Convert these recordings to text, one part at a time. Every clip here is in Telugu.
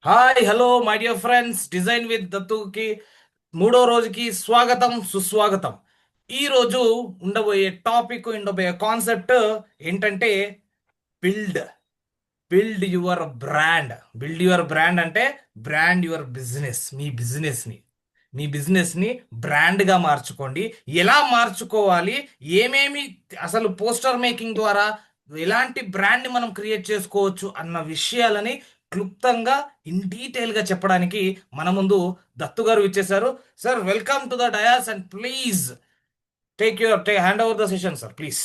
Hi hello my dear friends, design with దత్తుకి మూడో రోజుకి స్వాగతం సుస్వాగతం. ఈ రోజు ఉండబోయే కాన్సెప్ట్ ఏంటంటే build build your brand. Build your brand అంటే బ్రాండ్ యువర్ బిజినెస్. మీ బిజినెస్ ని బ్రాండ్ గా మార్చుకోండి. ఎలా మార్చుకోవాలి, ఏమేమి అసలు పోస్టర్ మేకింగ్ ద్వారా ఎలాంటి బ్రాండ్ ని మనం క్రియేట్ చేసుకోవచ్చు అన్న విషయాలని క్లుప్తంగా ఇన్ డీటెయిల్ గా చెప్పడానికి మన ముందు దత్తు గారు ఇచ్చేశారు. Sir, welcome to the dais and please take hand over the session sir, please.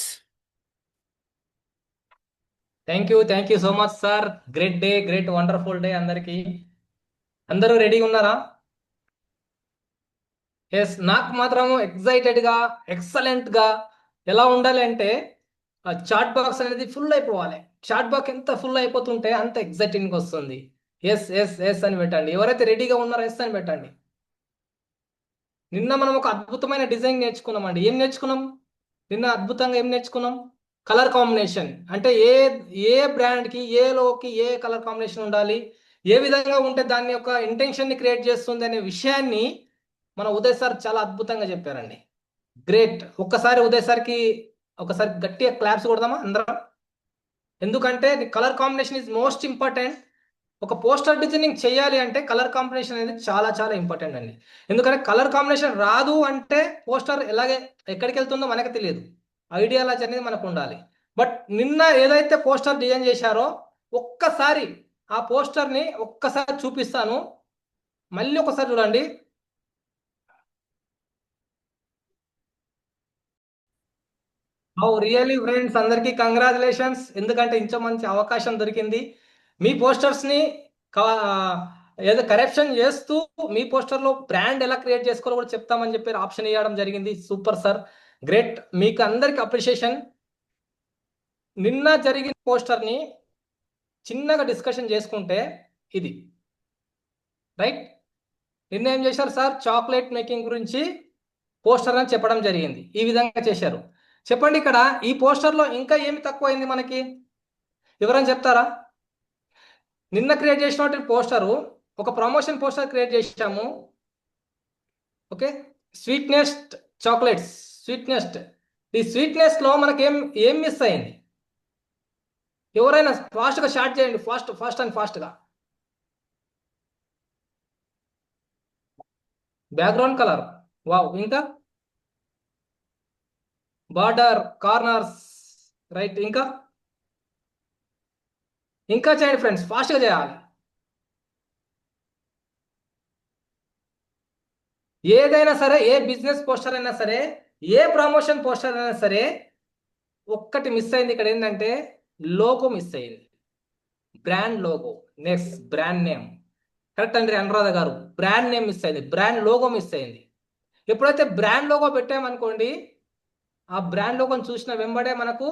Thank you so much sir. Great day, great wonderful day అందరికి. అందరూ రెడీగా ఉన్నారా? ఎస్, నాకు మాత్రం ఎక్సైటెడ్ గా, ఎక్సలెంట్ గా ఎలా ఉండాలి అంటే ఆ చాట్ బాక్స్ అనేది ఫుల్ అయిపోవాలి. చాట్ బాక్స్ ఎంత ఫుల్ అయిపోతుంటే అంత ఎక్సైటింగ్ వస్తుంది. ఎస్ ఎస్ ఎస్ అని పెట్టండి. ఎవరైతే రెడీగా ఉన్నారో ఎస్ అని పెట్టండి. నిన్న మనం ఒక అద్భుతమైన డిజైన్ నేర్చుకున్నామండి. ఏం నేర్చుకున్నాం నిన్న? అద్భుతంగా ఏం నేర్చుకున్నాం? Colour combination. అంటే ఏ ఏ బ్రాండ్కి, ఏ లోకి ఏ కలర్ కాంబినేషన్ ఉండాలి, ఏ విధంగా ఉంటే దాని యొక్క ఇంటెన్షన్ని క్రియేట్ చేస్తుంది అనే విషయాన్ని మన ఉదయ్ సార్ చాలా అద్భుతంగా చెప్పారండి. గ్రేట్. ఒక్కసారి ఉదయ్ సార్కి ఒకసారి గట్టిగా క్లాప్స్ కొడదామా అందరం? ఎందుకంటే colour combination is most important. ఒక పోస్టర్ డిజైనింగ్ చేయాలి అంటే కలర్ కాంబినేషన్ అనేది చాలా చాలా ఇంపార్టెంట్ అండి. ఎందుకంటే కలర్ కాంబినేషన్ రాదు అంటే పోస్టర్ ఎలాగే ఎక్కడికి వెళ్తుందో మనకు తెలియదు. ఐడియాలజీ అనేది మనకు ఉండాలి. బట్ నిన్న ఏదైతే పోస్టర్ డిజైన్ చేశారో ఒక్కసారి ఆ పోస్టర్ని ఒక్కసారి చూపిస్తాను. మళ్ళీ ఒకసారి చూడండి. రియల్లీ ఫ్రెండ్స్, అందరికీ కంగ్రాచులేషన్స్. ఎందుకంటే ఇంత మంచి అవకాశం దొరికింది. మీ పోస్టర్స్ని ఏదో కరెక్షన్ చేస్తూ మీ పోస్టర్లో బ్రాండ్ ఎలా క్రియేట్ చేసుకోవాలో కూడా చెప్తామని చెప్పి ఆప్షన్ ఇవ్వడం జరిగింది. Super sir, great. మీకు అందరికి అప్రిషియేషన్. నిన్న జరిగిన పోస్టర్ని చిన్నగా డిస్కషన్ చేసుకుంటే ఇది రైట్. నిన్న ఏం చేశారు సార్? చాక్లెట్ మేకింగ్ గురించి పోస్టర్ అని చెప్పడం జరిగింది. ఈ విధంగా చేశారు. చెప్పండి, ఇక్కడ ఈ పోస్టర్లో ఇంకా ఏమి తక్కువైంది మనకి? ఎవరైనా చెప్తారా? నిన్న క్రియేట్ చేసినటువంటి పోస్టరు ఒక ప్రమోషన్ పోస్టర్ క్రియేట్ చేసాము. Okay, Sweetnest chocolates, Sweetnest. ఈ స్వీట్నెస్ లో మనకి ఏం ఏం మిస్ అయింది? ఎవరైనా ఫాస్ట్గా స్టార్ట్ చేయండి. ఫాస్ట్ ఫాస్ట్ అండ్ ఫాస్ట్గా. Background colour, wow. ఇంకా బార్డర్, కార్నర్స్, రైట్. ఇంకా ఇంకా చేయండి ఫ్రెండ్స్, ఫాస్ట్గా చేయాలి. ఏదైనా సరే, ఏ బిజినెస్ పోస్టర్ అయినా సరే, ఏ ప్రమోషన్ పోస్టర్ అయినా సరే, ఒక్కటి మిస్ అయింది ఇక్కడ. ఏంటంటే లోగో మిస్ అయింది. Brand logo. Next brand name. Correct అండి అనురాధ గారు. బ్రాండ్ నేమ్ మిస్ అయింది, బ్రాండ్ లోగో మిస్ అయింది. ఎప్పుడైతే బ్రాండ్ లోగో పెట్టామనుకోండి, ఆ బ్రాండ్ లోగోని చూసిన వెంబడే మనకు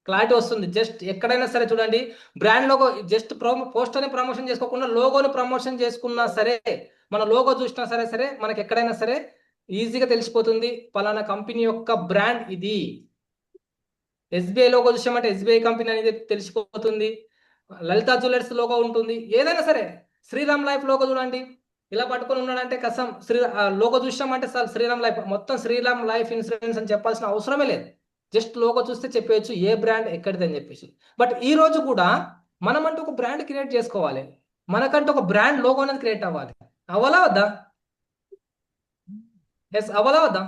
క్లారిటీ వస్తుంది. జస్ట్ ఎక్కడైనా సరే చూడండి, బ్రాండ్ లోగో జస్ట్ పోస్టర్ని ప్రమోషన్ చేసుకోకుండా లోగోని ప్రమోషన్ చేసుకున్నా సరే, మన లోగో చూసినా సరే సరే మనకి ఎక్కడైనా సరే ఈజీగా తెలిసిపోతుంది పలానా కంపెనీ యొక్క బ్రాండ్ ఇది. ఎస్బీఐ లోగో చూసామంటే ఎస్బీఐ కంపెనీ అనేది తెలిసిపోతుంది. లలితా జ్యువెలర్స్ లోగో ఉంటుంది. ఏదైనా సరే, శ్రీరామ్ లైఫ్ లోగో చూడండి, ఇలా పట్టుకొని ఉన్నాడంటే కసం లోగో చూసామంటే సార్ శ్రీరామ్ లైఫ్, మొత్తం శ్రీరామ్ లైఫ్ ఇన్సూరెన్స్ అని చెప్పాల్సిన అవసరమే లేదు. జస్ట్ లోగో చూస్తే చెప్పేయచ్చు ఏ బ్రాండ్ ఎక్కడిది అని చెప్పేసి. బట్ ఈ రోజు కూడా మనమంటూ ఒక బ్రాండ్ క్రియేట్ చేసుకోవాలి. మనకంటూ ఒక బ్రాండ్ లోగో అనేది క్రియేట్ అవ్వాలి. అవ్వాలా వద్దా? ఎస్, అవ్వాలా వద్దా?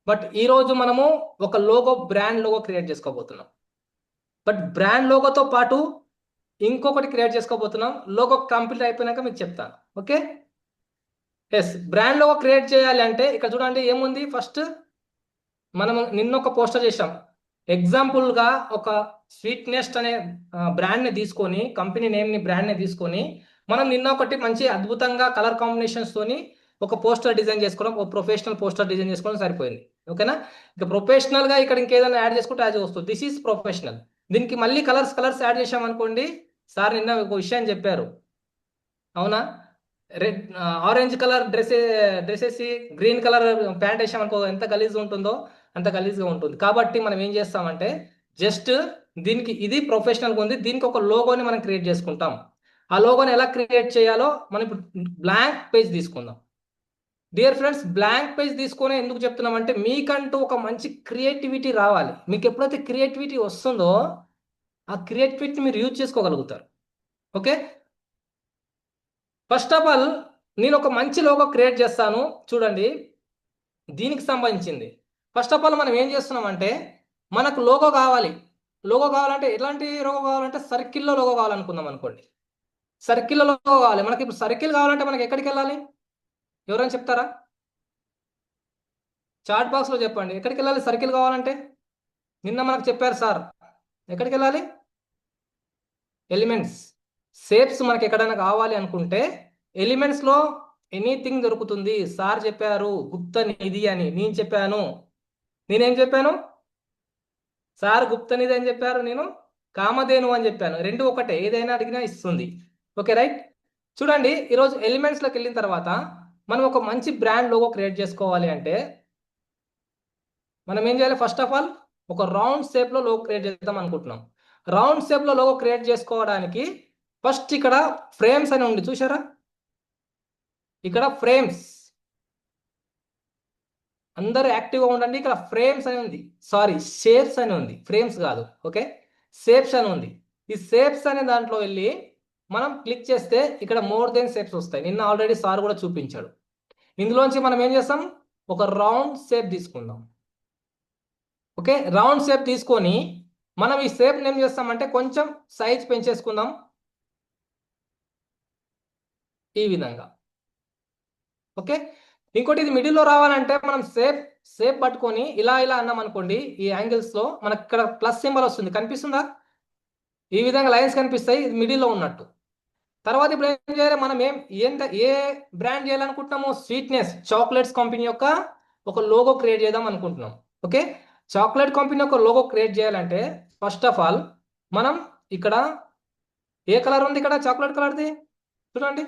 బట్ ఈ రోజు మనము ఒక లోగో, బ్రాండ్ లోగో క్రియేట్ చేసుకోబోతున్నాం. బట్ బ్రాండ్ లోగోతో పాటు ఇంకొకటి క్రియేట్ చేసుకోబోతున్నాం. లోగో కంప్లీట్ అయిపోయినాక మీకు చెప్తాను. Okay, yes. Brand logo create చేయాలి అంటే ఇక్కడ చూడండి ఏముంది. ఫస్ట్ మనం నిన్న ఒక పోస్టర్ చేసాం. ఎగ్జాంపుల్గా ఒక స్వీట్నెస్ట్ అనే బ్రాండ్ని తీసుకొని, కంపెనీ నేమ్ని, బ్రాండ్ని తీసుకొని మనం నిన్న ఒకటి మంచి అద్భుతంగా కలర్ కాంబినేషన్స్ తోని ఒక పోస్టర్ డిజైన్ చేసుకోవడం, ఒక ప్రొఫెషనల్ పోస్టర్ డిజైన్ చేసుకోవడం సరిపోయింది. ఓకేనా? ఇక ప్రొఫెషనల్గా ఇక్కడ ఇంకేదైనా యాడ్ చేసుకుంటే యాడ్ వస్తుంది. This is professional. దీనికి మళ్ళీ కలర్స్ యాడ్ చేసామనుకోండి. సార్ నిన్న ఒక విషయం చెప్పారు, అవునా? రెడ్ ఆరెంజ్ కలర్ డ్రెస్ వేసి గ్రీన్ కలర్ ప్యాంట్ వేసామనుకో ఎంత గలీజ్గా ఉంటుందో అంత గలీజ్గా ఉంటుంది. కాబట్టి మనం ఏం చేస్తామంటే జస్ట్ దీనికి ఇది ప్రొఫెషనల్గా ఉంది. దీనికి ఒక లోగోని మనం క్రియేట్ చేసుకుంటాం. ఆ లోగోని ఎలా క్రియేట్ చేయాలో మనం ఇప్పుడు బ్లాంక్ పేజ్ తీసుకుందాం. డియర్ ఫ్రెండ్స్, బ్లాంక్ పేజ్ తీసుకొని ఎందుకు చెప్తున్నామంటే మీకంటూ ఒక మంచి క్రియేటివిటీ రావాలి. మీకు ఎప్పుడైతే క్రియేటివిటీ వస్తుందో ఆ క్రియేటివిటీని మీరు యూజ్ చేసుకోగలుగుతారు. ఓకే, ఫస్ట్ ఆఫ్ ఆల్ నేను ఒక మంచి లోగో క్రియేట్ చేస్తాను. చూడండి, దీనికి సంబంధించింది. ఫస్ట్ ఆఫ్ ఆల్ మనం ఏం చేస్తున్నామంటే మనకు లోగో కావాలి. లోగో కావాలంటే ఎలాంటి లోగో కావాలంటే సర్కిల్లో లోగో కావాలనుకుందాం అనుకోండి. సర్కిల్లో లోగో కావాలి మనకి. ఇప్పుడు సర్కిల్ కావాలంటే మనకి ఎక్కడికి వెళ్ళాలి? ఎవరైనా చెప్తారా? చాట్ బాక్స్లో చెప్పండి. ఎక్కడికి వెళ్ళాలి సర్కిల్ కావాలంటే? నిన్న మనకు చెప్పారు సార్. ఎక్కడికి వెళ్ళాలి? ఎలిమెంట్స్, షేప్స్ మనకి ఎక్కడైనా కావాలి అనుకుంటే ఎలిమెంట్స్లో ఎనీథింగ్ దొరుకుతుంది. సార్ చెప్పారు గుప్త నిధి అని, నేను చెప్పాను. నేనేం చెప్పాను? సార్ గుప్త నిధి అని చెప్పారు, నేను కామధేను అని చెప్పాను. రెండు ఒకటే, ఏదైనా అడిగినా ఇస్తుంది. Okay right. చూడండి, ఈరోజు ఎలిమెంట్స్లోకి వెళ్ళిన తర్వాత మనం ఒక మంచి బ్రాండ్ లోగో క్రియేట్ చేసుకోవాలి అంటే మనం ఏం చేయాలి? ఫస్ట్ ఆఫ్ ఆల్ ఒక రౌండ్ షేప్లో లోగో క్రియేట్ చేద్దాం అనుకుంటున్నాం. రౌండ్ షేప్లో లోగో క్రియేట్ చేసుకోవడానికి ఫస్ట్ ఇక్కడ ఫ్రేమ్స్ అని ఉంది, చూసారా? ఇక్కడ ఫ్రేమ్స్, అందరూ యాక్టివ్గా ఉండండి. ఇక్కడ ఫ్రేమ్స్ అని ఉంది, సారీ షేప్స్ అని ఉంది, ఫ్రేమ్స్ కాదు. ఓకే, షేప్స్ అని ఉంది. ఈ షేప్స్ అనే దాంట్లో వెళ్ళి మనం క్లిక్ చేస్తే ఇక్కడ మోర్ దెన్ షేప్స్ వస్తాయి. నిన్న ఆల్రెడీ సార్ కూడా చూపించాడు. ఇందులోంచి మనం ఏం చేస్తాం? ఒక రౌండ్ షేప్ తీసుకుందాం. ఓకే, రౌండ్ షేప్ తీసుకొని మనం ఈ షేప్ని ఏం చేస్తామంటే కొంచెం సైజ్ పెంచేసుకుందాం ఈ విధంగా. ఓకే, ఇంకోటి ఇది మిడిల్లో రావాలంటే మనం షేప్ పట్టుకొని ఇలా ఇలా అన్నాం అనుకోండి, ఈ యాంగిల్స్లో మనకి ఇక్కడ ప్లస్ సింబల్ వస్తుంది, కనిపిస్తుందా? ఈ విధంగా లైన్స్ కనిపిస్తాయి, ఇది మిడిల్లో ఉన్నట్టు. తర్వాత ఇప్పుడు ఏం చేయాలి? మనం ఏ బ్రాండ్ చేయాలనుకుంటున్నాము? స్వీట్నెస్ చాక్లెట్స్ కంపెనీ యొక్క ఒక లోగో క్రియేట్ చేద్దాం అనుకుంటున్నాం. ఓకే, చాక్లెట్ కంపెనీ యొక్క లోగో క్రియేట్ చేయాలంటే ఫస్ట్ ఆఫ్ ఆల్ మనం ఇక్కడ ఏ కలర్ ఉంది? ఇక్కడ చాక్లెట్ కలర్ది చూడండి,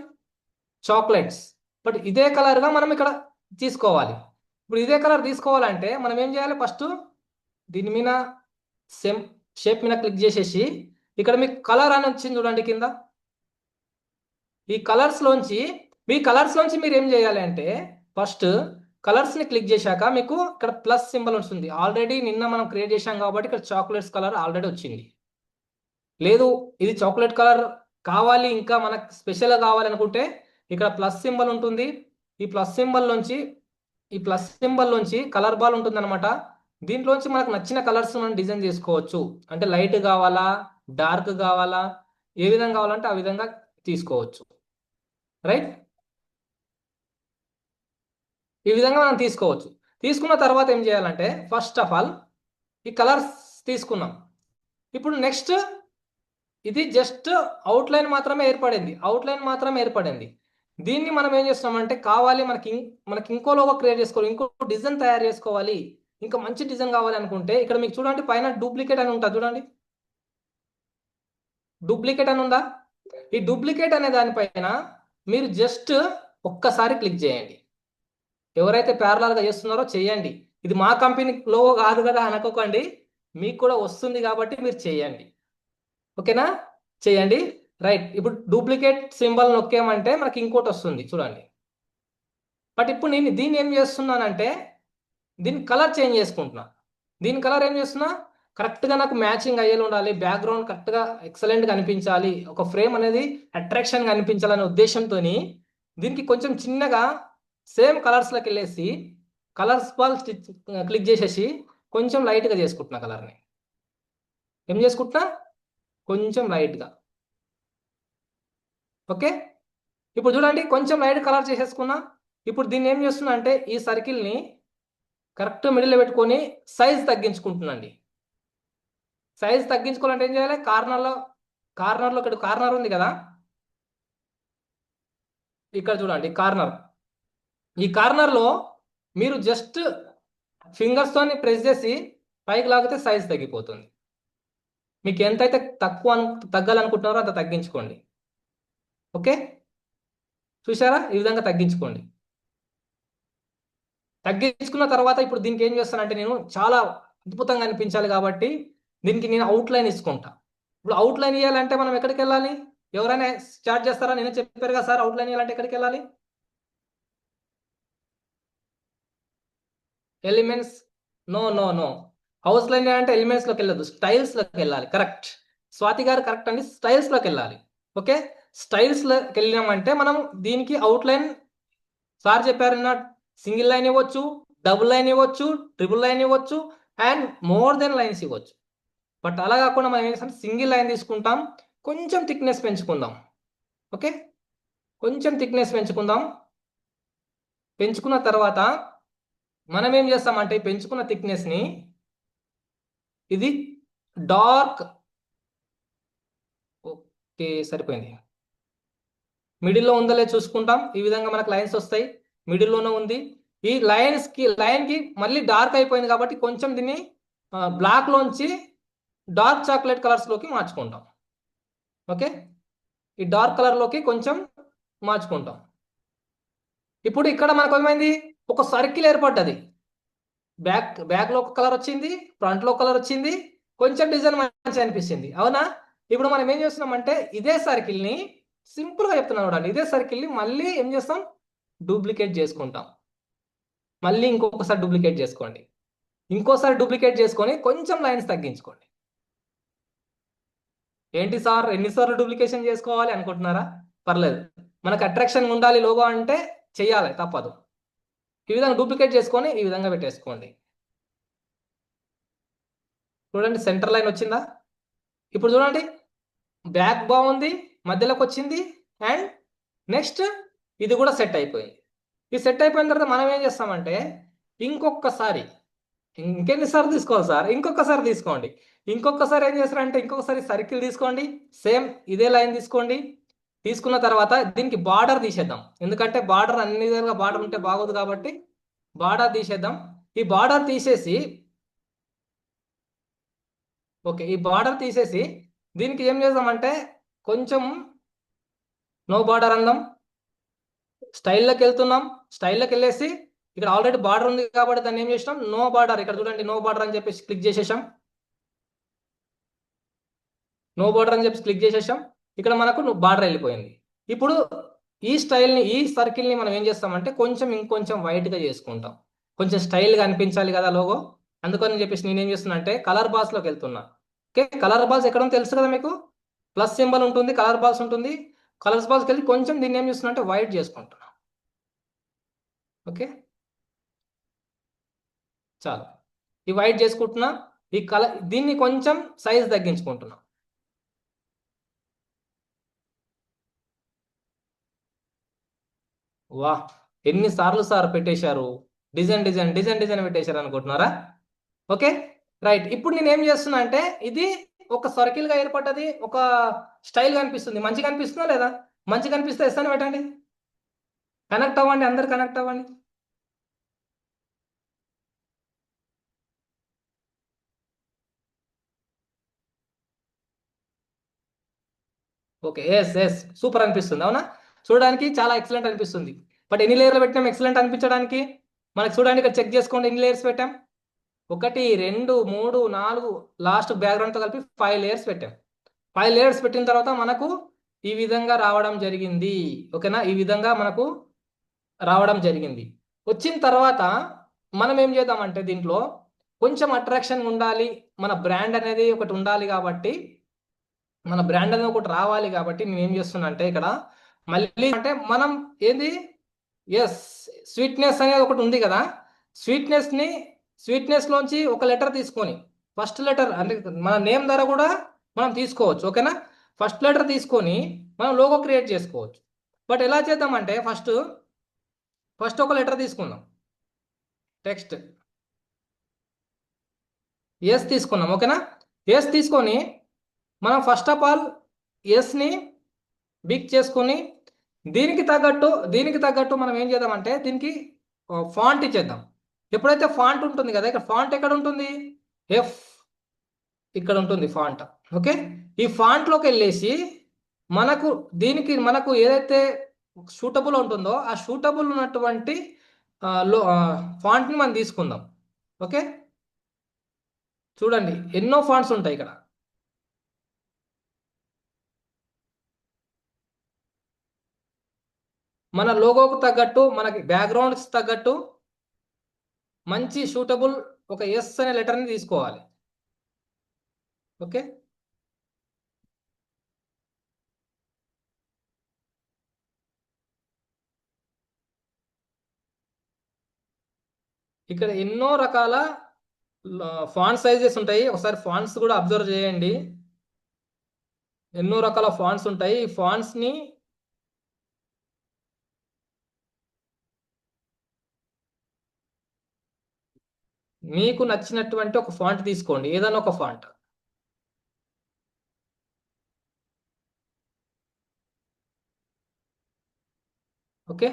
చాక్లెట్స్. బట్ ఇదే కలర్గా మనం ఇక్కడ తీసుకోవాలి. ఇప్పుడు ఇదే కలర్ తీసుకోవాలంటే మనం ఏం చేయాలి? ఫస్ట్ దీని మీద సేమ్ షేప్ మీద క్లిక్ చేసేసి ఇక్కడ మీకు కలర్ అని వచ్చింది చూడండి కింద. ఈ కలర్స్లోంచి మీరు ఏం చేయాలి అంటే ఫస్ట్ కలర్స్ని క్లిక్ చేశాక మీకు ఇక్కడ ప్లస్ సింబల్ వస్తుంది. ఆల్రెడీ నిన్న మనం క్రియేట్ చేశాం కాబట్టి ఇక్కడ చాక్లెట్స్ కలర్ ఆల్రెడీ వచ్చింది. లేదు ఇది చాక్లెట్ కలర్ కావాలి, ఇంకా మనకు స్పెషల్గా కావాలనుకుంటే ఇక్కడ ప్లస్ సింబల్ ఉంటుంది. ఈ ప్లస్ సింబల్లోంచి కలర్ బాల్ ఉంటుంది అనమాట. దీంట్లోంచి మనకు నచ్చిన కలర్స్ మనం డిజైన్ చేసుకోవచ్చు. అంటే లైట్ కావాలా, డార్క్ కావాలా, ఏ విధంగా కావాలంటే ఆ విధంగా తీసుకోవచ్చు. రైట్, ఈ విధంగా మనం తీసుకోవచ్చు. తీసుకున్న తర్వాత ఏం చేయాలంటే ఫస్ట్ ఆఫ్ ఆల్ ఈ కలర్స్ తీసుకున్నాం. ఇప్పుడు నెక్స్ట్ ఇది జస్ట్ అవుట్లైన్ మాత్రమే ఏర్పడింది. దీన్ని మనం ఏం చేస్తున్నామంటే కావాలి మనకి ఇంకో లోగో క్రియేట్ చేసుకోవాలి, ఇంకో డిజైన్ తయారు చేసుకోవాలి, ఇంకా మంచి డిజైన్ కావాలి అనుకుంటే ఇక్కడ మీకు చూడండి పైన డూప్లికేట్ అని ఉంటుంది చూడండి. డూప్లికేట్ అని ఉందా? ఈ డూప్లికేట్ అనే దానిపైన మీరు జస్ట్ ఒక్కసారి క్లిక్ చేయండి. ఎవరైతే ప్యారలల్గా చేస్తున్నారో చేయండి. ఇది మా కంపెనీ లోగో కాదు కదా అనుకోకండి, మీకు కూడా వస్తుంది కాబట్టి మీరు చేయండి. ఓకేనా, చేయండి. రైట్, ఇప్పుడు డూప్లికేట్ సింబల్ నొక్కేమంటే మనకి ఇంకోటి వస్తుంది చూడండి. బట్ ఇప్పుడు నేను దీన్ని ఏం చేస్తున్నానంటే దీని కలర్ చేంజ్ చేసుకుంటున్నా. దీని కలర్ ఏం చేస్తున్నా, కరెక్ట్గా నాకు మ్యాచింగ్ అయ్యేలా ఉండాలి, బ్యాక్గ్రౌండ్ కరెక్ట్గా ఎక్సలెంట్గా అనిపించాలి, ఒక ఫ్రేమ్ అనేది అట్రాక్షన్గా అనిపించాలనే ఉద్దేశంతో దీనికి కొంచెం చిన్నగా సేమ్ కలర్స్లోకి వెళ్ళేసి కలర్స్ బాల్ క్లిక్ చేసేసి కొంచెం లైట్గా చేసుకుంటున్నా. కలర్ని ఏం చేసుకుంటున్నా? కొంచెం లైట్గా. ఓకే, ఇప్పుడు చూడండి కొంచెం లైట్ కలర్ చేసేసుకున్నా. ఇప్పుడు దీన్ని ఏం చేస్తున్నా అంటే ఈ సర్కిల్ని కరెక్ట్ మిడిల్లో పెట్టుకొని సైజ్ తగ్గించుకుంటున్నాండి. సైజ్ తగ్గించుకోవాలంటే ఏం చేయాలి? కార్నర్లో ఇక్కడ కార్నర్ ఉంది కదా, ఇక్కడ చూడండి కార్నర్. ఈ కార్నర్లో మీరు జస్ట్ ఫింగర్స్తో ప్రెస్ చేసి పైకి లాగితే సైజ్ తగ్గిపోతుంది. మీకు ఎంతైతే తగ్గాలనుకుంటున్నారో అంత తగ్గించుకోండి. ఓకే, చూసారా? ఈ విధంగా తగ్గించుకోండి. తగ్గించుకున్న తర్వాత ఇప్పుడు దీనికి ఏం చేస్తానంటే నేను చాలా అద్భుతంగా అనిపించాలి కాబట్టి దీనికి నేను అవుట్లైన్ ఇసుకుంటా. ఇప్పుడు అవుట్లైన్ ఇవ్వాలంటే మనం ఎక్కడికి వెళ్ళాలి? ఎవరైనా స్టార్ట్ చేస్తారా? నేను చెప్పారు కదా సార్, అవుట్లైన్ ఇవ్వాలంటే ఎక్కడికి వెళ్ళాలి? Elements. No no no, outline అంటే ఎలిమెంట్స్ లోకి వెళ్ళదు, స్టైల్స్ లోకి వెళ్ళాలి. కరెక్ట్, స్వాతి గారు కరెక్ట్ అండి, స్టైల్స్ లోకి వెళ్ళాలి. ఓకే, స్టైల్స్ లోకి వెళ్ళామంటే మనం దీనికి అవుట్లైన్ సార్ చెప్పారు నా, సింగిల్ లైన్ ఇవ్వచ్చు, డబుల్ లైన్ ఇవ్వచ్చు, ట్రిపుల్ లైన్ ఇవ్వచ్చు, అండ్ మోర్ దెన్ లైన్స్ ఇవ్వచ్చు. బట్ అలా కాకుండా మనం ఏం చేస్తాం, సింగిల్ లైన్ తీసుకుంటాం, కొంచెం థిక్నెస్ పెంచుకుందాం. ఓకే, కొంచెం థిక్నెస్ పెంచుకుందాం. పెంచుకున్న తర్వాత మనం ఏం చేస్తామంటే ఈ పెంచుకున్న థిక్నెస్ ని ఇది డార్క్, ఓకే సరిపోయింది, మిడిల్లో ఉందో లేదో చూసుకుంటాం. ఈ విధంగా మనకు లైన్స్ వస్తాయి, మిడిల్లోనే ఉంది. ఈ లైన్ కి మళ్ళీ డార్క్ అయిపోయింది కాబట్టి కొంచెం దీన్ని బ్లాక్ లోంచి డార్క్ చాక్లెట్ కలర్స్ లోకి మార్చుకుంటాం. ఓకే, ఈ డార్క్ కలర్ లోకి కొంచెం మార్చుకుంటాం. ఇప్పుడు ఇక్కడ మనకు ఏమైంది, ఒక సర్కిల్ ఏర్పడ్డది. బ్యాక్ లో ఒక కలర్ వచ్చింది, ఫ్రంట్ లో కలర్ వచ్చింది, కొంచెం డిజైన్ మంచి అనిపిస్తుంది, అవునా? ఇప్పుడు మనం ఏం చేస్తున్నామంటే ఇదే సర్కిల్ ని, సింపుల్ గా చెప్తున్నాం చూడండి, ఇదే సర్కిల్ ని మళ్ళీ ఏం చేస్తాం, డూప్లికేట్ చేసుకుంటాం. మళ్ళీ ఇంకొకసారి డూప్లికేట్ చేసుకోండి, ఇంకోసారి డూప్లికేట్ చేసుకొని కొంచెం లైన్స్ తగ్గించుకోండి. ఏంటి సార్ ఎన్నిసార్లు డూప్లికేషన్ చేసుకోవాలి అనుకుంటున్నారా? పర్లేదు, మనకు అట్రాక్షన్ ఉండాలి లోగో అంటే చెయ్యాలి, తప్పదు. ఈ విధంగా డూప్లికేట్ చేసుకొని ఈ విధంగా పెట్టేసుకోండి. చూడండి సెంటర్ లైన్ వచ్చిందా? ఇప్పుడు చూడండి, బ్యాక్ బాగుంది, మధ్యలోకి వచ్చింది, అండ్ నెక్స్ట్ ఇది కూడా సెట్ అయిపోయింది. ఇది సెట్ అయిపోయిన తర్వాత మనం ఏం చేస్తామంటే ఇంకొకసారి, ఇంకెన్నిసార్లు తీసుకోవాలి సార్, ఇంకొకసారి తీసుకోండి. ఇంకొకసారి ఏం చేస్తారంటే ఇంకొకసారి సర్కిల్ తీసుకోండి, సేమ్ ఇదే లైన్ తీసుకోండి. తీసుకున్న తర్వాత దీనికి బార్డర్ తీసేద్దాం, ఎందుకంటే బార్డర్ అన్ని విధాలుగా బార్డర్ ఉంటే బాగోదు కాబట్టి బార్డర్ తీసేద్దాం. ఈ బార్డర్ తీసేసి, ఓకే, ఈ బార్డర్ తీసేసి దీనికి ఏం చేద్దామంటే కొంచెం నో బార్డర్ అందాం. స్టైల్లోకి వెళ్తున్నాం, స్టైల్లోకి వెళ్ళేసి ఇక్కడ ఆల్రెడీ బార్డర్ ఉంది కాబట్టి దాన్ని ఏం చేసినాం, నో బార్డర్, ఇక్కడ చూడండి నో బార్డర్ అని చెప్పేసి క్లిక్ చేసేసాం. నో బార్డర్ అని చెప్పి క్లిక్ చేసేసాం, ఇక్కడ మనకు బార్డర్ వెళ్ళిపోయింది. ఇప్పుడు ఈ స్టైల్ని, ఈ సర్కిల్ని మనం ఏం చేస్తామంటే కొంచెం ఇంకొంచెం వైట్గా చేసుకుంటాం, కొంచెం స్టైల్గా అనిపించాలి కదా లోగో. అందుకని చెప్పేసి నేను ఏం చేస్తున్నా అంటే కలర్ బాల్స్లోకి వెళ్తున్నా. ఓకే, కలర్ బాల్స్ ఎక్కడ ఉందో తెలుసు కదా మీకు, ప్లస్ సింబల్ ఉంటుంది, కలర్ బాల్స్ ఉంటుంది. కలర్స్ బాల్స్కి వెళ్ళి కొంచెం దీన్ని ఏం చేస్తున్నా అంటే వైట్ చేసుకుంటున్నా. ఓకే, చాలు, ఈ వైట్ చేసుకుంటున్నా. ఈ కలర్ దీన్ని కొంచెం సైజ్ తగ్గించుకుంటున్నా. వా, ఎన్నిసార్లు సార్ పెట్టేశారు, డిజైన్ డిజైన్ డిజైన్ డిజైన్ పెట్టేశారు అనుకుంటున్నారా? ఓకే రైట్, ఇప్పుడు నేను ఏం చేస్తున్నా అంటే ఇది ఒక సర్కిల్ గా ఏర్పడ్డది, ఒక స్టైల్ గా అనిపిస్తుంది, మంచిగా అనిపిస్తుందా లేదా? మంచిగా అనిపిస్తే ఎస్ అని పెట్టండి, కనెక్ట్ అవ్వండి, అందరు కనెక్ట్ అవ్వండి. ఓకే, ఎస్ ఎస్, సూపర్ అనిపిస్తుంది, అవునా? చూడడానికి చాలా ఎక్సలెంట్ అనిపిస్తుంది. బట్ ఎన్ని లేయర్లు పెట్టినాం ఎక్సలెంట్ అనిపించడానికి? మనకి చూడండి, ఇక్కడ చెక్ చేసుకోండి ఎన్ని లేయర్స్ పెట్టాం. 1 2 3 4, లాస్ట్ బ్యాక్గ్రౌండ్తో కలిపి 5 లేయర్స్ పెట్టాం. 5 లేయర్స్ పెట్టిన తర్వాత మనకు ఈ విధంగా రావడం జరిగింది. ఓకేనా, ఈ విధంగా మనకు రావడం జరిగింది. వచ్చిన తర్వాత మనం ఏం చేద్దామంటే దీంట్లో కొంచెం అట్రాక్షన్ ఉండాలి, మన బ్రాండ్ అనేది ఒకటి ఉండాలి కాబట్టి, మన బ్రాండ్ అనేది ఒకటి రావాలి కాబట్టి నేను ఏం చేస్తున్నా అంటే ఇక్కడ మళ్ళీ అంటే మనం ఏంది, ఎస్, స్వీట్నెస్ అనేది ఒకటి ఉంది కదా, స్వీట్నెస్ లోంచి ఒక లెటర్ తీసుకొని, ఫస్ట్ లెటర్ అంటే మన నేమ్ ద్వారా కూడా మనం తీసుకోవచ్చు. ఓకేనా, ఫస్ట్ లెటర్ తీసుకొని మనం లోగో క్రియేట్ చేసుకోవచ్చు. బట్ ఎలా చేద్దామంటే ఫస్ట్ ఒక లెటర్ తీసుకుందాం, టెక్స్ట్ ఎస్ తీసుకున్నాం. ఓకేనా, ఎస్ తీసుకొని మనం ఫస్ట్ ఆఫ్ ఆల్ ఎస్ని బిగ్ చేసుకొని దీనికి తగ్గట్టు మనం ఏం చేద్దామంటే దీనికి ఫాంట్ ఇచ్చేద్దాం. ఎప్పుడైతే ఫాంట్ ఉంటుంది కదా, ఇక్కడ ఫాంట్ ఎక్కడ ఉంటుంది, ఎఫ్ ఇక్కడ ఉంటుంది ఫాంట్. ఓకే, ఈ ఫాంట్లోకి వెళ్ళేసి మనకు ఏదైతే సూటబుల్ ఉంటుందో ఆ సూటబుల్ ఉన్నటువంటి ఫాంట్ని మనం తీసుకుందాం. ఓకే, చూడండి ఎన్నో ఫాంట్స్ ఉంటాయి ఇక్కడ. మన లోగోకు తగ్గట్టు, మనకి బ్యాక్గ్రౌండ్స్ తగ్గట్టు మంచి సూటబుల్ ఒక ఎస్ అనే లెటర్ని తీసుకోవాలి. ఓకే, ఇక్కడ ఎన్నో రకాల ఫాంట్ సైజెస్ ఉంటాయి. ఒకసారి ఫాంట్స్ కూడా అబ్జర్వ్ చేయండి. ఎన్నో రకాల ఫాంట్స్ ఉంటాయి. ఈ ఫాంట్స్ని మీకు నచ్చినటువంటి ఒక ఫాంట్ తీసుకోండి, ఏదైనా ఒక ఫాంట్. ఓకే,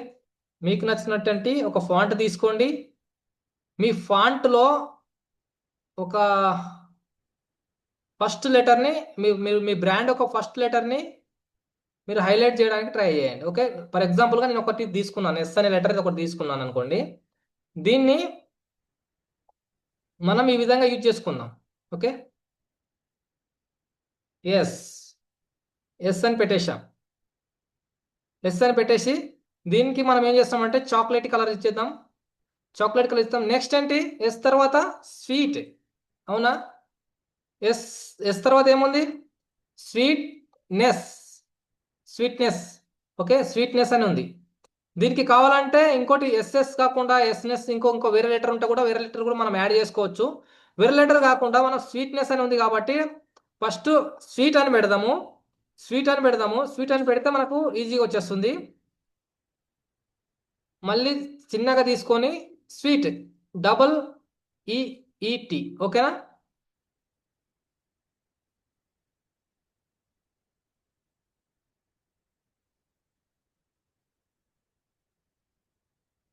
మీకు నచ్చినటువంటి ఒక ఫాంట్ తీసుకోండి. మీ ఫాంట్లో ఒక ఫస్ట్ లెటర్ని మీ బ్రాండ్ ఒక ఫస్ట్ లెటర్ని మీరు హైలైట్ చేయడానికి ట్రై చేయండి. ఓకే, ఫర్ ఎగ్జాంపుల్గా నేను ఒకటి తీసుకున్నాను, ఎస్ అనే లెటర్ ఒకటి తీసుకున్నాను అనుకోండి. దీన్ని మనం ఈ విధంగా యూజ్ చేసుకుందాం. ఓకే, ఎస్ ఎస్ అని పెట్టేశాం. ఎస్ అని పెట్టేసి దీనికి మనం ఏం చేస్తామంటే చాక్లెట్ కలర్ ఇచ్చేద్దాం. చాక్లెట్ కలర్ ఇస్తాం. నెక్స్ట్ ఏంటి, ఎస్ తర్వాత స్వీట్. అవునా, ఎస్ ఎస్ తర్వాత ఏముంది, స్వీట్నెస్. స్వీట్నెస్. ఓకే, స్వీట్నెస్ అని ఉంది. దీనికి కావాలంటే ఇంకోటి ఎస్ఎస్ కాకుండా ఎస్నెస్ ఇంకో వేరే లెటర్ ఉంటే కూడా వేరే లెటర్ కూడా మనం యాడ్ చేసుకోవచ్చు. వేరే లెటర్ కాకుండా మనం స్వీట్నెస్ అని ఉంది కాబట్టి ఫస్ట్ స్వీట్ అని పెడదాము. స్వీట్ అని పెడదాము. స్వీట్ అని పెడితే మనకు ఈజీగా వచ్చేస్తుంది. మళ్ళీ చిన్నగా తీసుకొని స్వీట్ డబల్ ఈఈటి. ఓకేనా,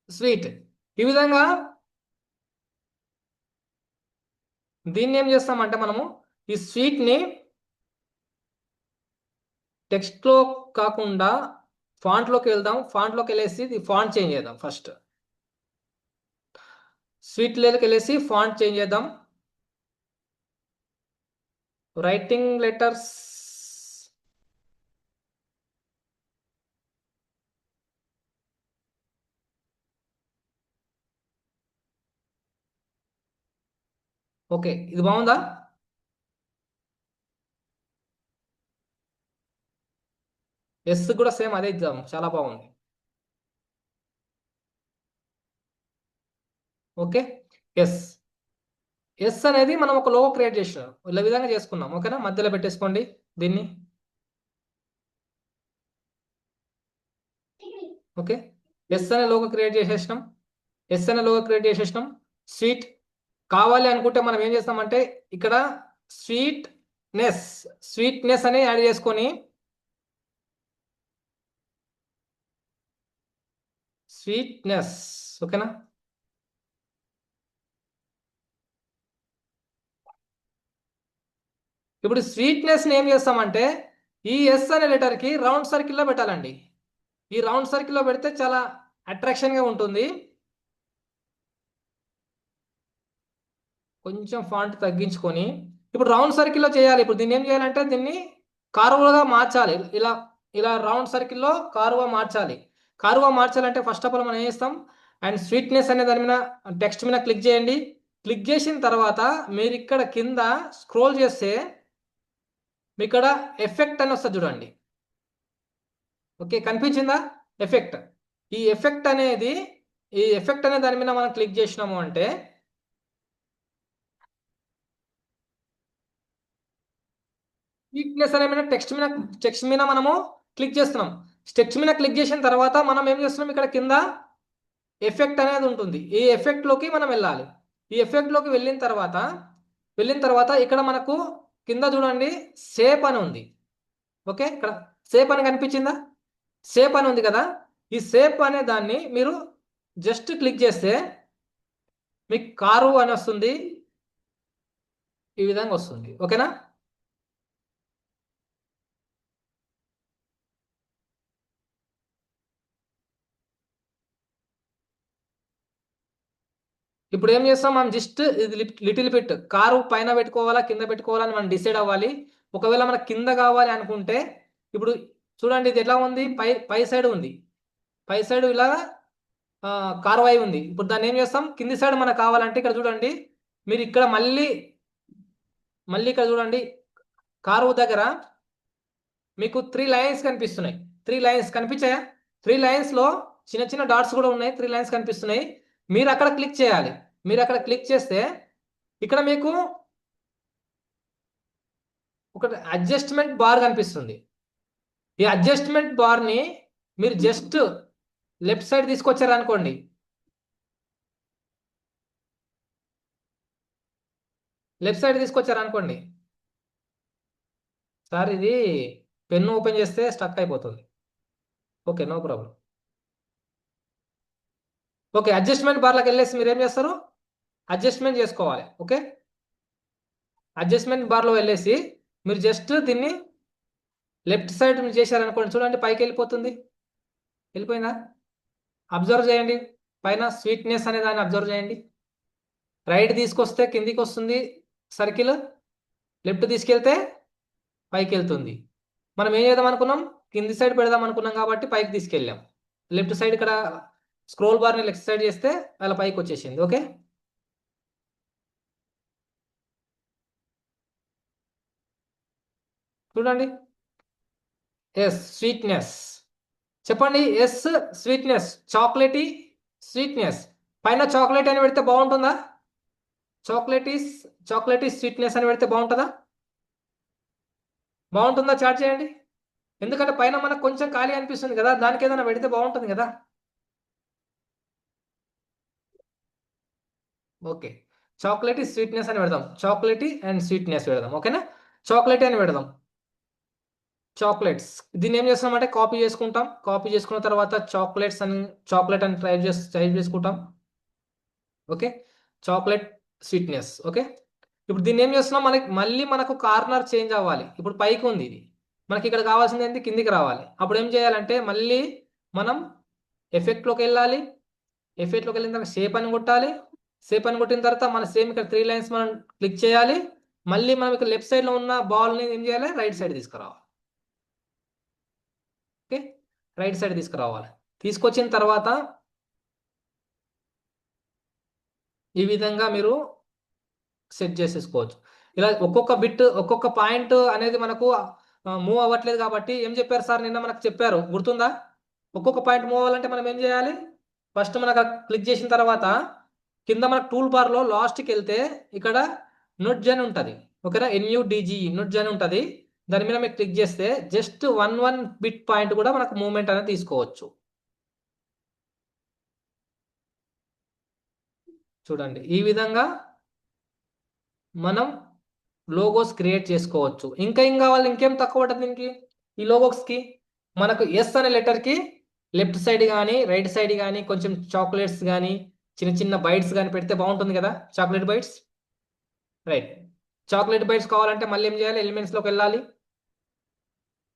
స్వీట్. ఈ విధంగా దీన్ని ఏం చేస్తామంటే మనము ఈ స్వీట్ని టెక్స్ట్లో కాకుండా ఫాంట్లోకి వెళ్దాం. ఫాంట్లోకి వెళ్ళేసి ఈ ఫాంట్ చేంజ్ చేద్దాం. ఫస్ట్ స్వీట్ లేకి వెళ్ళేసి ఫాంట్ చేంజ్ చేద్దాం. రైటింగ్ లెటర్స్ ఓకే, ఇది బాగుందా? ఎస్ కూడా సేమ్ అదే ఇద్దాం, చాలా బాగుంది. Okay, yes. ఎస్ అనేది మనం ఒక లోగో క్రియేట్ చేసినాం, ఇలా విధంగా చేసుకున్నాం. ఓకేనా, మధ్యలో పెట్టేసుకోండి దీన్ని. ఓకే, ఎస్ అనే లోగో క్రియేట్ చేసేసినాం. ఎస్ అనే లోగో క్రియేట్ చేసేసినాం. స్వీట్ కావాలి అనుకుంటే మనం ఏం చేస్తామంటే ఇక్కడ స్వీట్నెస్ స్వీట్నెస్ అని యాడ్ చేసుకొని స్వీట్నెస్. ఓకేనా, ఇప్పుడు స్వీట్నెస్ని ఏం చేస్తామంటే ఈ ఎస్ అనే లెటర్కి రౌండ్ సర్కిల్లో పెట్టాలండి. ఈ రౌండ్ సర్కిల్లో పెడితే చాలా అట్రాక్షన్గా ఉంటుంది. కొంచెం ఫాంట్ తగ్గించుకొని ఇప్పుడు రౌండ్ సర్కిల్లో చేయాలి. ఇప్పుడు దీన్ని ఏం చేయాలంటే దీన్ని కారువగా మార్చాలి. ఇలా ఇలా రౌండ్ సర్కిల్లో కారువా మార్చాలి. కారువా మార్చాలంటే ఫస్ట్ ఆఫ్ ఆల్ మనం ఏం చేస్తాం, అండ్ స్వీట్నెస్ అనే దాని మీద టెక్స్ట్ మీద క్లిక్ చేయండి. క్లిక్ చేసిన తర్వాత మీరు ఇక్కడ కింద స్క్రోల్ చేస్తే మీ ఇక్కడ ఎఫెక్ట్ అని వస్తుంది చూడండి. ఓకే, కనిపించిందా ఎఫెక్ట్? ఈ ఎఫెక్ట్ అనేది ఈ ఎఫెక్ట్ అనే దాని మీద మనం క్లిక్ చేసినాము అంటే స్వీట్నెస్ అనే మీద టెక్స్ట్ మీద మనము క్లిక్ చేస్తున్నాం. టెక్స్ట్ మీద క్లిక్ చేసిన తర్వాత మనం ఏం చేస్తున్నాం, ఇక్కడ కింద ఎఫెక్ట్ అనేది ఉంటుంది. ఈ ఎఫెక్ట్లోకి మనం వెళ్ళాలి. ఈ ఎఫెక్ట్లోకి వెళ్ళిన తర్వాత ఇక్కడ మనకు కింద చూడండి షేప్ అని ఉంది. ఓకే, ఇక్కడ షేప్ అని కనిపించిందా? షేప్ అని ఉంది కదా. ఈ షేప్ అనే దాన్ని మీరు జస్ట్ క్లిక్ చేస్తే మీకు కారు అని వస్తుంది. ఈ విధంగా వస్తుంది. ఓకేనా, ఇప్పుడు ఏం చేస్తాం, మనం జస్ట్ ఇది లిటిల్ బిట్ కారు పైన పెట్టుకోవాలా కింద పెట్టుకోవాలా అని మనం డిసైడ్ అవ్వాలి. ఒకవేళ మనకు కింద కావాలి అనుకుంటే ఇప్పుడు చూడండి ఇది ఎట్లా ఉంది, పై పై సైడ్ ఉంది, పై సైడ్ ఇలా కారు వై ఉంది. ఇప్పుడు దాన్ని ఏం చేస్తాం, కింది సైడ్ మనకు కావాలంటే ఇక్కడ చూడండి, మీరు ఇక్కడ మళ్ళీ మళ్ళీ ఇక్కడ చూడండి కారు దగ్గర మీకు 3 లైన్స్ కనిపిస్తున్నాయి. 3 లైన్స్ కనిపించాయా? 3 లైన్స్ లో చిన్న చిన్న డాట్స్ కూడా ఉన్నాయి. 3 లైన్స్ కనిపిస్తున్నాయి. మీరు అక్కడ క్లిక్ చేయాలి. మీరు అక్కడ క్లిక్ చేస్తే ఇక్కడ మీకు ఒక అడ్జస్ట్మెంట్ బార్ కనిపిస్తుంది. ఈ అడ్జస్ట్మెంట్ బార్ ని మీరు జస్ట్ లెఫ్ట్ సైడ్ తీసుకొచ్చారు అనుకోండి, లెఫ్ట్ సైడ్ తీసుకొచ్చారు అనుకోండి సార్, ఇది పెన్ను ఓపెన్ చేస్తే స్టక్ అయిపోతుంది. Okay, no problem. Okay, adjustment బార్లోకి వెళ్ళేసి మీరు ఏం చేస్తారు, అడ్జస్ట్మెంట్ చేసుకోవాలి. ఓకే, అడ్జస్ట్మెంట్ బార్లో వెళ్ళేసి మీరు జస్ట్ దీన్ని లెఫ్ట్ సైడ్ మీరు చేశారనుకోండి, చూడండి పైకి వెళ్ళిపోతుంది. వెళ్ళిపోయిందా? అబ్జర్వ్ చేయండి, పైన స్వీట్నెస్ అనే దాన్ని అబ్జర్వ్ చేయండి. రైట్ తీసుకొస్తే కిందికి వస్తుంది సర్కిల్, లెఫ్ట్ తీసుకెళ్తే పైకి వెళ్తుంది. మనం ఏం చేద్దాం అనుకున్నాం, కింది సైడ్ పెడదాం అనుకున్నాం కాబట్టి పైకి తీసుకెళ్ళాం. లెఫ్ట్ సైడ్ ఇక్కడ స్క్రోల్ బార్ని లెఫ్ట్ సైడ్ చేస్తే అలా పైకి వచ్చేసింది. ఓకే, చూడండి. ఎస్ స్వీట్నెస్, చెప్పండి. Yes sweetness, chocolatey sweetness. పైన చాక్లెట్ అని పెడితే బాగుంటుందా? చాక్లెటీ స్వీట్నెస్ అని పెడితే బాగుంటుందా? బాగుంటుందా? చాట్ చేయండి. ఎందుకంటే పైన మనకు కొంచెం ఖాళీ అనిపిస్తుంది కదా, దానికి ఏదైనా పెడితే బాగుంటుంది కదా. ఓకే, చాక్లెటీ స్వీట్నెస్ అని పెడదాం, చాక్లెటీ అండ్ స్వీట్నెస్ పెడదాం. ఓకేనా, చాక్లెటీ అని పెడదాం. చాక్లెట్స్, దీన్ని ఏం చేస్తామంటే కాపీ చేసుకుంటాం. కాపీ చేసుకున్న తర్వాత చాక్లెట్స్ అని, చాక్లెట్ అని టైప్ చేసుకుంటాం. Okay, chocolate sweetness. ఓకే, ఇప్పుడు దీన్ని ఏం చేస్తున్నాం, మనకు కార్నర్ చేంజ్ అవ్వాలి. ఇప్పుడు పైకి ఉంది ఇది, మనకి ఇక్కడ కావాల్సింది ఏంటి, కిందికి రావాలి. అప్పుడు ఏం చేయాలంటే మళ్ళీ మనం ఎఫెక్ట్లోకి వెళ్ళాలి. ఎఫెక్ట్లోకి వెళ్ళిన తర్వాత షేప్ అని కొట్టాలి. షేప్ అని కొట్టిన తర్వాత మన సేమ్ ఇక్కడ 3 లైన్స్ మనం క్లిక్ చేయాలి. మళ్ళీ మనం ఇక్కడ లెఫ్ట్ సైడ్లో ఉన్న బాల్ని ఏం చేయాలి, రైట్ సైడ్ తీసుకురావాలి. ఓకే, రైట్ సైడ్ తీసుకురావాలి. తీసుకొచ్చిన తర్వాత ఈ విధంగా మీరు సెట్ చేసేసుకోవచ్చు. ఇలా ఒక్కొక్క బిట్, ఒక్కొక్క పాయింట్ అనేది మనకు మూవ్ అవ్వట్లేదు కాబట్టి ఏం చెప్పారు సార్ నిన్న మనకు చెప్పారు, గుర్తుందా? ఒక్కొక్క పాయింట్ మూవ్ అవ్వాలంటే మనం ఏం చేయాలి, ఫస్ట్ మనకు క్లిక్ చేసిన తర్వాత కింద మనకు టూల్ బార్లో లాస్ట్కి వెళ్తే ఇక్కడ నుడ్జ్ అని ఉంటుంది. ఓకేనా, NUDGE నుడ్జ్ అని ఉంటుంది. దాని మీద మీరు క్లిక్ చేస్తే జస్ట్ 1 బిట్ పాయింట్ కూడా మనకు మూవ్మెంట్ అనేది తీసుకోవచ్చు. చూడండి, ఈ విధంగా మనం లోగోస్ క్రియేట్ చేసుకోవచ్చు. ఇంకా వాళ్ళు ఇంకేం తక్కువ ఉంటుంది దీనికి, ఈ లోగోస్కి మనకు ఎస్ అనే లెటర్కి లెఫ్ట్ సైడ్ కానీ రైట్ సైడ్ కానీ కొంచెం చాక్లెట్స్ కానీ చిన్న చిన్న బైట్స్ కానీ పెడితే బాగుంటుంది కదా, chocolate bites. Right, chocolate bites కావాలంటే మళ్ళీ ఏం చేయాలి, ఎలిమెంట్స్లోకి వెళ్ళాలి.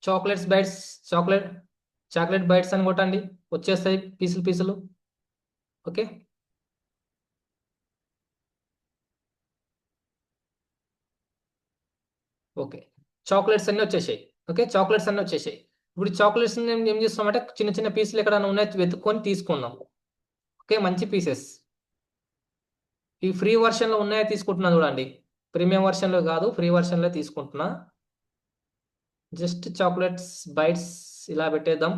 చాక్లెట్స్ బైట్స్, చాక్లెట్ బైట్స్ అని కొట్టండి, వచ్చేస్తాయి పీసులు. ఓకే, ఓకే, చాక్లెట్స్ అన్నీ వచ్చేసాయి. ఓకే, చాక్లెట్స్ అన్నీ వచ్చేసాయి. ఇప్పుడు చాక్లెట్స్ ఏం చేస్తున్నామంటే చిన్న చిన్న పీసులు ఎక్కడైనా ఉన్నాయి వెతుక్కొని తీసుకుందాం. ఓకే, మంచి పీసెస్ ఈ ఫ్రీ వర్షన్లో ఉన్నాయో తీసుకుంటున్నా చూడండి, ప్రీమియం వర్షన్లో కాదు, ఫ్రీ వర్షన్లో తీసుకుంటున్నా. జస్ట్ చాక్లెట్స్ బైట్స్ ఇలా పెట్టేద్దాం.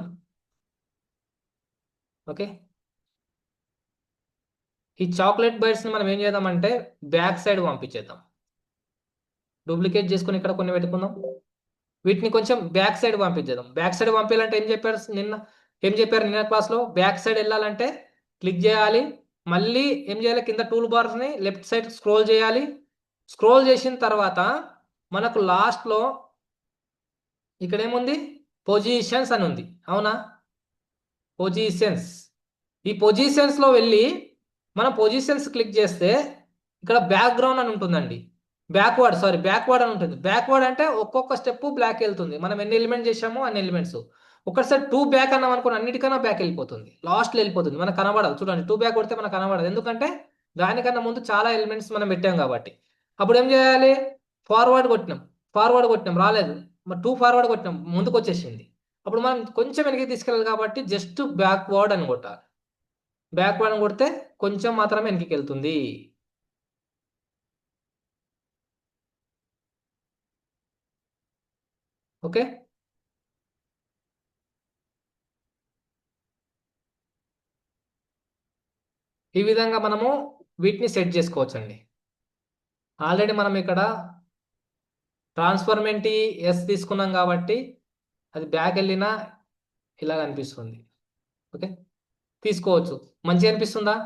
ఓకే, ఈ చాక్లెట్ బైట్స్ని మనం ఏం చేద్దామంటే బ్యాక్ సైడ్ పంపించేద్దాం. డూప్లికేట్ చేసుకుని ఇక్కడ కొన్ని పెట్టుకుందాం. వీటిని కొంచెం బ్యాక్ సైడ్ పంపించేద్దాం. బ్యాక్ సైడ్ పంపించాలంటే ఏం చెప్పారు నిన్న క్లాస్లో, బ్యాక్ సైడ్ వెళ్ళాలంటే క్లిక్ చేయాలి. మళ్ళీ ఏం చేయాలి, కింద టూల్ బార్స్ని లెఫ్ట్ సైడ్ స్క్రోల్ చేయాలి. స్క్రోల్ చేసిన తర్వాత మనకు లాస్ట్లో ఇక్కడ ఏముంది, పొజిషన్స్ అని ఉంది. అవునా, పొజిషన్స్. ఈ పొజిషన్స్లో వెళ్ళి మనం పొజిషన్స్ క్లిక్ చేస్తే ఇక్కడ బ్యాక్గ్రౌండ్ అని ఉంటుందండి, బ్యాక్వర్డ్ అని ఉంటుంది. బ్యాక్వర్డ్ అంటే ఒక్కొక్క స్టెప్ బ్లాక్ వెళ్తుంది. మనం ఎన్ని ఎలిమెంట్స్ చేసామో అన్ని ఎలిమెంట్స్. ఒకసారి 2 బ్యాక్ అన్నాం అనుకోండి, అన్నిటికన్నా బ్యాక్ వెళ్ళిపోతుంది, లాస్ట్లో వెళ్ళిపోతుంది, మనకు కనబడదు. చూడండి 2 బ్యాక్ కొడితే మనకు కనబడదు, ఎందుకంటే దానికన్నా ముందు చాలా ఎలిమెంట్స్ మనం పెట్టాం కాబట్టి అప్పుడు ఏం చేయాలి, ఫార్వర్డ్ కొట్టినాం రాలేదు, మరి 2 ఫార్వర్డ్ కొట్టినాం ముందుకు వచ్చేసింది. అప్పుడు మనం కొంచెం వెనక్కి తీసుకెళ్ళాలి కాబట్టి జస్ట్ బ్యాక్వర్డ్ అని కొట్టాలి. బ్యాక్వర్డ్ అని కొడితే కొంచెం మాత్రమే వెనక్కి వెళ్తుంది. ఓకే, ఈ విధంగా మనము వీటిని సెట్ చేసుకోవచ్చండి. ఆల్రెడీ మనం ఇక్కడ ట్రాన్స్ఫర్మెంట్ ఎస్ తీసుకున్నాం కాబట్టి అది బ్యాక్ వెళ్ళినా ఇలా అనిపిస్తుంది. ఓకే, తీసుకోవచ్చు. మంచిగా అనిపిస్తుందా?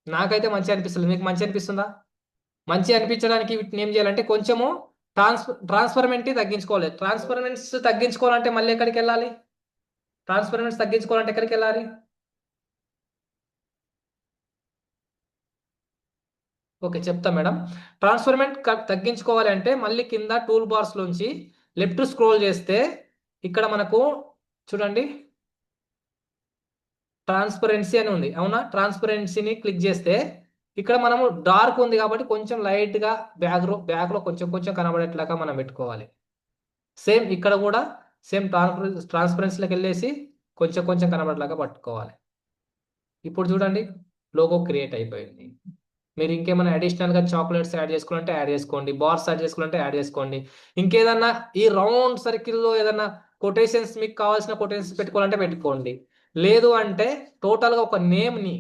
నాకైతే మంచిగా అనిపిస్తుంది. మీకు మంచి అనిపిస్తుందా? మంచి అనిపించడానికి వీటిని ఏం చేయాలంటే కొంచెము ట్రాన్స్ఫర్మెంట్ తగ్గించుకోవాలి. ట్రాన్స్ఫర్మెంట్స్ తగ్గించుకోవాలంటే మళ్ళీ ఎక్కడికి వెళ్ళాలి? ట్రాన్స్ఫర్మెంట్స్ తగ్గించుకోవాలంటే ఎక్కడికి వెళ్ళాలి? ఓకే, చెప్తా మేడం. ట్రాన్స్ఫర్మెంట్ తగ్గించుకోవాలి అంటే మళ్ళీ కింద టూల్ బార్స్ లోంచి లెఫ్ట్ స్క్రోల్ చేస్తే ఇక్కడ మనకు చూడండి ట్రాన్స్పరెన్సీ అని ఉంది, అవునా? ట్రాన్స్పరెన్సీని క్లిక్ చేస్తే ఇక్కడ మనము డార్క్ ఉంది కాబట్టి కొంచెం లైట్ గా బ్యాక్ లో కొంచెం కొంచెం కనబడేట్లాగా మనం పెట్టుకోవాలి. సేమ్ ఇక్కడ కూడా సేమ్ ట్రాన్స్పరెన్సీలోకి వెళ్ళేసి కొంచెం కొంచెం కనబడేలాగా పట్టుకోవాలి. ఇప్పుడు చూడండి లోగో క్రియేట్ అయిపోయింది. మీరు ఇంకేమైనా అడిషనల్ గా చాక్లెట్స్ యాడ్ చేసుకోవాలంటే యాడ్ చేసుకోండి, బార్స్ యాడ్ చేసుకోవాలంటే యాడ్ చేసుకోండి. ఇంకేదన్నా ఈ రౌండ్ సర్కిల్లో ఏదన్నా కొటేషన్స్ మీకు కావాల్సిన కొటేషన్స్ పెట్టుకోవాలంటే పెట్టుకోండి. లేదు అంటే టోటల్ గా ఒక నేమ్ ని,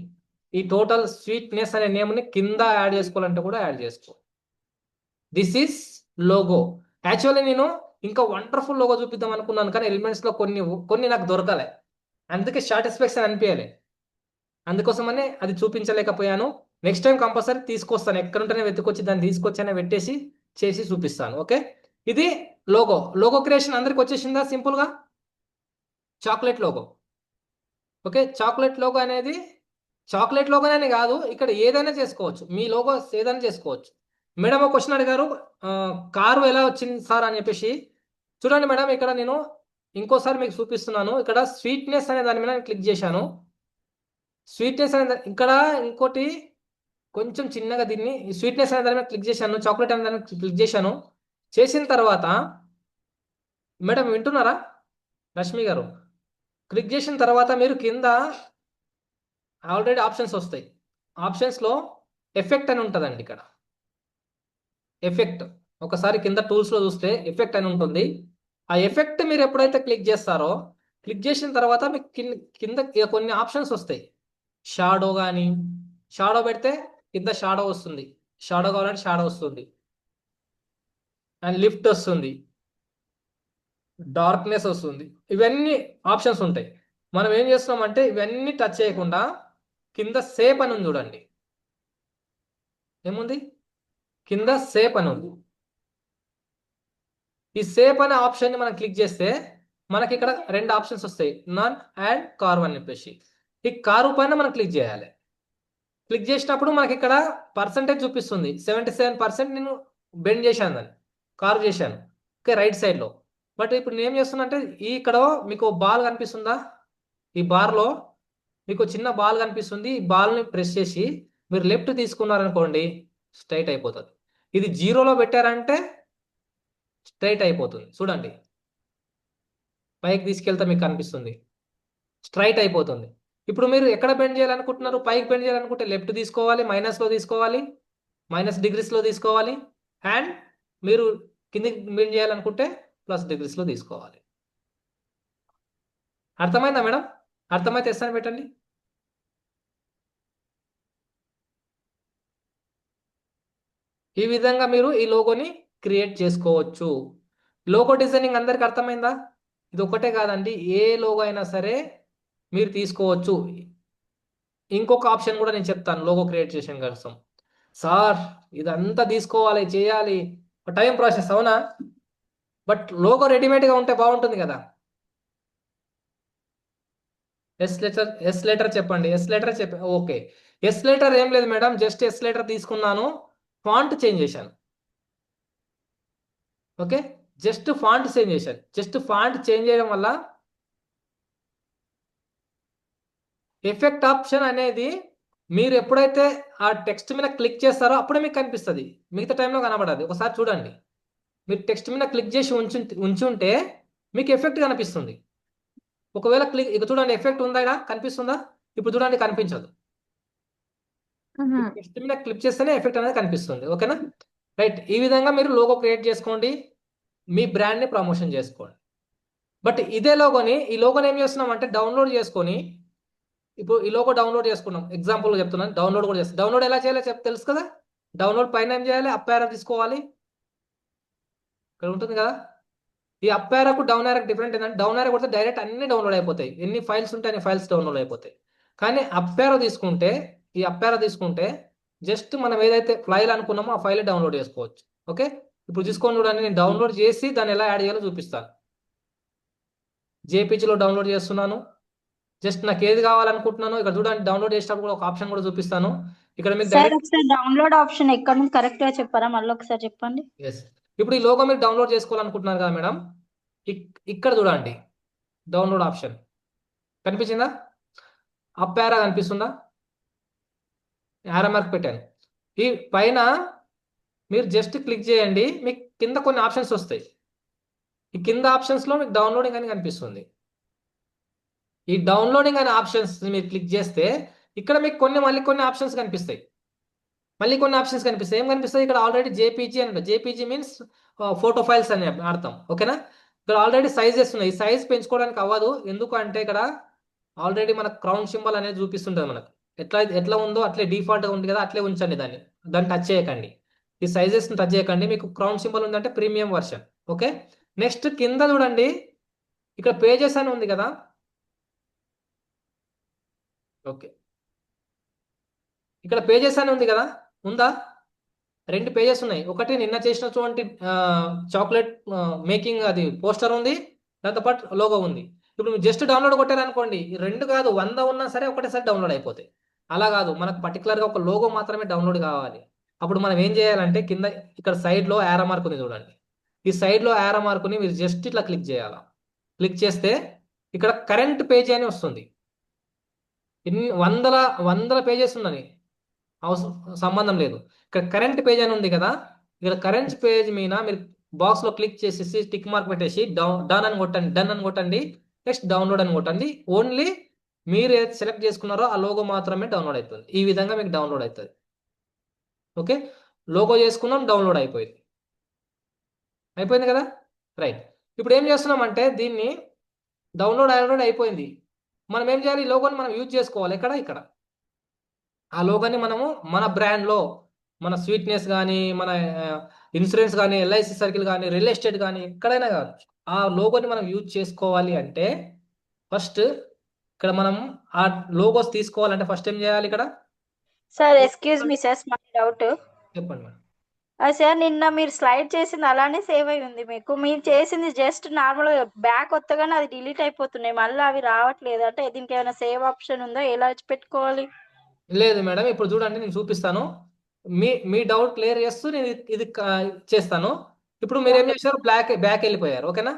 ఈ టోటల్ స్వీట్నెస్ అనే నేమ్ ని కింద యాడ్ చేసుకోవాలంటే కూడా యాడ్ చేసుకో. This is logo. యాక్చువల్లీ నేను ఇంకా వండర్ఫుల్ లోగో చూపిద్దాం అనుకున్నాను కానీ ఎలిమెంట్స్ లో కొన్ని కొన్ని నాకు దొరకలే, అందుకే సాటిస్ఫాక్షన్ అనిపించాలి, అందుకోసమనే అది చూపించలేకపోయాను. నెక్స్ట్ టైం కంపల్సరీ తీసుకొస్తాను, ఎక్కడుంటేనే వెతుకొచ్చి దాన్ని తీసుకొచ్చి పెట్టేసి చేసి చూపిస్తాను. ఓకే, ఇది లోగో క్రియేషన్ అందరికి వచ్చేసిందా సింపుల్ గా? Chocolate logo. Okay, chocolate logo అనేది చాక్లెట్ లోగోనే కాదు, ఇక్కడ ఏదైనా చేసుకోవచ్చు, మీ లోగో ఏదైనా చేసుకోవచ్చు. మేడం ఒక క్వశ్చన్ అడిగారు, కారు ఎలా వచ్చింది సార్ అని చెప్పేసి. చూడండి మేడం, ఇక్కడ నేను ఇంకోసారి మీకు చూపిస్తున్నాను. ఇక్కడ స్వీట్నెస్ అనే దాని మీద క్లిక్ చేశాను. స్వీట్నెస్ అనే ఇక్కడ ఇంకోటి కొంచెం చిన్నగా దీన్ని స్వీట్నెస్ అనే దాని మీద క్లిక్ చేశాను, చాక్లెట్ అనే దాని మీద క్లిక్ చేశాను. చేసిన తర్వాత మేడం వింటున్నారా రష్మి గారు? క్లిక్ చేసిన తర్వాత మీరు కింద ఆల్రెడీ ఆప్షన్స్ వస్తాయి. ఆప్షన్స్లో ఎఫెక్ట్ అని ఉంటుందండి. ఇక్కడ ఎఫెక్ట్ ఒకసారి కింద టూల్స్లో చూస్తే ఎఫెక్ట్ అని ఉంటుంది. ఆ ఎఫెక్ట్ మీరు ఎప్పుడైతే క్లిక్ చేస్తారో, క్లిక్ చేసిన తర్వాత మీకు కింద కొన్ని ఆప్షన్స్ వస్తాయి. షాడో కానీ, షాడో పెడితే కింద షాడో వస్తుంది, షాడో కావాలంటే షాడో వస్తుంది, అండ్ లిఫ్ట్ వస్తుంది, డార్క్నెస్ వస్తుంది. ఇవన్నీ ఆప్షన్స్ ఉంటాయి. మనం ఏం చేస్తున్నామంటే ఇవన్నీ టచ్ చేయకుండా కింద సేప్ అని ఉంది చూడండి, ఏముంది కింద సేప్ అని ఉంది. ఈ సేప్ అనే ఆప్షన్ ని మనం క్లిక్ చేస్తే మనకి ఇక్కడ 2 ఆప్షన్స్ వస్తాయి, నన్ అండ్ కార్వ్ అని చెప్పేసి. ఈ కార్వ్ పైన మనం క్లిక్ చేయాలి. క్లిక్ చేసినప్పుడు మనకి ఇక్కడ పర్సంటేజ్ చూపిస్తుంది, 77% నేను బెండ్ చేశాను, దాన్ని కార్వ్ చేశాను. ఓకే, రైట్ సైడ్ లో. బట్ ఇప్పుడు నేను ఏం చేస్తున్నా అంటే ఇక్కడ మీకు బాల్ కనిపిస్తుందా? ఈ బార్లో మీకు చిన్న బాల్ కనిపిస్తుంది. ఈ బాల్ని ప్రెస్ చేసి మీరు లెఫ్ట్ తీసుకున్నారనుకోండి స్ట్రైట్ అయిపోతుంది. ఇది 0లో పెట్టారంటే స్ట్రైట్ అయిపోతుంది. చూడండి పైకి తీసుకెళ్తే మీకు కనిపిస్తుంది స్ట్రైట్ అయిపోతుంది. ఇప్పుడు మీరు ఎక్కడ బెండ్ చేయాలనుకుంటున్నారు? పైకి బెండ్ చేయాలనుకుంటే లెఫ్ట్ తీసుకోవాలి, మైనస్లో తీసుకోవాలి, మైనస్ డిగ్రీస్లో తీసుకోవాలి. అండ్ మీరు కిందికి బెండ్ చేయాలనుకుంటే ప్లస్ డిగ్రీస్లో తీసుకోవాలి. అర్థమైందా మేడం? అర్థమైతే ఎస్ అని పెట్టండి. ఈ విధంగా మీరు ఈ లోగోని క్రియేట్ చేసుకోవచ్చు. లోగో డిజైనింగ్ అందరికి అర్థమైందా? ఇది ఒకటే కాదండి, ఏ లోగో అయినా సరే మీరు తీసుకోవచ్చు. ఇంకొక ఆప్షన్ కూడా నేను చెప్తాను లోగో క్రియేట్ చేసిన కోసం. సార్ ఇదంతా తీసుకోవాలి, చేయాలి, టైం ప్రాసెస్, అవునా? బట్ లోగో రెడీమేడ్గా ఉంటే బాగుంటుంది కదా. ఎస్ లెటర్ చెప్పండి, S letter okay, S letter ఏం లేదు మేడం, జస్ట్ ఎస్ లెటర్ తీసుకున్నాను, ఫాంట్ చేంజ్ చేశాను. ఓకే, జస్ట్ ఫాంట్ చేంజ్ చేశాను. జస్ట్ ఫాంట్ చేంజ్ చేయడం వల్ల ఎఫెక్ట్ ఆప్షన్ అనేది మీరు ఎప్పుడైతే ఆ టెక్స్ట్ మీద క్లిక్ చేస్తారో అప్పుడే మీకు కనిపిస్తుంది, మిగతా టైంలో కనబడదు. ఒకసారి చూడండి, మీరు టెక్స్ట్ మీద క్లిక్ చేసి ఉంచి ఉంటే మీకు ఎఫెక్ట్ కనిపిస్తుంది. ఒకవేళ క్లిక్ ఇక చూడండి, ఎఫెక్ట్ ఉందా, ఇక్కడ కనిపిస్తుందా? ఇప్పుడు చూడండి, కనిపించదు. మ్మ్. టెక్స్ట్ మీద క్లిక్ చేస్తేనే ఎఫెక్ట్ అనేది కనిపిస్తుంది. ఓకేనా? రైట్. ఈ విధంగా మీరు లోగో క్రియేట్ చేసుకోండి, మీ బ్రాండ్ని ప్రమోషన్ చేసుకోండి. బట్ ఇదే లోగోని, ఈ లోగోని ఏం చేస్తున్నాం అంటే డౌన్లోడ్ చేసుకొని, ఇప్పుడు ఈ లోగో డౌన్లోడ్ చేసుకున్నాం, ఎగ్జాంపుల్ చెప్తున్నాను, డౌన్లోడ్ కూడా చేస్తాం. డౌన్లోడ్ ఎలా చేయాలో తెలుసు కదా? డౌన్లోడ్ పైన ఏం చేయాలి, అప్ యారో తీసుకోవాలి, ఇక్కడ ఉంటుంది కదా. ఈ అప్ యారోకు డౌన్ యారోకు డిఫరెంట్ ఏంటంటే, డౌన్ యారో కొడితే డైరెక్ట్ అన్ని డౌన్లోడ్ అయిపోతాయి, ఎన్ని ఫైల్స్ ఉంటే అన్ని ఫైల్స్ డౌన్లోడ్ అయిపోతాయి. కానీ అప్ యారో తీసుకుంటే, ఈ అప్ యారో తీసుకుంటే జస్ట్ మనం ఏదైతే ఫైల్ అనుకున్నామో ఆ ఫైల్ డౌన్లోడ్ చేసుకోవచ్చు. ఓకే, ఇప్పుడు తీసుకొని చూడండి, నేను డౌన్లోడ్ చేసి దాన్ని ఎలా యాడ్ చేయాలో చూపిస్తాను. జేపీజీలో డౌన్లోడ్ చేస్తున్నాను. జస్ట్ నాకు ఏది కావాలనుకుంటున్నానో ఇక్కడ చూడండి, డౌన్లోడ్ చేసేటప్పుడు కూడా ఒక ఆప్షన్ కూడా చూపిస్తాను. ఇక్కడ మీకు సార్ డైరెక్ట్ ఒకసారి డౌన్లోడ్ ఆప్షన్ ఎక్కడ నుంచి కరెక్ట్ గా చెప్పారా, మళ్ళీ ఒకసారి చెప్పండి. ఎస్. ఇప్పుడు ఈ లోగో మీరు డౌన్లోడ్ చేసుకోవాలనుకుంటున్నారు కదా మేడం, ఇక్కడ చూడండి, డౌన్లోడ్ ఆప్షన్ కనిపించిందా? అప్ యారో కనిపిస్తుందా? యారో మార్క్ పెట్టాను. ఈ పైన మీరు జస్ట్ క్లిక్ చేయండి, మీకు కింద కొన్ని ఆప్షన్స్ వస్తాయి. ఈ కింద ఆప్షన్స్లో మీకు డౌన్లోడింగ్ అని కనిపిస్తుంది. ఈ డౌన్లోడింగ్ అనే ఆప్షన్స్ మీరు క్లిక్ చేస్తే ఇక్కడ మీకు మళ్ళీ కొన్ని ఆప్షన్స్ కనిపిస్తాయి. ఏం కనిపిస్తాయి ఇక్కడ? ఆల్రెడీ జేపీజీ అని, జేపీజీ మీన్స్ ఫోటో ఫైల్స్ అని అర్థం. ఓకేనా? ఇక్కడ ఆల్రెడీ సైజెస్ ఉన్నాయి. ఈ సైజ్ పెంచుకోవడానికి అవ్వదు, ఎందుకంటే ఇక్కడ ఆల్రెడీ మనకు క్రౌన్ సింబల్ అనేది చూపిస్తుంటుంది. మనకు ఎట్లా ఉందో అట్లే డిఫాల్ట్గా ఉంది కదా, అట్లే ఉంచండి దాన్ని టచ్ చేయకండి. ఈ సైజెస్ని టచ్ చేయకండి. మీకు క్రౌన్ సింబల్ ఉందంటే ప్రీమియం వర్షన్. ఓకే, నెక్స్ట్ కింద చూడండి, ఇక్కడ పేజెస్ అని ఉంది కదా. ఓకే, ఇక్కడ పేజెస్ అని ఉంది కదా, ఉందా? 2 పేజెస్ ఉన్నాయి. ఒకటి నిన్న చేసినటువంటి చాక్లెట్ మేకింగ్ అది పోస్టర్ ఉంది, దాంతో పాటు లోగో ఉంది. ఇప్పుడు మీరు జస్ట్ డౌన్లోడ్ కొట్టారనుకోండి, 2 కాదు 100 ఉన్నా సరే ఒకటేసారి డౌన్లోడ్ అయిపోతాయి. అలా కాదు, మనకు పర్టికులర్గా ఒక లోగో మాత్రమే డౌన్లోడ్ కావాలి. అప్పుడు మనం ఏం చేయాలంటే, కింద ఇక్కడ సైడ్లో యారో మార్క్ ఉంది చూడండి, ఈ సైడ్లో యారో మార్కుని మీరు జస్ట్ ఇట్లా క్లిక్ చేయాలి. క్లిక్ చేస్తే ఇక్కడ కరెంట్ పేజీ అని వస్తుంది. ఇన్ని వందల పేజెస్ ఉన్నాయి, సంబంధం లేదు. ఇక్కడ కరెంట్ పేజ్ అని ఉంది కదా, ఇక్కడ కరెంట్ పేజ్ మీద మీరు బాక్స్ లో క్లిక్ చేసేసి టిక్ మార్క్ పెట్టేసి డన్ అని కొట్టండి. నెక్స్ట్ డౌన్లోడ్ అని కొట్టండి. ఓన్లీ మీరు ఏది సెలెక్ట్ చేసుకున్నారో ఆ లోగో మాత్రమే డౌన్లోడ్ అవుతుంది. ఈ విధంగా మీకు డౌన్లోడ్ అవుతుంది. ఓకే, లోగో చేసుకున్నాం, డౌన్లోడ్ అయిపోయింది కదా. రైట్. ఇప్పుడు ఏం చేస్తున్నామంటే, దీన్ని డౌన్లోడ్ అయిపోయింది. మనం ఏం చేయాలి, ఈ లోగోని మనం యూజ్ చేసుకోవాలి. ఇక్కడ ఆ లోగోని మనము మన బ్రాండ్లో, మన స్వీట్నెస్ కానీ, మన ఇన్సూరెన్స్ కానీ, ఎల్ఐసి సర్కిల్ కానీ, రియల్ ఎస్టేట్ కానీ, ఎక్కడైనా కాదు, ఆ లోగోని మనం యూజ్ చేసుకోవాలి అంటే ఫస్ట్ ఇక్కడ మనం ఆ లోగోస్ తీసుకోవాలంటే ఫస్ట్ ఏం చేయాలి? ఇక్కడ sir excuse me sir, small doubt. చెప్పండి మేడం. సార్ నిన్న మీరు స్లైడ్ చేసింది అలానే సేవ్ అయి ఉంది. మీరు చేసింది జస్ట్ నార్మల్ బ్యాక్ వత్తగానే అది డిలీట్ అయిపోతున్నాయి, మళ్ళీ అవి రావట్లేదు. అంటే దీనికి ఏమైనా సేవ్ ఆప్షన్ ఉందా, ఎలా పెట్టుకోవాలి? లేదు మేడం, ఇప్పుడు చూడండి, నేను చూపిస్తాను. మీ డౌట్ క్లియర్ చేస్తూ నేను ఇది చేస్తాను. ఇప్పుడు మీరు ఏం చేశారు, బ్యాక్ వెళ్ళిపోయారు. ఓకేనా?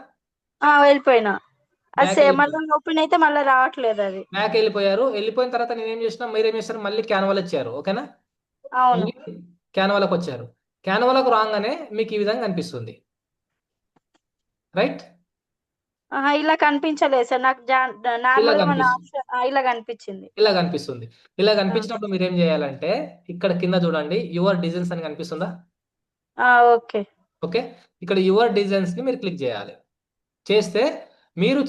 వెళ్ళిపోయినా, అది బ్యాక్ సేమ్ మళ్ళీ ఓపెన్ అయితే మళ్ళీ రావట్లేదు అది. బ్యాక్ వెళ్ళిపోయిన తర్వాత నేను ఏం చేసిన, మీరు ఏం చేస్తారు, మళ్ళీ క్యాన్వాలో వచ్చారు. ఓకేనా? అవును. మళ్ళీ క్యాన్వాలోకి వచ్చారు. క్యాన్వాలోకి రాగానే మీకు ఈ విధంగా కనిపిస్తుంది. రైట్? ఇలా కనిపించలేదు సార్ నాకు, నార్మల్ మన కనిపిస్తుంది. ఆప్షన్ ఇలా కనిపించింది. ఇలా కనిపిస్తుంది. ఇలా కనిపించినప్పుడు మీరు ఏం చేయాలంటే, ఇక్కడ కింద చూడండి, యువర్ డిజైన్స్ అని కనిపిస్తుందా? ఓకే. ఓకే, ఇక్కడ యువర్ డిజైన్స్ ని మీరు క్లిక్ చేయాలి. చేస్తే మీరు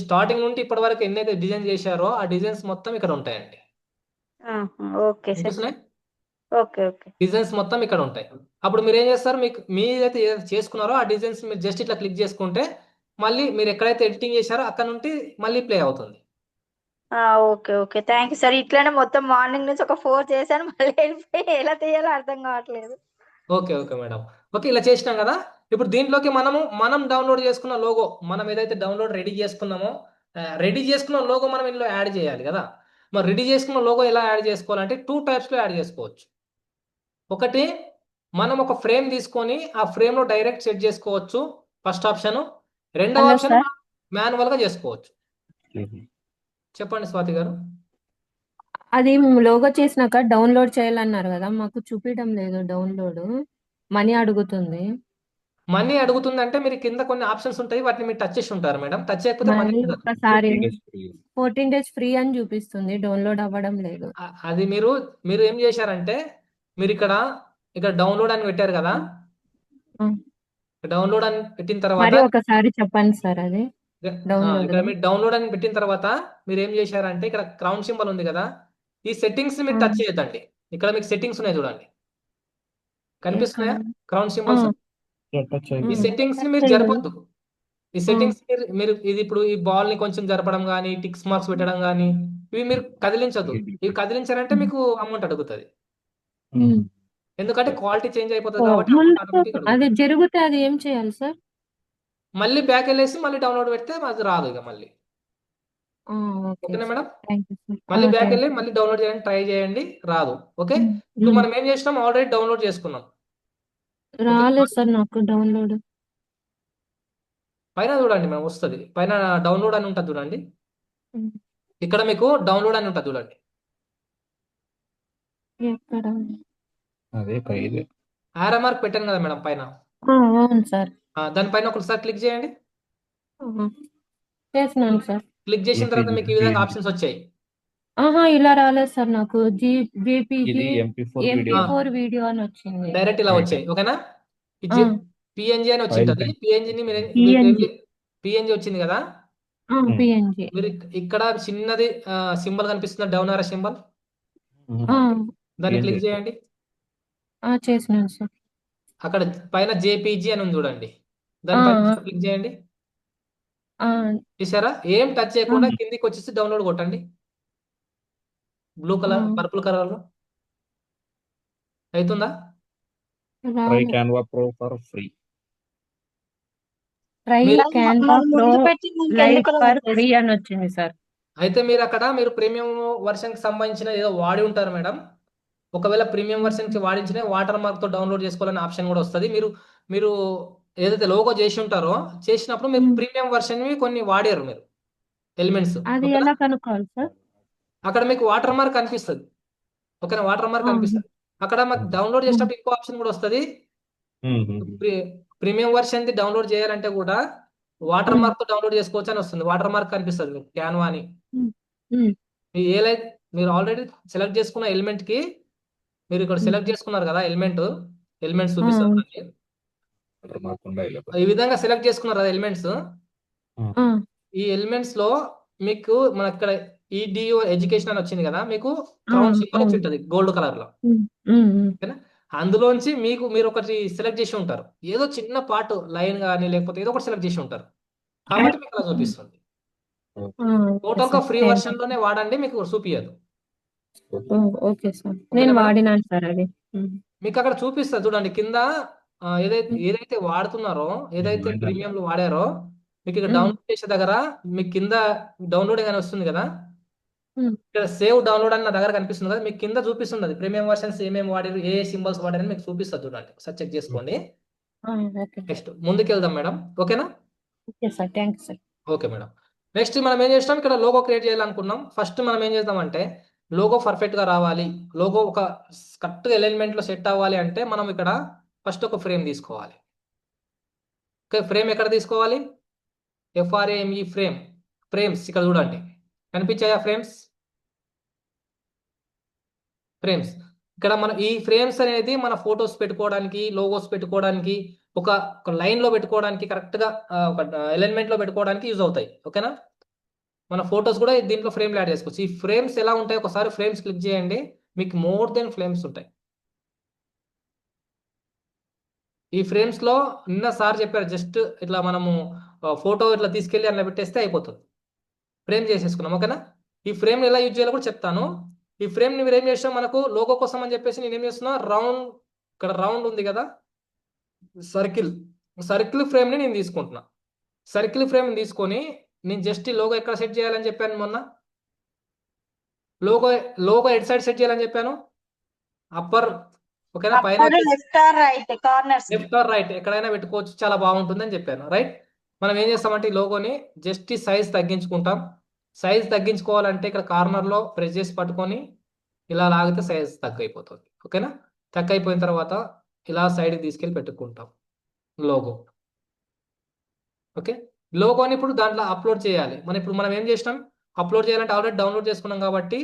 స్టార్టింగ్ నుండి ఇప్పటి వరకు ఎన్నైతే డిజైన్ చేశారో ఆ డిజైన్స్ మొత్తం ఇక్కడ ఉంటాయండి. Okay sir. కనిపిస్తున్నాయి? ఓకే. డిజైన్స్ మొత్తం ఇక్కడ ఉంటాయి. అప్పుడు మీరు ఏం చేస్తారు, మీరైతే ఏదైతే చేసుకున్నారో ఆ డిజైన్స్ మీరు జస్ట్ ఇట్లా క్లిక్ చేసుకుంటే మళ్ళీ మీరు ఎక్కడైతే ఎడిటింగ్ చేశారో అక్కడ నుండి మళ్ళీ ప్లే అవుతుంది. ఓకే. Thank you sir. ఇట్లనే మొత్తం మార్నింగ్ నుంచి ఒక 4 చేశాను, మళ్ళీ వెళ్ళిపోయి ఎలా తీయాలో అర్థం కావట్లేదు. Okay madam. ఓకే, ఇలా చేసినాం కదా. ఇప్పుడు దీంట్లోకి మనం డౌన్లోడ్ చేసుకున్న లోగో, మనం ఏదైతే రెడీ చేసుకున్న లోగో మనం ఇందులో యాడ్ చేయాలి కదా. మరి రెడీ చేసుకున్న లోగో ఎలా యాడ్ చేసుకోవాలంటే 2 types లో యాడ్ చేసుకోవచ్చు. ఒకటి, మనం ఒక ఫ్రేమ్ తీసుకొని ఆ ఫ్రేమ్ లో డైరెక్ట్ సెట్ చేసుకోవచ్చు, ఫస్ట్ ఆప్షన్. రెండవ ఆప్షన్ మాన్యువల్ గా చేసుకోవచ్చు. చెప్పండి స్వాతి గారు. అది లోగో చేసినాక డౌన్లోడ్ చేయాలన్నారు కదా, మాకు చూపించడం లేదు డౌన్లోడ్. మనీ అడుగుతుంది. మనీ అడుగుతుందంటే మీరు కింద కొన్ని ఆప్షన్స్ ఉంటాయి, వాటిని మీరు టచ్ చేసి ఉంటారు మేడం. టచ్ చేయకపోతే మనీ మళ్ళీ ఉండదు. ఒకసారి 14 days free. 14 days ఫ్రీ అని చూపిస్తుంది, డౌన్లోడ్ అవ్వడం లేదు. అది మీరు ఏం చేశారంటే, మీరు ఇక్కడ డౌన్లోడ్ అని పెట్టారు కదా, ఆ, డౌన్లోడ్ అని పెట్టిన తర్వాత మరి ఒకసారి చెప్పండి సార్ అది డౌన్లోడ్. ఇక్కడ మీరు డౌన్లోడ్ అని పెట్టిన తర్వాత మీరు ఏం చేశారంటే, ఇక్కడ క్రౌన్ సింబల్ ఉంది కదా, ఈ సెట్టింగ్స్ మీరు టచ్ చేయొద్దండి. ఇక్కడ మీకు సెట్టింగ్స్ ఉన్నాయి చూడండి, కనిపిస్తున్నాయా క్రౌన్ సింబల్స్? ఈ సెట్టింగ్స్ ని మీరు జరపొద్దు. ఈ సెట్టింగ్స్ మీరు ఇది ఇప్పుడు ఈ బాల్ ని కొంచెం జరపడం కానీ, టిక్స్ మార్క్స్ పెట్టడం కానీ, ఇవి మీరు కదిలించొద్దు. ఇవి కదిలించారంటే మీకు అమౌంట్ అడుగుతుంది. ఎందుకంటే క్వాలిటీ చేంజ్ అయిపోతుంది కాబట్టి amount automatic అది అడుగుతుంది. జరిగితే అది ఏం చేయాలి సార్? మళ్ళీ బ్యాక్ వెళ్ళేసి మళ్ళీ డౌన్లోడ్ పెడితే అది రాదు ఇక మళ్ళీ. ఓకే ఓకేనా మేడం? Thank you sir. మళ్ళీ బ్యాక్ వెళ్ళి మళ్ళీ డౌన్లోడ్ చేయడానికి ట్రై చేయండి, రాదు. ఓకే, ఇప్పుడు మనం ఏం చేసినాం, ఆల్రెడీ డౌన్లోడ్ చేసుకున్నాం. రాలేదు సార్ నాకు డౌన్లోడ్. పైన చూడండి మేము వస్తుంది, పైన డౌన్లోడ్ అని ఉంటుంది చూడండి, ఉమ్. ఇక్కడ మీకు డౌన్లోడ్ అని ఉంటుంది చూడండి. ఎక్కడ? అదే పైదే. ఆరో మార్క్ పెట్టాను కదా మేడం పైన, అవును సార్. దానిపైన ఒకసారి క్లిక్ చేయండి. చేసినాను సార్. క్లిక్ చేసిన తర్వాత మీకు ఈ విధంగా ఆప్షన్స్ వచ్చాయి. ఇలా రాలేదు సార్ నాకు. జేపీజీ ఇది MP4 వీడియో. MP4 వీడియో అని వచ్చింది. డైరెక్ట్ ఇలా వచ్చాయి. ఓకేనా? ఆ. పిఎన్జి అని వచ్చి ఉంటుంది. పిఎన్జిని PNG. పిఎన్జి వచ్చింది కదా, పిఎన్జి. మీరు ఇక్కడ చిన్నది సింబల్ కనిపిస్తుంది, డౌన్ ఆరో సింబల్, దాన్ని క్లిక్ చేయండి. చేసినాను సార్. అక్కడ పైన జేపీజీ అని ఉంది చూడండి, దానిపైన క్లిక్ చేయండి. చూసారా? ఏం టచ్ చేయకుండా కిందికి వచ్చేసి డౌన్లోడ్ కొట్టండి. బ్లూ కలర్, పర్పుల్ కలర్ లో అవుతుందా? Try Canva Pro for free. Try మీరు- క్యాన్వా ప్రో ముందు పెట్టింది లైట్ ఇంకెందుకు ఫర్ ఫ్రీ అని వచ్చింది సార్. అయితే మీరు ప్రీమియం వర్షన్ కి సంబంధించిన ఏదో వాడి ఉంటారు మేడం. ఒకవేళ ప్రీమియం వర్షన్ కి వాడించిన వాటర్ మార్క్ తో డౌన్లోడ్ చేసుకోవాలనే ఆప్షన్ కూడా వస్తుంది. మీరు ఏదైతే లోగో చేసి ఉంటారో, చేసినప్పుడు మీరు ప్రీమియం వర్షన్ కొన్ని వాడారు మీరు ఎలిమెంట్స్. అది ఎలా కనుక్కోవాలి సార్? అక్కడ మీకు వాటర్ మార్క్ కనిపిస్తుంది. ఓకేనా? వాటర్ మార్క్ కనిపిస్తుంది. అక్కడ మాకు డౌన్లోడ్ చేసేటప్పుడు ఇంకో ఆప్షన్ కూడా వస్తుంది. ప్రీమియం వర్షన్ ది డౌన్లోడ్ చేయాలంటే కూడా వాటర్ మార్క్ తో డౌన్లోడ్ చేసుకోవచ్చు అని వస్తుంది. వాటర్ మార్క్ కనిపిస్తుంది మీకు క్యాన్వా అని. మీరు ఆల్రెడీ సెలెక్ట్ చేసుకున్న ఎలిమెంట్ కి మీరు ఇక్కడ సెలెక్ట్ చేసుకున్నారు కదా, ఎలిమెంట్స్ చూపిస్తారు. ఈ విధంగా సెలెక్ట్ చేసుకున్నారు కదా ఎలిమెంట్స్. ఈ ఎలిమెంట్స్ లో మీకు మన ఇక్కడ ఈడియో ఎడ్యుకేషన్ అని వచ్చింది కదా, మీకు క్రౌన్ సింబల్ వచ్చి ఉంటుంది గోల్డ్ కలర్ లో. ఓకేనా? అందులోంచి మీరు ఒకటి సెలెక్ట్ చేసి ఉంటారు, ఏదో చిన్న పార్ట్ లైన్ కానీ లేకపోతే ఏదో ఒకటి సెలెక్ట్ చేసి ఉంటారు, కాబట్టి మీకు అలా చూపిస్తుంది. టోటల్ గా ఫ్రీ వర్షన్ లోనే వాడండి, మీకు చూపియదు. ఓకే సార్, నేను వాడినాను సార్ అది. మీకు అక్కడ చూపిస్తుంది చూడండి కింద, ఏదైతే వాడుతున్నారో, ఏదైతే ప్రీమియం లో వాడారో, మీకు ఇక్కడ డౌన్లోడ్ చేసే దగ్గర మీకు కింద డౌన్లోడింగ్ అని వస్తుంది కదా, ఇక్కడ సేవ్ డౌన్లోడ్ అని నా దగ్గర కనిపిస్తుంది కదా, మీకు కింద చూపిస్తుంది ప్రీమియం వర్షన్స్ ఏమేమి వాడారు, ఏ సింబల్స్ వాడారని మీకు చూపిస్తుంది చూడండి. ఒకసారి చెక్ చేసుకోండి. నెక్స్ట్ ముందుకు వెళ్దాం మేడం. ఓకేనా? Okay sir, thanks sir. Okay madam. Next మనం ఏం చేస్తాం, ఇక్కడ లోగో క్రియేట్ చేయాలనుకున్నాం. ఫస్ట్ మనం ఏం చేద్దామంటే, లోగో పర్ఫెక్ట్ గా రావాలి, లోగో ఒక కరెక్ట్ అలైన్మెంట్ లో సెట్ అవ్వాలి అంటే మనం ఇక్కడ ఫస్ట్ ఒక ఫ్రేమ్ తీసుకోవాలి. ఓకే, ఫ్రేమ్ ఎక్కడ తీసుకోవాలి? FRAME ఫ్రేమ్స్ ఇక్కడ చూడండి, కనిపించాయా ఫ్రేమ్స్? ఇక్కడ మనం ఈ ఫ్రేమ్స్ అనేది మన ఫొటోస్ పెట్టుకోవడానికి, లోగోస్ పెట్టుకోవడానికి, ఒక లైన్ లో పెట్టుకోవడానికి, కరెక్ట్ గా ఒక అలైన్మెంట్ లో పెట్టుకోవడానికి యూజ్ అవుతాయి. ఓకేనా? మన ఫొటోస్ కూడా దీంట్లో ఫ్రేమ్లు యాడ్ చేసుకోవచ్చు. ఈ ఫ్రేమ్స్ ఎలా ఉంటాయి, ఒకసారి ఫ్రేమ్స్ క్లిక్ చేయండి, మీకు మోర్ దెన్ ఫ్రేమ్స్ ఉంటాయి. ఈ ఫ్రేమ్స్ లో నిన్న సార్ చెప్పారు, జస్ట్ ఇట్లా మనము ఫోటో ఇట్లా తీసుకెళ్ళి అట్లా పెట్టేస్తే అయిపోతుంది, ఫ్రేమ్ చేసేసుకున్నాం. ఓకేనా? ఈ ఫ్రేమ్ ఎలా యూజ్ చేయాలో కూడా చెప్తాను. ఈ ఫ్రేమ్ ని మీరు ఏం చేస్తాం, మనకు లోగో కోసం అని చెప్పేసి నేను ఏం చేస్తున్నా, ఇక్కడ రౌండ్ ఉంది కదా, సర్కిల్ ఫ్రేమ్ ని నేను తీసుకుంటున్నా. సర్కిల్ ఫ్రేమ్ తీసుకొని నేను జస్ట్ లోగో ఎక్కడ సెట్ చేయాలని చెప్పాను మొన్న, లోగో ఎడ్ సైడ్ సెట్ చేయాలని చెప్పాను, అప్పర్. ఓకేనా? పైన left or right corners, left or right ఎక్కడైనా పెట్టుకోవచ్చు, చాలా బాగుంటుంది అని చెప్పాను. రైట్? మనం ఏం చేస్తామంటే ఈ లోగోని జస్ట్ సైజ్ తగ్గించుకుంటాం. సైజ్ తగ్గించుకోవాలంటే ఇక్కడ కార్నర్ లో ప్రెస్ చేసి పట్టుకొని ఇలా లాగితే సైజ్ తగ్గైపోతుంది. ఓకేనా? తగ్గైపోయిన తర్వాత ఇలా సైడ్కి తీసుకెళ్ళి పెట్టుకుంటాం లోగో. ఓకే, లోగోని ఇప్పుడు దాంట్లో అప్లోడ్ చేయాలి. మనం ఏం చేసినాం, అప్లోడ్ చేయాలంటే ఆల్రెడీ డౌన్లోడ్ చేసుకున్నాం కాబట్టి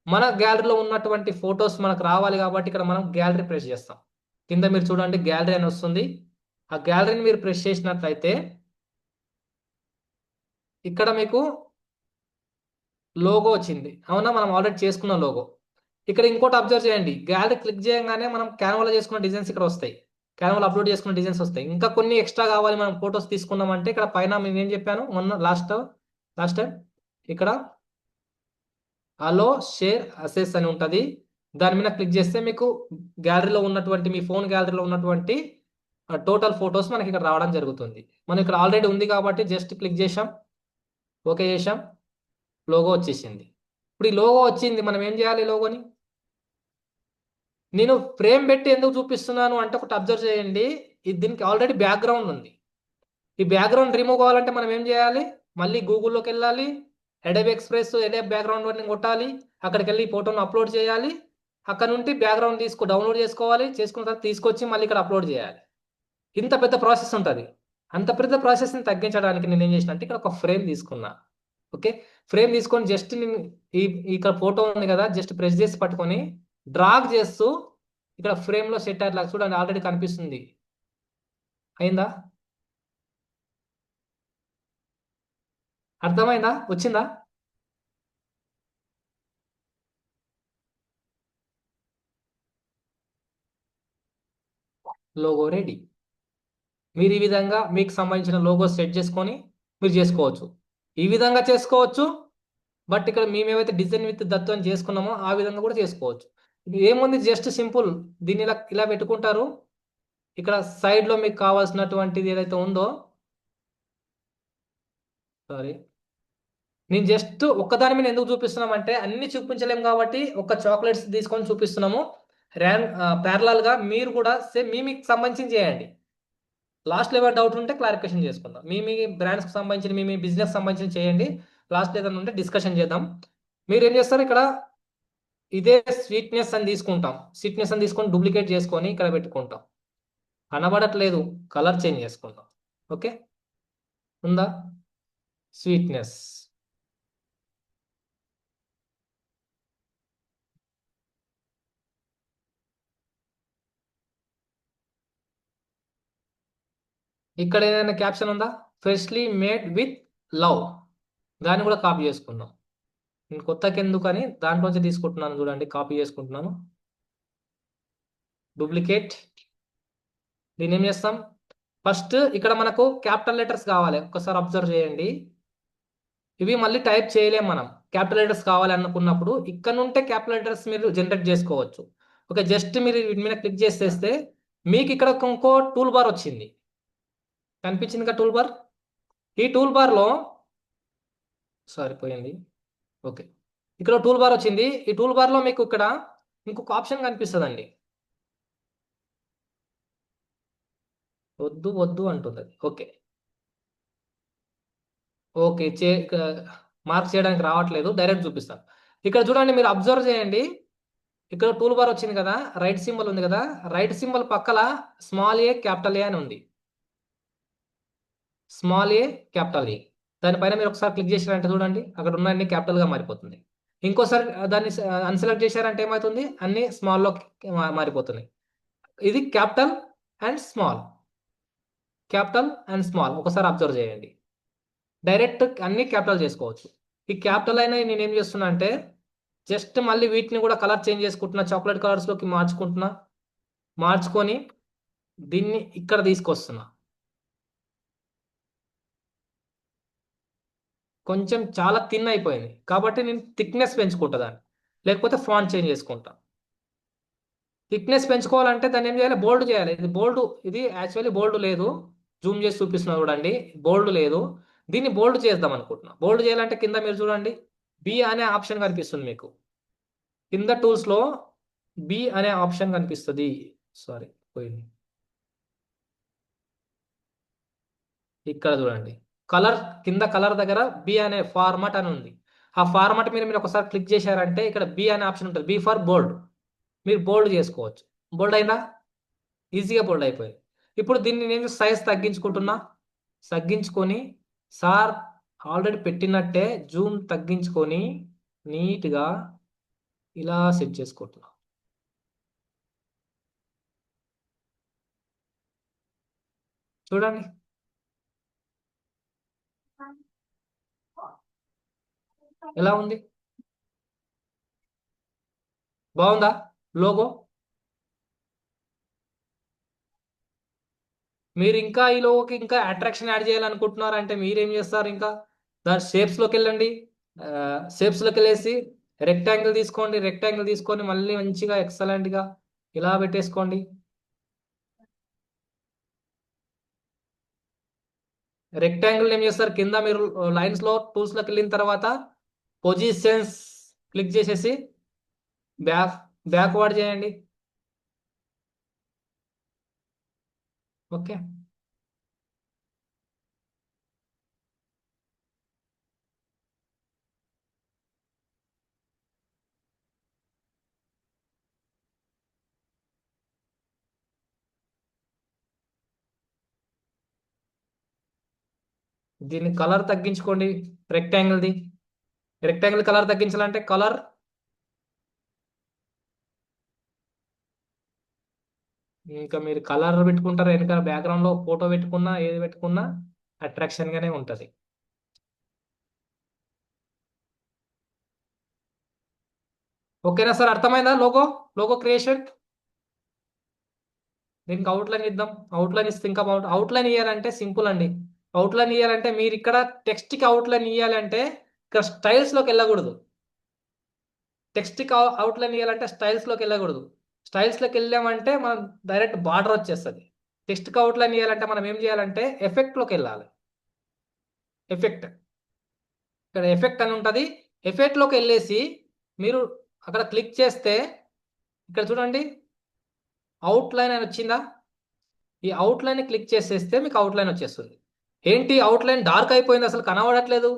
మన గ్యాలరీలో ఉన్నటువంటి ఫొటోస్ మనకు రావాలి కాబట్టి ఇక్కడ మనం గ్యాలరీ ప్రెస్ చేస్తాం. కింద మీరు చూడండి గ్యాలరీ అని వస్తుంది. ఆ గ్యాలరీని మీరు ప్రెస్ చేసినట్లయితే ఇక్కడ మీకు లోగో వచ్చింది. అవునా, మనం ఆల్రెడీ చేసుకున్న లోగో. ఇక్కడ ఇంకోటి అబ్జర్వ్ చేయండి, గ్యాలరీ క్లిక్ చేయగానే మనం క్యాన్వాలో చేసుకున్న డిజైన్స్ ఇక్కడ వస్తాయి, క్యాన్వాలో అప్లోడ్ చేసుకున్న డిజైన్స్ వస్తాయి. ఇంకా కొన్ని ఎక్స్ట్రా కావాలి, మనం ఫొటోస్ తీసుకున్నామంటే ఇక్కడ పైన నేను ఏం చెప్పాను మొన్న లాస్ట్ టైం, ఇక్కడ అలో షేర్ అసెస్ అని ఉంటుంది. దాని మీద క్లిక్ చేస్తే మీకు గ్యాలరీలో ఉన్నటువంటి మీ ఫోన్ గ్యాలరీలో ఉన్నటువంటి టోటల్ ఫొటోస్ మనకి ఇక్కడ రావడం జరుగుతుంది. మనం ఇక్కడ ఆల్రెడీ ఉంది కాబట్టి జస్ట్ క్లిక్ చేసాం, ఓకే చేసాం, లోగో వచ్చేసింది. ఇప్పుడు ఈ లోగో వచ్చింది, మనం ఏం చేయాలి? లోగోని నేను ఫ్రేమ్ పెట్టి ఎందుకు చూపిస్తున్నాను అంటే ఒకటి అబ్జర్వ్ చేయండి, దీనికి ఆల్రెడీ బ్యాక్గ్రౌండ్ ఉంది. ఈ బ్యాక్గ్రౌండ్ రిమూవ్ కావాలంటే మనం ఏం చేయాలి? మళ్ళీ గూగుల్లోకి వెళ్ళాలి, అడోబ్ ఎక్స్ప్రెస్ అడోబ్ బ్యాక్గ్రౌండ్ అని కొట్టాలి, అక్కడికి వెళ్ళి ఈ ఫోటోను అప్లోడ్ చేయాలి, అక్కడ నుండి బ్యాక్గ్రౌండ్ డౌన్లోడ్ చేసుకోవాలి, చేసుకున్న తర్వాత తీసుకొచ్చి మళ్ళీ ఇక్కడ అప్లోడ్ చేయాలి. ఇంత పెద్ద ప్రాసెస్ ఉంటుంది. అంత పెద్ద ప్రాసెస్ని తగ్గించడానికి నేను ఏం చేసిన అంటే ఇక్కడ ఒక ఫ్రేమ్ తీసుకున్నా. ఓకే, ఫ్రేమ్ తీసుకొని జస్ట్ నేను ఇక్కడ ఫోటో ఉంది కదా, జస్ట్ ప్రెస్ చేసి పట్టుకొని డ్రాగ్ చేస్తూ ఇక్కడ ఫ్రేమ్లో సెట్ అయ్యేలా చూడండి, ఆల్రెడీ కనిపిస్తుంది. అయిందా? అర్థమైందా? వచ్చిందా? Logo ready. మీరు ఈ విధంగా మీకు సంబంధించిన లోగో సెట్ చేసుకొని మీరు చేసుకోవచ్చు. ఈ విధంగా చేసుకోవచ్చు, బట్ ఇక్కడ మేము ఏవైతే డిజైన్ విత్ దత్తు అని చేసుకున్నామో ఆ విధంగా కూడా చేసుకోవచ్చు. ఏముంది, జస్ట్ సింపుల్, దీన్ని ఇలా పెట్టుకుంటారు. ఇక్కడ సైడ్లో మీకు కావాల్సినటువంటిది ఏదైతే ఉందో, సారీ, నేను జస్ట్ ఒక్కదాని మీద ఎందుకు చూపిస్తున్నాం అంటే అన్ని చూపించలేము కాబట్టి ఒక చాక్లెట్స్ తీసుకొని చూపిస్తున్నాము. ప్యారలల్గా మీరు కూడా సేమ్ మీకు సంబంధించి చేయండి. లాస్ట్ లెవెల్ డౌట్ ఉంటే క్లారిఫికేషన్ చేసుకుందాం. మీ బ్రాండ్స్కి సంబంధించిన మీ బిజినెస్ సంబంధించి చేయండి. లాస్ట్ ఏదైనా ఉంటే డిస్కషన్ చేద్దాం. మీరు ఏం చేస్తారు, ఇక్కడ ఇదే స్వీట్నెస్ అని తీసుకుంటాం, స్వీట్నెస్ అని తీసుకొని డూప్లికేట్ చేసుకొని ఇక్కడ పెట్టుకుంటాం. కనబడట్లేదు, కలర్ చేంజ్ చేసుకుంటాం. ఓకే, ఉందా? స్వీట్నెస్, ఇక్కడ ఏదైనా క్యాప్షన్ ఉందా? ఫ్రెష్లీ మేడ్ విత్ లవ్, దాన్ని కూడా కాపీ చేసుకుందాం. నేను కొత్తకి ఎందుకని దాంట్లోంచి తీసుకుంటున్నాను, చూడండి, కాపీ చేసుకుంటున్నాను. డూప్లికేట్, దీన్ని ఏం చేస్తాం, ఫస్ట్ ఇక్కడ మనకు క్యాపిటల్ లెటర్స్ కావాలి. ఒక్కసారి అబ్జర్వ్ చేయండి, ఇవి మళ్ళీ టైప్ చేయలేం మనం. క్యాపిటల్ లెటర్స్ కావాలి అనుకున్నప్పుడు ఇక్కడ నుంటే క్యాపిటల్ లెటర్స్ మీరు జనరేట్ చేసుకోవచ్చు. ఓకే, జస్ట్ మీరు వీటి మీద క్లిక్ చేసేస్తే మీకు ఇక్కడ ఇంకో టూల్ బార్ వచ్చింది, కనిపించింది కదా టూల్ బార్. ఈ టూల్ బార్లో పోయింది. ఓకే, ఇక్కడ టూల్ బార్ వచ్చింది. ఈ టూల్ బార్లో మీకు ఇక్కడ ఇంకొక ఆప్షన్ కనిపిస్తుందండి, వద్దు అంటుంది. ఓకే ఓకే, మార్క్ చేయడానికి రావట్లేదు, డైరెక్ట్ చూపిస్తాను. ఇక్కడ చూడండి, మీరు అబ్జర్వ్ చేయండి, ఇక్కడ టూల్ బార్ వచ్చింది కదా, రైట్ సింబల్ ఉంది కదా, రైట్ సింబల్ పక్కల స్మాల్ ఏ క్యాపిటల్ ఏ అని ఉంది. స్మాల్ ఏ క్యాపిటల్ ఏ, దానిపైన మీరు ఒకసారి క్లిక్ చేశారంటే చూడండి, అక్కడ ఉన్న అన్ని క్యాపిటల్గా మారిపోతుంది. ఇంకోసారి దాన్ని అన్సెలెక్ట్ చేశారంటే ఏమవుతుంది, అన్ని స్మాల్లో మారిపోతున్నాయి. ఇది capital and small, capital and small, ఒకసారి అబ్జర్వ్ చేయండి. డైరెక్ట్ అన్ని క్యాపిటల్ చేసుకోవచ్చు. ఈ క్యాపిటల్ అయినా నేను ఏం చేస్తున్నా అంటే జస్ట్ మళ్ళీ వీటిని కూడా కలర్ చేంజ్ చేసుకుంటున్నా, చాక్లెట్ కలర్స్లోకి మార్చుకొని దీన్ని ఇక్కడ తీసుకొస్తున్నా. కొంచెం చాలా థిన్ అయిపోయింది కాబట్టి నేను థిక్నెస్ పెంచుకుంటా దాన్ని, లేకపోతే ఫాంట్ చేంజ్ చేసుకుంటా. థిక్నెస్ పెంచుకోవాలంటే దాన్ని ఏం చేయాలి, బోల్డ్ చేయాలి. ఇది యాక్చువల్లీ బోల్డ్ లేదు, జూమ్ చేసి చూపిస్తున్నా చూడండి, బోల్డ్ లేదు. దీన్ని బోల్డ్ చేద్దాం అనుకుంటున్నా. బోల్డ్ చేయాలంటే కింద మీరు చూడండి, బి అనే ఆప్షన్ కనిపిస్తుంది మీకు కింద టూల్స్లో, బి అనే ఆప్షన్ కనిపిస్తుంది. పోయింది. ఇక్కడ చూడండి, కలర్ కింద కలర్ దగ్గర బి అనే ఫార్మాట్ అని ఉంది. ఆ ఫార్మాట్ మీద మీరు ఒకసారి క్లిక్ చేశారంటే ఇక్కడ బి అనే ఆప్షన్ ఉంటుంది, బి ఫర్ బోల్డ్. మీరు బోల్డ్ చేసుకోవచ్చు. బోల్డ్ అయిందా? ఈజీగా బోల్డ్ అయిపోయింది. ఇప్పుడు దీన్ని నేను సైజ్ తగ్గించుకొని సార్ ఆల్రెడీ పెట్టినట్టే జూమ్ తగ్గించుకొని నీట్గా ఇలా సెట్ చేసుకుంటున్నా. చూడండి, ఎలా ఉంది? బాగుందా లోగో? మీరు ఇంకా ఈ లోగోకి ఇంకా అట్రాక్షన్ యాడ్ చేయాలనుకుంటున్నారంటే మీరేం చేస్తారు? ఇంకా దాని షేప్స్లోకి వెళ్ళండి. షేప్స్లోకి వెళ్ళేసి రెక్టాంగిల్ తీసుకోండి. రెక్టాంగిల్ తీసుకొని మళ్ళీ మంచిగా ఎక్సలెంట్గా ఇలా పెట్టేసుకోండి. రెక్టాంగిల్ ఏం చేస్తారు? కింద మీరు లైన్స్లో టూల్స్లోకి వెళ్ళిన తర్వాత పొజిషన్స్ క్లిక్ చేసేసి బ్యాక్వర్డ్ చేయండి. ఓకే, దీన్ని కలర్ తగ్గించుకోండి. రెక్టాంగిల్ కలర్ తగ్గించాలంటే కలర్ ఇంకా మీరు కలర్ పెట్టుకుంటారు. వెనకాల బ్యాక్గ్రౌండ్ లో ఫోటో పెట్టుకున్నా ఏది పెట్టుకున్నా అట్రాక్షన్ గానే ఉంటది. ఓకేనా సార్? అర్థమైందా? Logo creation. దీనికి అవుట్లైన్ ఇద్దాం. అవుట్లైన్ ఇస్తే ఇంకా అవుట్లైన్ ఇవ్వాలంటే సింపుల్ అండి. అవుట్లైన్ ఇవ్వాలంటే మీరు ఇక్కడ టెక్స్ట్ కి అవుట్లైన్ ఇవ్వాలంటే ఇక్కడ స్టైల్స్ లోకి వెళ్ళకూడదు. టెక్స్ట్ కి అవుట్లైన్ ఇవ్వాలంటే స్టైల్స్ లోకి వెళ్ళకూడదు. స్టైల్స్ లోకి వెళ్ళామంటే మనం డైరెక్ట్ బార్డర్ వచ్చేస్తుంది. టెక్స్ట్ కి అవుట్లైన్ ఇవ్వాలంటే మనం ఏం చేయాలంటే ఎఫెక్ట్ లోకి వెళ్ళాలి. ఎఫెక్ట్, ఇక్కడ ఎఫెక్ట్ అని ఉంటుంది. ఎఫెక్ట్ లోకి వెళ్ళేసి మీరు అక్కడ క్లిక్ చేస్తే ఇక్కడ చూడండి అవుట్లైన్ అని వచ్చిందా? ఈ అవుట్లైన్ క్లిక్ చేసేస్తే మీకు అవుట్లైన్ వచ్చేస్తుంది. ఏంటి అవుట్లైన్ డార్క్ అయిపోయింది, అసలు కనబడట్లేదు.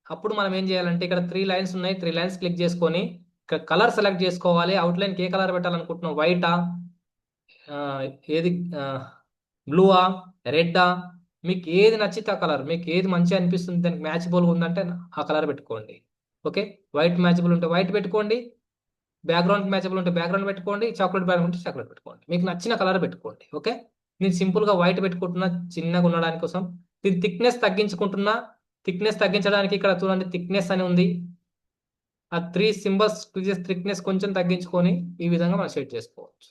అప్పుడు మనం ఏం చేయాలంటే ఇక్కడ 3 లైన్స్ ఉన్నాయి. 3 లైన్స్ క్లిక్ చేసుకొని ఇక్కడ కలర్ సెలెక్ట్ చేసుకోవాలి. అవుట్లైన్కి ఏ కలర్ పెట్టాలనుకుంటున్నాం? వైటా, ఏది బ్లూవా, రెడ్డా, మీకు ఏది నచ్చితే ఆ కలర్, మీకు ఏది మంచిగా అనిపిస్తుంది, దానికి మ్యాచబుల్ ఉందంటే ఆ కలర్ పెట్టుకోండి. ఓకే, వైట్ మ్యాచబుల్ ఉంటే వైట్ పెట్టుకోండి. బ్యాక్గ్రౌండ్ మ్యాచబుల్ ఉంటే బ్యాక్గ్రౌండ్ పెట్టుకోండి. చాక్లెట్ బ్యాగ్ ఉంటే చాక్లెట్ పెట్టుకోండి. మీకు నచ్చిన కలర్ పెట్టుకోండి. ఓకే, నేను సింపుల్గా వైట్ పెట్టుకుంటున్నా చిన్నగా ఉండడానికి కోసం. దీని థిక్నెస్ తగ్గించుకుంటున్నా. థిక్నెస్ తగ్గించడానికి ఇక్కడ చూడండి థిక్నెస్ అని ఉంది. ఆ 3 సింబల్స్ థిక్నెస్ కొంచెం తగ్గించుకొని ఈ విధంగా మనం సెట్ చేసుకోవచ్చు.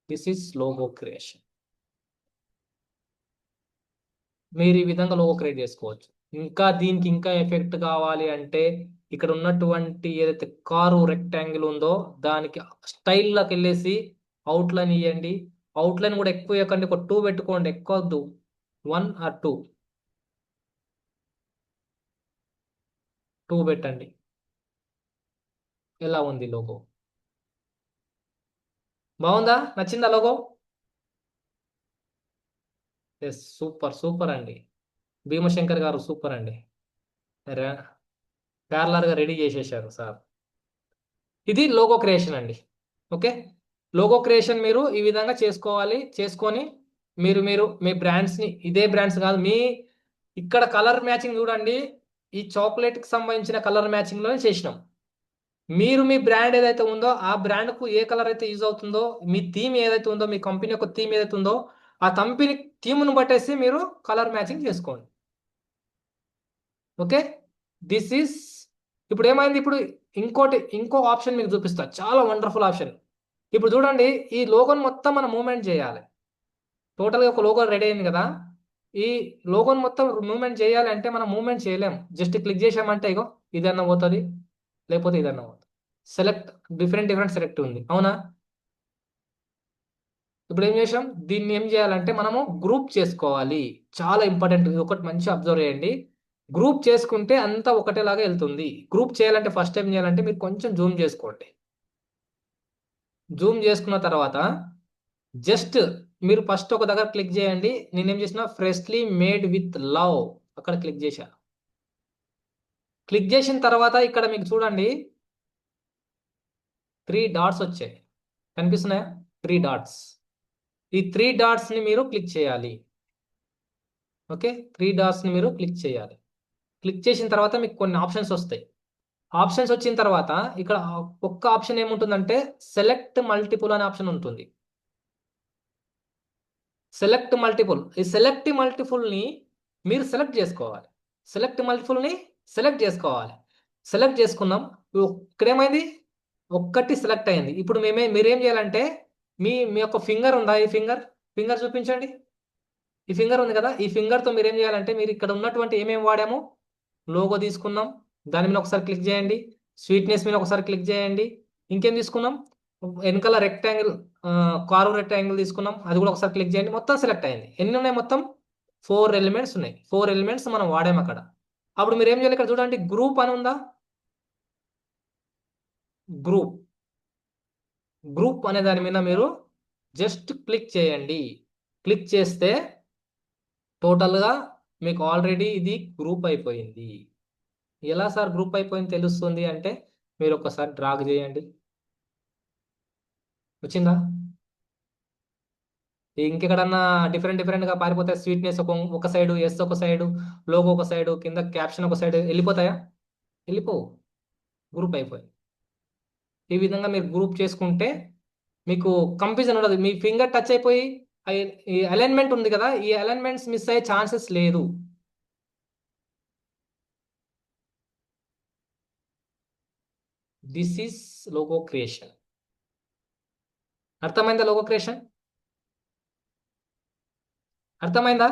This is logo creation. మీరు ఈ విధంగా లోగో క్రియేట్ చేసుకోవచ్చు. ఇంకా దీనికి ఇంకా ఎఫెక్ట్ కావాలి అంటే ఇక్కడ ఉన్నటువంటి ఏదైతే కారు రెక్టాంగిల్ ఉందో దానికి స్టైల్లోకి వెళ్ళేసి అవుట్లైన్ ఇవ్వండి. అవుట్లైన్ కూడా ఎక్కువ ఇవ్వకండి, ఒక 2 పెట్టుకోండి, ఎక్కువ వద్దు, 1 or 2 పెట్టండి. ఎలా ఉంది లోగో? బాగుందా? నచ్చిందా లోగో? ఎస్, సూపర్ అండి. భీమశంకర్ గారు సూపర్ అండి. ప్యారలర్గా రెడీ చేసేసారు సార్. ఇది లోగో క్రియేషన్ అండి. ఓకే, లోగో క్రియేషన్ మీరు ఈ విధంగా చేసుకోవాలి. చేసుకొని మీరు మీ బ్రాండ్స్ని, ఇదే బ్రాండ్స్ కాదు, మీ ఇక్కడ కలర్ మ్యాచింగ్ చూడండి. ఈ చాక్లెట్కి సంబంధించిన కలర్ మ్యాచింగ్లోనే చేసినాం. మీరు మీ బ్రాండ్ ఏదైతే ఉందో ఆ బ్రాండ్కు ఏ కలర్ అయితే యూజ్ అవుతుందో, మీ థీమ్ ఏదైతే ఉందో, మీ కంపెనీ యొక్క థీమ్ ఏదైతే ఉందో ఆ కంపెనీ థీమ్ను బట్టేసి మీరు కలర్ మ్యాచింగ్ చేసుకోండి. ఓకే, దిస్ ఈస్ ఇప్పుడు ఏమైంది? ఇప్పుడు ఇంకో ఆప్షన్ మీకు చూపిస్తా, చాలా వండర్ఫుల్ ఆప్షన్. ఇప్పుడు చూడండి, ఈ లోగోని మొత్తం మనం మూవ్మెంట్ చేయాలి. టోటల్గా ఒక లోగో రెడీ అయింది కదా. ఈ లోగోని మొత్తం మూవ్మెంట్ చేయాలి అంటే మనం మూవ్మెంట్ చేయలేం. జస్ట్ క్లిక్ చేసామంటే ఇగో ఇదన్నా పోతుంది, లేకపోతే ఇదన్నా పోతుంది. సెలెక్ట్ డిఫరెంట్ సెలెక్ట్ ఉంది, అవునా? ఇప్పుడు ఏం చేసాం? దీన్ని ఏం చేయాలంటే మనము గ్రూప్ చేసుకోవాలి. చాలా ఇంపార్టెంట్, ఒకటి మంచి అబ్జర్వ్ చేయండి. గ్రూప్ చేసుకుంటే అంతా ఒకటేలాగా వెళ్తుంది. గ్రూప్ చేయాలంటే ఫస్ట్ ఏం చేయాలంటే మీరు కొంచెం జూమ్ చేసుకోండి. జూమ్ చేసుకున్న తర్వాత జస్ట్ మీరు ఫస్ట్ ఒక దగ్గర క్లిక్ చేయండి. నేనేం చేసిన ఫ్రెష్లీ మేడ్ విత్ లవ్ అక్కడ క్లిక్ చేశా. క్లిక్ చేసిన తర్వాత ఇక్కడ మీకు చూడండి 3 డాట్స్ వచ్చాయి, కనిపిస్తున్నాయా? 3 డాట్స్. ఈ 3 డాట్స్ ని మీరు క్లిక్ చేయాలి. ఓకే, 3 డాట్స్ ని మీరు క్లిక్ చేయాలి. క్లిక్ చేసిన తర్వాత మీకు కొన్ని ఆప్షన్స్ వస్తాయి. ఆప్షన్స్ వచ్చిన తర్వాత ఇక్కడ ఒక్క ఆప్షన్ ఏముంటుందంటే సెలెక్ట్ మల్టిపుల్ అనే ఆప్షన్ ఉంటుంది. సెలెక్ట్ మల్టిపుల్, ఈ సెలెక్ట్ మల్టిపుల్ ని మీరు సెలెక్ట్ చేసుకోవాలి. సెలెక్ట్ మల్టిపుల్ ని సెలెక్ట్ చేసుకోవాలి. సెలెక్ట్ చేసుకున్నాం. ఇక్కడ ఏమైంది? ఒక్కటి సెలెక్ట్ అయింది. ఇప్పుడు మీరేం చేయాలంటే మీ యొక్క ఫింగర్ ఉందా? ఈ ఫింగర్ చూపించండి. ఈ ఫింగర్ ఉంది కదా, ఈ ఫింగర్ తో మీరేం చేయాలంటే మీరు ఇక్కడ ఉన్నటువంటి ఏమేమి వాడాము, లోగో తీసుకున్నాం, దాని మీద ఒకసారి క్లిక్ చేయండి. స్వీట్నెస్ మీద ఒకసారి క్లిక్ చేయండి. ఇంకేం తీసుకున్నాం? వెనకాల రెక్టాంగిల్, కారు రెక్టాంగిల్ తీసుకున్నాం, అది కూడా ఒకసారి క్లిక్ చేయండి. మొత్తం సెలెక్ట్ అయింది. ఎన్ని ఉన్నాయి? మొత్తం 4 ఎలిమెంట్స్ ఉన్నాయి. 4 ఎలిమెంట్స్ మనం వాడాము అక్కడ. అప్పుడు మీరు ఏం చేయాలి? ఇక్కడ చూడండి, గ్రూప్ అని ఉందా? గ్రూప్ అనే దాని మీద మీరు జస్ట్ క్లిక్ చేయండి. క్లిక్ చేస్తే టోటల్గా మీకు ఆల్రెడీ ఇది గ్రూప్ అయిపోయింది. ఎలా సార్ గ్రూప్ అయిపోయింది తెలుస్తుంది అంటే మీరు ఒకసారి డ్రాగ్ చేయండి. వచ్చిందా? ఇంకెక్కడన్నా డిఫరెంట్గా పారిపోతాయి. స్వీట్నెస్ ఒక సైడు, ఎస్ ఒక సైడు, లోగో ఒక సైడు, కింద క్యాప్షన్ ఒక సైడ్ వెళ్ళిపోతాయా? వెళ్ళిపోవు. గ్రూప్ అయిపోయింది. ఈ విధంగా మీరు గ్రూప్ చేసుకుంటే మీకు కన్ఫ్యూజన్ ఉండదు. మీ ఫింగర్ టచ్ అయిపోయి ఈ అలైన్మెంట్ ఉంది కదా, ఈ అలైన్మెంట్స్ మిస్ అయ్యే ఛాన్సెస్ లేదు. This is logo creation. అర్థమైందా? లోగో క్రియేషన్ అర్థమైందా?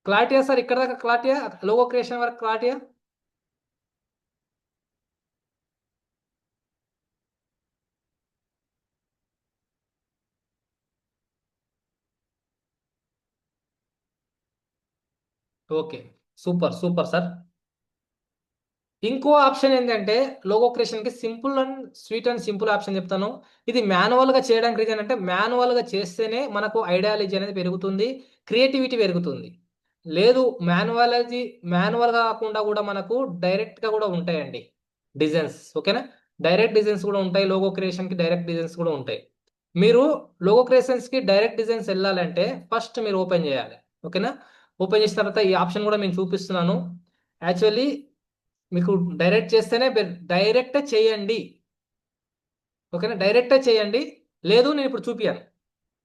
క్లారిటీయా సార్? ఇక్కడ దాకా క్లారిటీయా? లోగో క్రియేషన్ వరకు క్లారిటీయా? Okay, super sir. ఇంకో ఆప్షన్ ఏంటంటే లోగో క్రియేషన్ కి simple and sweet and simple option చెప్తాను. ఇది మాన్యువల్ గా చేయడానికి రీజన్ అంటే మాన్యువల్ గా చేస్తేనే మనకు ఐడియాలజీ అనేది పెరుగుతుంది, క్రియేటివిటీ పెరుగుతుంది. లేదు మాన్యువల్ గా కాకుండా కూడా మనకు డైరెక్ట్ గా కూడా ఉంటాయండి డిజైన్స్. ఓకేనా? డైరెక్ట్ డిజైన్స్ కూడా ఉంటాయి. లోగో క్రియేషన్ కి డైరెక్ట్ డిజైన్స్ కూడా ఉంటాయి. మీరు లోగో క్రియేషన్స్ కి డైరెక్ట్ డిజైన్స్ వెళ్ళాలంటే ఫస్ట్ మీరు ఓపెన్ చేయాలి. ఓకేనా? ఓపెన్ చేసిన తర్వాత ఈ ఆప్షన్ కూడా నేను చూపిస్తున్నాను. యాక్చువల్లీ మీకు డైరెక్ట్ చేస్తేనే డైరెక్ట్ చేయండి. ఓకేనా? డైరెక్ట్ చేయండి. లేదు నేను ఇప్పుడు చూపియాను.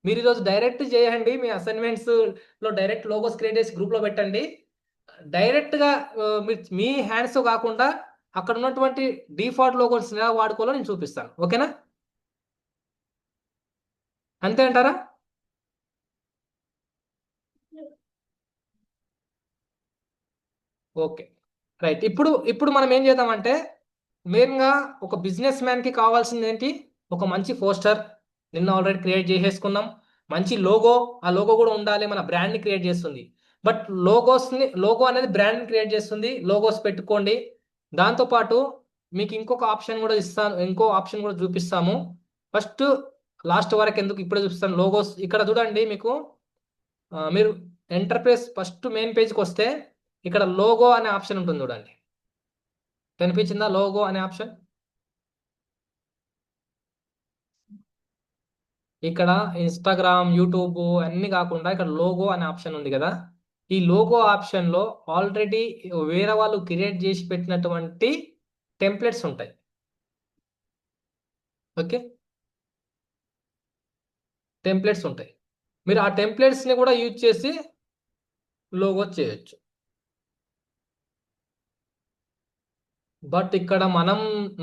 మీరు ఈరోజు డైరెక్ట్ చేయండి. మీ అసైన్మెంట్స్ లో డైరెక్ట్ లోగోస్ క్రియేట్ చేసి గ్రూప్ లో పెట్టండి. డైరెక్ట్ గా మీ హ్యాండ్స్ కాకుండా అక్కడ ఉన్నటువంటి డిఫాల్ట్ లోగోస్ ఎలా వాడుకోవాలో నేను చూపిస్తాను. ఓకేనా? అంతే అంటారా? Okay, right. ఇప్పుడు మనం ఏం చేద్దామంటే మెయిన్గా ఒక బిజినెస్ మ్యాన్కి కావాల్సింది ఏంటి? ఒక మంచి పోస్టర్ నిన్న ఆల్రెడీ క్రియేట్ చేసేసుకున్నాం. మంచి లోగో, ఆ లోగో కూడా ఉండాలి, మన బ్రాండ్ని క్రియేట్ చేస్తుంది. బట్ లోగో అనేది బ్రాండ్ని క్రియేట్ చేస్తుంది. లోగోస్ పెట్టుకోండి. దాంతోపాటు మీకు ఇంకొక ఆప్షన్ కూడా చూపిస్తాము. ఫస్ట్ లాస్ట్ వరకు ఎందుకు ఇప్పుడే చూపిస్తాను. లోగోస్ ఇక్కడ చూడండి, మీకు మీరు ఎంటర్ప్రైజ్ ఫస్ట్ మెయిన్ పేజ్కి వస్తే ఇక్కడ లోగో అనే ఆప్షన్ ఉంటుంది చూడండి. కనిపించిందా లోగో అనే ఆప్షన్? ఇక్కడ ఇన్స్టాగ్రామ్, యూట్యూబ్ అన్ని కాకుండా ఇక్కడ లోగో అనే ఆప్షన్ ఉంది కదా. ఈ లోగో ఆప్షన్ లో ఆల్రెడీ వేరే వాళ్ళు క్రియేట్ చేసి పెట్టినటువంటి టెంప్లెట్స్ ఉంటాయి. ఓకే, టెంప్లెట్స్ ఉంటాయి. మీరు ఆ టెంప్లెట్స్ ని కూడా యూజ్ చేసి లోగో చేయొచ్చు. బట్ ఇక్కడ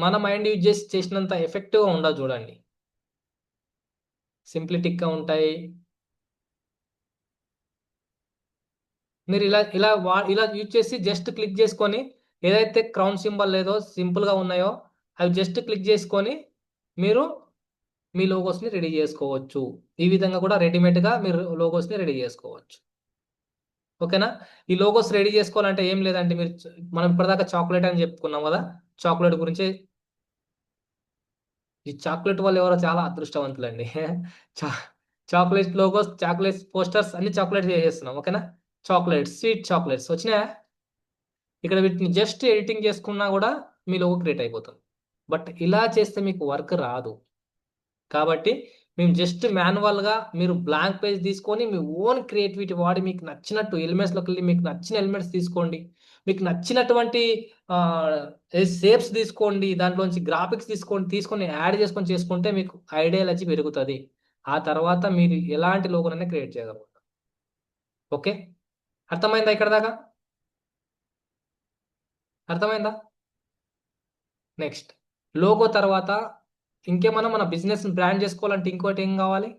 మన మైండ్ యూజ్ చేసి చేసినంత ఎఫెక్టివ్గా ఉండదు చూడండి. సింప్లిటిక్గా ఉంటాయి. మీరు ఇలా యూజ్ చేసి జస్ట్ క్లిక్ చేసుకొని ఏదైతే క్రౌన్ సింబల్ లేదో సింపుల్గా ఉన్నాయో అవి జస్ట్ క్లిక్ చేసుకొని మీరు మీ లోగోస్ని రెడీ చేసుకోవచ్చు. ఈ విధంగా కూడా రెడీమేడ్గా మీరు లోగోస్ని రెడీ చేసుకోవచ్చు. ఓకేనా? ఈ లోగోస్ రెడీ చేసుకోవాలంటే ఏం లేదంటే మనం ఇప్పటిదాకా చాక్లెట్ అని చెప్పుకున్నాం కదా. చాక్లెట్ గురించి, ఈ చాక్లెట్ వాళ్ళు ఎవరో చాలా అదృష్టవంతులండి. చాక్లెట్ లోగోస్, చాక్లెట్ పోస్టర్స్ అన్ని చాక్లెట్ చేసేస్తున్నాం. ఓకేనా? చాక్లెట్స్, స్వీట్ చాక్లెట్స్ వచ్చినాయా? ఇక్కడ వీటిని జస్ట్ ఎడిటింగ్ చేసుకున్నా కూడా మీ లోగో క్రియేట్ అయిపోతుంది. బట్ ఇలా చేస్తే మీకు వర్క్ రాదు. కాబట్టి మేము జస్ట్ మాన్యువల్గా మీరు బ్లాంక్ పేజ్ తీసుకొని మీ ఓన్ క్రియేటివిటీ వాడి మీకు నచ్చినట్టు ఎలిమెంట్స్లోకి వెళ్ళి మీకు నచ్చిన ఎలిమెంట్స్ తీసుకోండి, మీకు నచ్చినటువంటి షేప్స్ తీసుకోండి, దాంట్లోంచి గ్రాఫిక్స్ తీసుకొని యాడ్ చేసుకొని చేసుకుంటే మీకు ఐడియాలజీ పెరుగుతుంది. ఆ తర్వాత మీరు ఎలాంటి లోగోనైనా క్రియేట్ చేయగలరు. ఓకే, అర్థమైందా ఇక్కడ దాకా? అర్థమైందా? నెక్స్ట్ లోగో తర్వాత ఇంకేమన్నా మన బిజినెస్ బ్రాండ్ చేసుకోవాలంటే ఇంకోటి ఏం కావాలి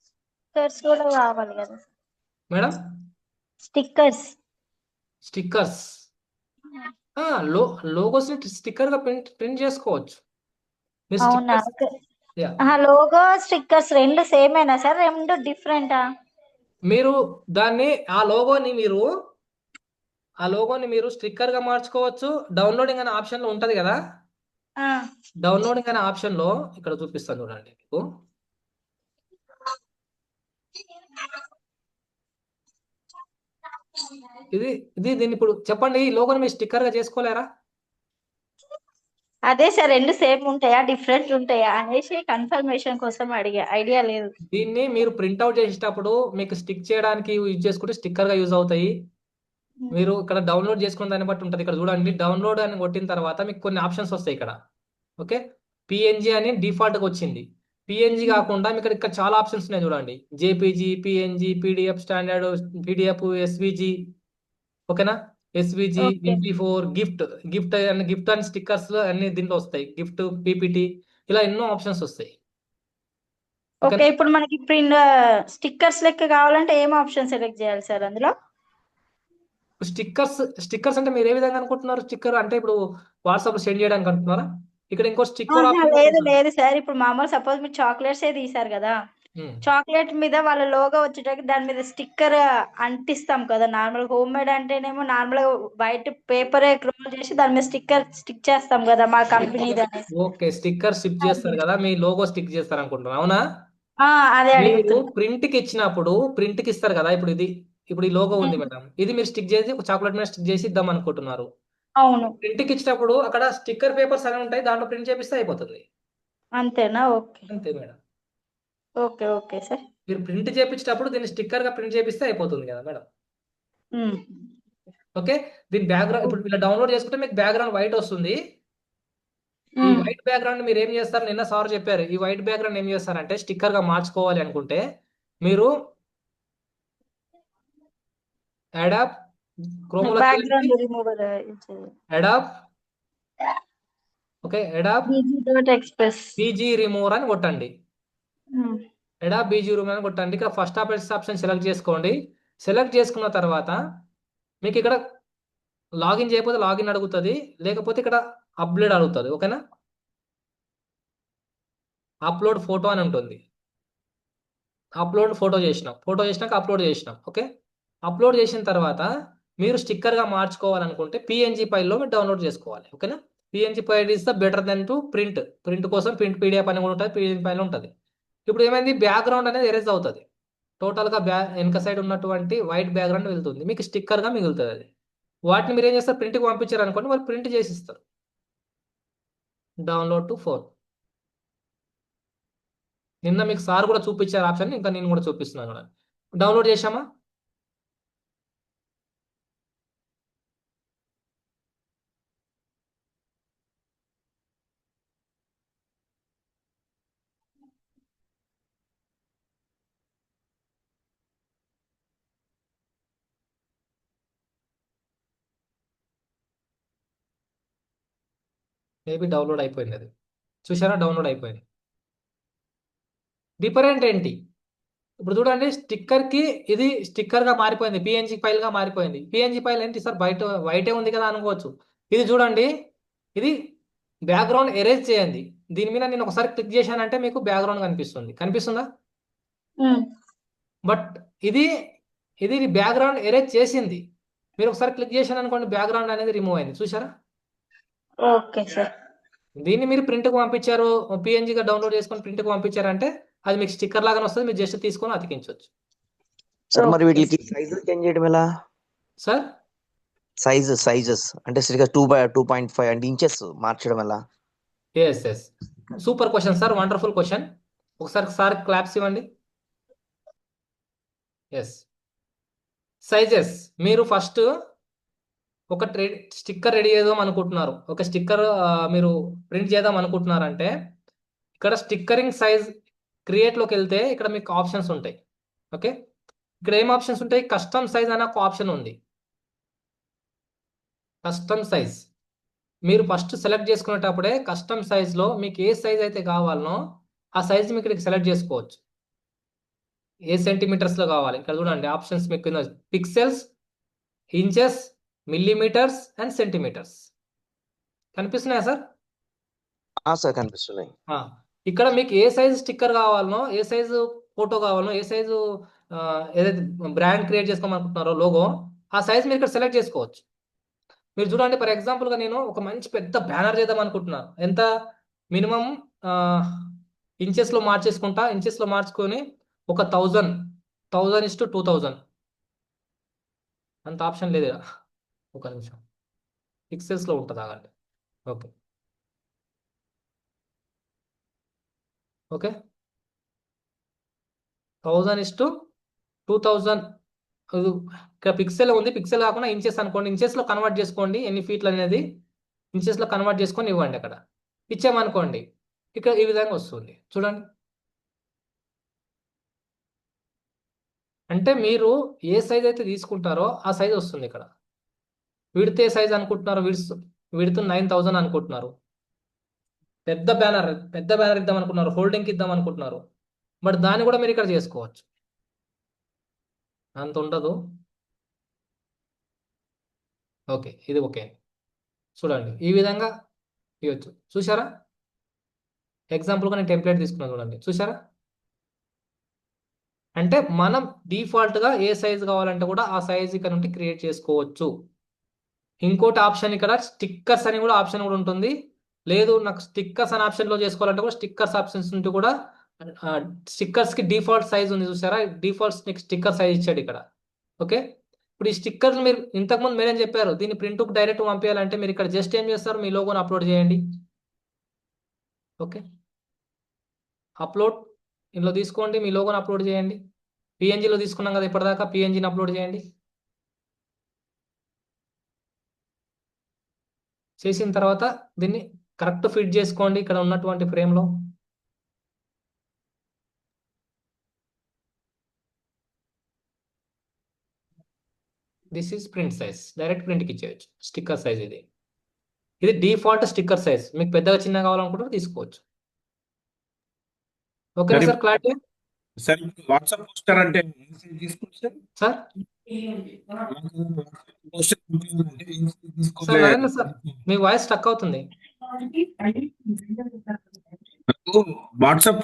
స్టిక్కర్స్ కూడా కావాలి కదా, madam? Stickers. Stickers. Logos sticker గా ప్రింట్ చేసుకోవచ్చు మీరు. అవునా? స్టిక్కర్స్ లోగో స్టిక్కర్స్ రెండు సేమేనా సార్, రెండు డిఫరెంటా? మీరు దాన్ని ఆ లోగోని మీరు స్టిక్కర్ గా మార్చుకోవచ్చు. డౌన్లోడింగ్ అనే ఆప్షన్ లో ఉంటది కదా, డౌన్లోడింగ్ అనే ఆప్షన్ లో ఇక్కడ చూపిస్తాను చూడండి మీకు. దీన్ని ఇప్పుడు చెప్పండి, ఈ లోగోని మీరు స్టిక్కర్ గా చేసుకోలేరా? అదే సార్, రెండు సేమ్ ఉంటాయా డిఫరెంట్ ఉంటాయా అనేసి కన్ఫర్మేషన్ కోసం అడిగా, ఐడియా లేదు. దీన్ని మీరు ప్రింట్అవుట్ చేసేటప్పుడు మీకు స్టిక్ చేయడానికి యూజ్ చేసుకుంటే స్టిక్కర్ గా యూజ్ అవుతాయి. మీరు ఇక్కడ డౌన్లోడ్ చేసుకున్న దాన్ని బట్టి ఉంటుంది. ఇక్కడ చూడండి, డౌన్లోడ్ అని కొట్టిన తర్వాత మీకు కొన్ని ఆప్షన్స్ వస్తాయి ఇక్కడ. ఓకే, పిఎన్జి అని డిఫాల్ట్ గా వచ్చింది. పిఎన్జి కాకుండా మీకు ఇక్కడ చాలా ఆప్షన్స్ ఉన్నాయి చూడండి, JPG, PNG, PDF standard, PDF, SVG. ఓకేనా? SVG, Okay. MP4, gift and stickers అన్ని దీంట్లో వస్తాయి. గిఫ్ట్, పీపీటీ, ఇలా ఎన్నో ఆప్షన్స్ వస్తాయి. ఓకే, ఇప్పుడు మనకి ప్రింట్ స్టిక్కర్స్ లెక్క కావాలంటే ఏం ఆప్షన్ సెలెక్ట్ చేయాలి సార్ అందులో? స్టిక్కర్స్ అంటే మీరు ఏ విధంగా అనుకుంటున్నారు? స్టిక్కర్ అంటే ఇప్పుడు వాట్సాప్ లో సెండ్ చేయడానికి అనుకుంటున్నారా? ఇక్కడ ఇంకో స్టిక్కర్ లేదు సార్, ఇప్పుడు మామూలు సపోజ్ మీరు చాక్లెట్స్ ఏ తీసారు కదా, చాక్లెట్ మీద వాళ్ళ లోగో వచ్చేటప్పుడు దాని మీద స్టిక్కర్ అంటిస్తాం కదా. నార్మల్ హోమ్ మేడ్ అంటేనేమో నార్మల్ గా వైట్ పేపర్ రోల్ చేసి దాని మీద స్టిక్ చేస్తాం కదా మా కంపెనీ. ఓకే, స్టిక్కర్ స్టిక్ చేస్తారు కదా, మీ లోగో స్టిక్ చేస్తారు అనుకుంటున్నారు, అవునా? అదే మీరు అడుగుతున్నా. ప్రింట్ కి ఇచ్చినప్పుడు ప్రింట్ కి ఇస్తారు కదా. ఇప్పుడు ఈ లోగో ఉంది మేడం, ఇది మీరు స్టిక్ చేసి ఒక చాక్లెట్ మీద స్టిక్ చేసి ఇద్దాం అనుకుంటున్నారు. అవును, ప్రింట్ కి ఇచ్చినప్పుడు అక్కడ స్టిక్కర్ పేపర్స్ అనేవి ఉంటాయి, దాంట్లో ప్రింట్ చేపిస్తే అయిపోతుంది. అంతేనా? ఓకే అంతే మేడం. Okay okay sir. మీరు ప్రింట్ చేపించేటప్పుడు దీన్ని స్టిక్కర్ గా ప్రింట్ చేపిస్తే అయిపోతుంది కదా మేడం. ఓకే, దీని బ్యాక్గ్రౌండ్ ఇప్పుడు ఇలా డౌన్లోడ్ చేసుకుంటే మీకు బ్యాక్గ్రౌండ్ వైట్ వస్తుంది. ఈ వైట్ బ్యాక్గ్రౌండ్ మీరు ఏం చేస్తారు, నిన్న సార్ చెప్పారు, ఈ వైట్ బ్యాక్గ్రౌండ్ ఏం చేస్తారంటే స్టిక్కర్ గా మార్చుకోవాలి అనుకుంటే మీరు Adobe background remover Adobe okay Adobe Express BG remover అని కొట్టండి. అడాప్ బీజీ రిమూవర్ అని కొట్టండి. ఇక్కడ ఫస్ట్ ఆప్షన్ సెలెక్ట్ చేసుకోండి. సెలెక్ట్ చేసుకున్న తర్వాత మీకు ఇక్కడ లాగిన్ చేయకపోతే లాగిన్ అడుగుతుంది, లేకపోతే ఇక్కడ అప్లోడ్ అడుగుతుంది. ఓకేనా? అప్లోడ్ ఫోటో అని ఉంటుంది. అప్లోడ్ ఫోటో చేసినాక అప్లోడ్ చేసినాం. ఓకే, అప్లోడ్ చేసిన తర్వాత మీరు స్టిక్కర్గా మార్చుకోవాలనుకుంటే పిఎన్జి ఫైల్లో మీరు డౌన్లోడ్ చేసుకోవాలి. ఓకేనా? PNG file is the better than to print కోసం ప్రింట్ పీడిఎఫ్ అని కూడా ఉంటుంది, పిఎన్జి ఫైల్ ఉంటుంది. ఇప్పుడు ఏమైంది, బ్యాక్గ్రౌండ్ అనేది ఎరేజ్ అవుతుంది. టోటల్గా వెనక సైడ్ ఉన్నటువంటి వైట్ బ్యాక్గ్రౌండ్ వెళ్తుంది, మీకు స్టిక్కర్గా మిగులుతుంది. అది వాటిని మీరు ఏం చేస్తారు, ప్రింట్కి పంపించారు అనుకోండి, వాళ్ళు ప్రింట్ చేసి ఇస్తారు. Download to phone. నిన్న మీకు సార్ కూడా చూపించారు ఆప్షన్, ఇంకా నేను కూడా చూపిస్తున్నాను కూడా. డౌన్లోడ్ చేశామా? మేబీ డౌన్లోడ్ అయిపోయింది. అది చూసారా, డౌన్లోడ్ అయిపోయింది. డిఫరెంట్ ఏంటి ఇప్పుడు చూడండి, స్టిక్కర్కి ఇది స్టిక్కర్గా మారిపోయింది, పిఎన్జి ఫైల్గా మారిపోయింది. పిఎన్జి ఫైల్ ఏంటి సార్, బయట వైటే ఉంది కదా అనుకోవచ్చు. ఇది చూడండి, ఇది బ్యాక్గ్రౌండ్ ఎరేజ్ చేయండి. దీని మీద నేను ఒకసారి క్లిక్ చేశానంటే మీకు బ్యాక్గ్రౌండ్ కనిపిస్తుందా? బట్ ఇది బ్యాక్గ్రౌండ్ ఎరేజ్ చేసింది. మీరు ఒకసారి క్లిక్ చేశాను అనుకోండి, బ్యాక్గ్రౌండ్ అనేది రిమూవ్ అయింది. చూసారా? Okay sir. దీన్ని మీరు ప్రింట్కి పంపించారు, పిఎన్జిగా డౌన్లోడ్ చేసుకొని ప్రింట్కి పంపించారంటే అది మీకు స్టిక్కర్ లాగానే వస్తుంది, మీరు జస్ట్ తీసుకొని అతికించవచ్చు. సార్ మరి ఓకే వీటికి సైజెస్ చేంజ్ చేయడం ఎలా? సార్ సైజెస్ అంటే సరిగ్గా 2.5 అంటే ఇంచెస్ మార్చడం ఎలా? Yes super question sir, wonderful question. ఒకసారి సార్ క్లాప్స్ ఇవ్వండి. Yes, sizes. మీరు ఫస్ట్ ఒక స్టిక్కర్ రెడీ చేద్దాం అనుకుంటున్నారు, ఒక స్టిక్కర్ మీరు ప్రింట్ చేద్దాం అనుకుంటున్నారంటే ఇక్కడ స్టిక్కరింగ్ సైజ్ క్రియేట్లోకి వెళ్తే ఇక్కడ మీకు ఆప్షన్స్ ఉంటాయి. ఓకే, ఇక్కడ ఏం ఆప్షన్స్ ఉంటాయి? కస్టమ్ సైజ్ అనే ఒక ఆప్షన్ ఉంది. కస్టమ్ సైజ్ మీరు ఫస్ట్ సెలెక్ట్ చేసుకునేటప్పుడే కస్టమ్ సైజ్లో మీకు ఏ సైజ్ అయితే కావాలనో ఆ సైజ్ మీకు ఇక్కడ సెలెక్ట్ చేసుకోవచ్చు. ఏ సెంటీమీటర్స్లో కావాలి ఇక్కడ చూడండి ఆప్షన్స్ మీకు pixels, inches, millimetres and centimetres కనిపిస్తున్నాయా సార్? సార్ కనిపిస్తున్నాయి. ఇక్కడ మీకు ఏ సైజు స్టిక్కర్ కావాలనో, ఏ సైజు ఫోటో కావాలనో, ఏ సైజు ఏదైతే బ్రాండ్ క్రియేట్ చేసుకోమనుకుంటున్నారో లోగో, ఆ సైజ్ మీరు ఇక్కడ సెలెక్ట్ చేసుకోవచ్చు. మీరు చూడండి, ఫర్ ఎగ్జాంపుల్గా నేను ఒక మంచి పెద్ద బ్యానర్ చేద్దాం అనుకుంటున్నాను. ఎంత మినిమం ఇంచెస్లో మార్చేసుకుంటా. ఇంచెస్లో మార్చుకొని ఒక 1000 అంత ఆప్షన్ లేదు ఇక్కడ. ఒక నిమిషం, పిక్సెల్స్లో ఉంటుంది, ఆగండి. Okay okay 1000:2000. ఇక్కడ పిక్సెల్ ఉంది, పిక్సెల్ కాకుండా ఇంచెస్ అనుకోండి. ఇంచెస్లో కన్వర్ట్ చేసుకోండి ఎన్ని ఫీట్లు అనేది. ఇంచెస్లో కన్వర్ట్ చేసుకొని ఇవ్వండి. అక్కడ ఇచ్చామనుకోండి ఇక్కడ ఈ విధంగా వస్తుంది చూడండి. అంటే మీరు ఏ సైజ్ అయితే తీసుకుంటారో ఆ సైజ్ వస్తుంది ఇక్కడ. విడ్త్ ఏ సైజ్ అనుకుంటున్నారు? విడ్త్ 9000 అనుకుంటున్నారు. పెద్ద బ్యానర్ ఇద్దాం అనుకున్నారు, హోల్డింగ్కి ఇద్దాం అనుకుంటున్నారు, బట్ దాన్ని కూడా మీరు ఇక్కడ చేసుకోవచ్చు. అంత ఉండదు. ఓకే, ఇది ఓకే. చూడండి ఈ విధంగా ఇవ్వచ్చు. చూసారా? ఎగ్జాంపుల్గా నేను టెంప్లెట్ తీసుకున్నాను చూడండి, చూసారా? అంటే మనం డిఫాల్ట్గా ఏ సైజ్ కావాలంటే కూడా ఆ సైజ్ ఇక్కడ నుండి క్రియేట్ చేసుకోవచ్చు. ఇంకోటి ఆప్షన్ ఇక్కడ స్టిక్కర్స్ అని కూడా ఆప్షన్ కూడా ఉంటుంది. లేదు నాకు స్టిక్కర్స్ అనే ఆప్షన్లో చేసుకోవాలంటే కూడా స్టిక్కర్స్ ఆప్షన్స్ నుండి కూడా స్టిక్కర్స్కి డిఫాల్ట్ సైజ్ ఉంది చూసారా? డిఫాల్ట్ స్టిక్కర్ సైజ్ ఇచ్చాడు ఇక్కడ. ఓకే, ఇప్పుడు ఈ స్టిక్కర్ మీరు ఇంతకుముందు మీరేం చెప్పారు, దీన్ని ప్రింట్కు డైరెక్ట్ పంపించాలంటే మీరు ఇక్కడ జస్ట్ ఏం చేస్తారు, మీ లోగోని అప్లోడ్ చేయండి. ఓకే, అప్లోడ్ ఇందులో తీసుకోండి, మీ లోగోని అప్లోడ్ చేయండి. పిఎన్జిలో తీసుకున్నాం కదా ఇప్పటిదాకా, పిఎన్జిని అప్లోడ్ చేయండి. చేసిన తర్వాత దీన్ని కరెక్ట్ ఫిట్ చేసుకోండి ఇక్కడ ఉన్నటువంటి ఫ్రేమ్లో. This is print size, direct ప్రింట్కి ఇచ్చేయచ్చు. స్టిక్కర్ సైజ్ ఇది డిఫాల్ట్ స్టిక్కర్ సైజ్. మీకు పెద్దగా చిన్న కావాలనుకుంటే తీసుకోవచ్చు. ఓకేనా sir? Clarity sir WhatsApp poster అంటే తీసుకోవచ్చు sir? Sir sir Narendra sir, మీ వాయిస్ స్టక్ అవుతుంది. వాట్సాప్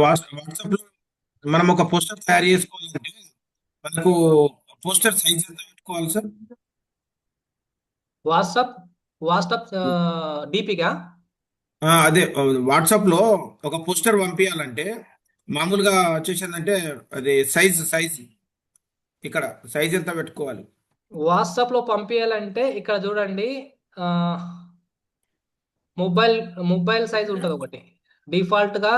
వాట్సాప్ లో మనం ఒక పోస్టర్ తయారు చేసుకోవాలంటే మనకు పోస్టర్ సైజ్ ఎంత పెట్టుకోవాలి సార్? వాట్సాప్ డిపిగా అదే వాట్సాప్ లో ఒక పోస్టర్ పంపించాలంటే మామూలుగా వచ్చేసిందంటే అది సైజ్ ఇక్కడ సైజ్ ఎంత పెట్టుకోవాలి? వాట్సాప్లో పంపించాలంటే ఇక్కడ చూడండి, మొబైల్ సైజ్ ఉంటుంది ఒకటి. డిఫాల్ట్గా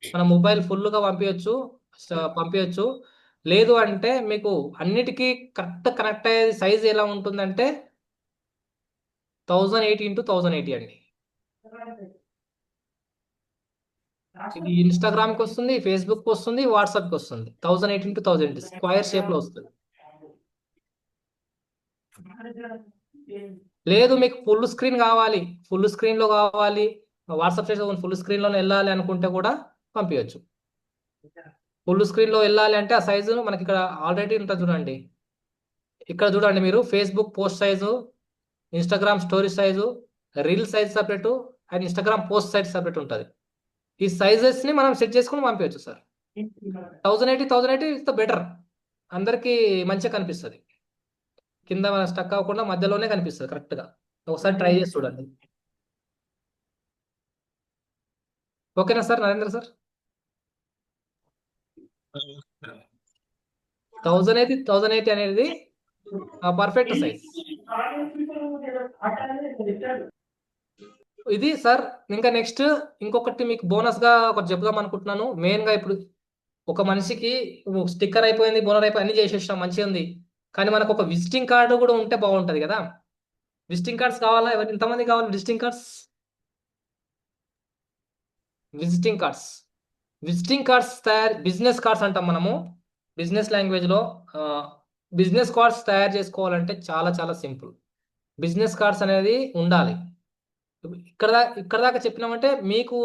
మన మొబైల్ ఫుల్గా పంపించచ్చు. లేదు అంటే మీకు అన్నిటికీ కరెక్ట్ కనెక్ట్ అయ్యే సైజ్ ఎలా ఉంటుందంటే 1080x1080 అండి. ఇది ఇన్స్టాగ్రామ్కి వస్తుంది, ఫేస్బుక్కి వస్తుంది, వాట్సాప్కి వస్తుంది. 1080x1080 స్క్వేర్ షేప్లో వస్తుంది. లేదు మీకు ఫుల్ స్క్రీన్ కావాలి, ఫుల్ స్క్రీన్లో కావాలి, వాట్సాప్ చేసి ఫుల్ స్క్రీన్లో వెళ్ళాలి అనుకుంటే కూడా పంపించచ్చు. ఫుల్ స్క్రీన్లో వెళ్ళాలి అంటే ఆ సైజు మనకి ఇక్కడ ఆల్రెడీ ఉంటుంది చూడండి. ఇక్కడ చూడండి మీరు, Facebook post size, Instagram story size, reel size separate and Instagram post size separate ఉంటుంది. ఈ సైజెస్ని మనం సెట్ చేసుకుని పంపించచ్చు సార్. 1080 ఇస్ ద బెటర్, అందరికీ మంచిగా కనిపిస్తుంది. కింద మన స్టక్ అవ్వకుండా మధ్యలోనే కనిపిస్తుంది కరెక్ట్గా. ఒకసారి ట్రై చేసి చూడండి. ఓకేనా సార్ నరేంద్ర సార్? 1080 అనేది పర్ఫెక్ట్ సైజ్. ఇది సార్. ఇంకా నెక్స్ట్ ఇంకొకటి మీకు బోనస్ గా ఒకటి చెప్దాం అనుకుంటున్నాను. మెయిన్ గా ఇప్పుడు ఒక మనిషికి స్టిక్కర్ అయిపోయింది, బోనర్ అయిపోయి అన్ని చేసేసాం, మంచిగా ఉంది. కానీ మనకు ఒక విజిటింగ్ కార్డు కూడా ఉంటే బాగుంటది కదా. విజిటింగ్ కార్డ్స్ కావాలా? ఎంతమంది కావాలి visiting cards? Visiting cards business cards అంటాం మనము బిజినెస్ లాంగ్వేజ్ లో. బిజినెస్ కార్డ్స్ తయారు చేసుకోవాలంటే చాలా చాలా సింపుల్. బిజినెస్ కార్డ్స్ అనేది ఉండాలి. ఇక్కడ దాకా చెప్పినామంటే మీకు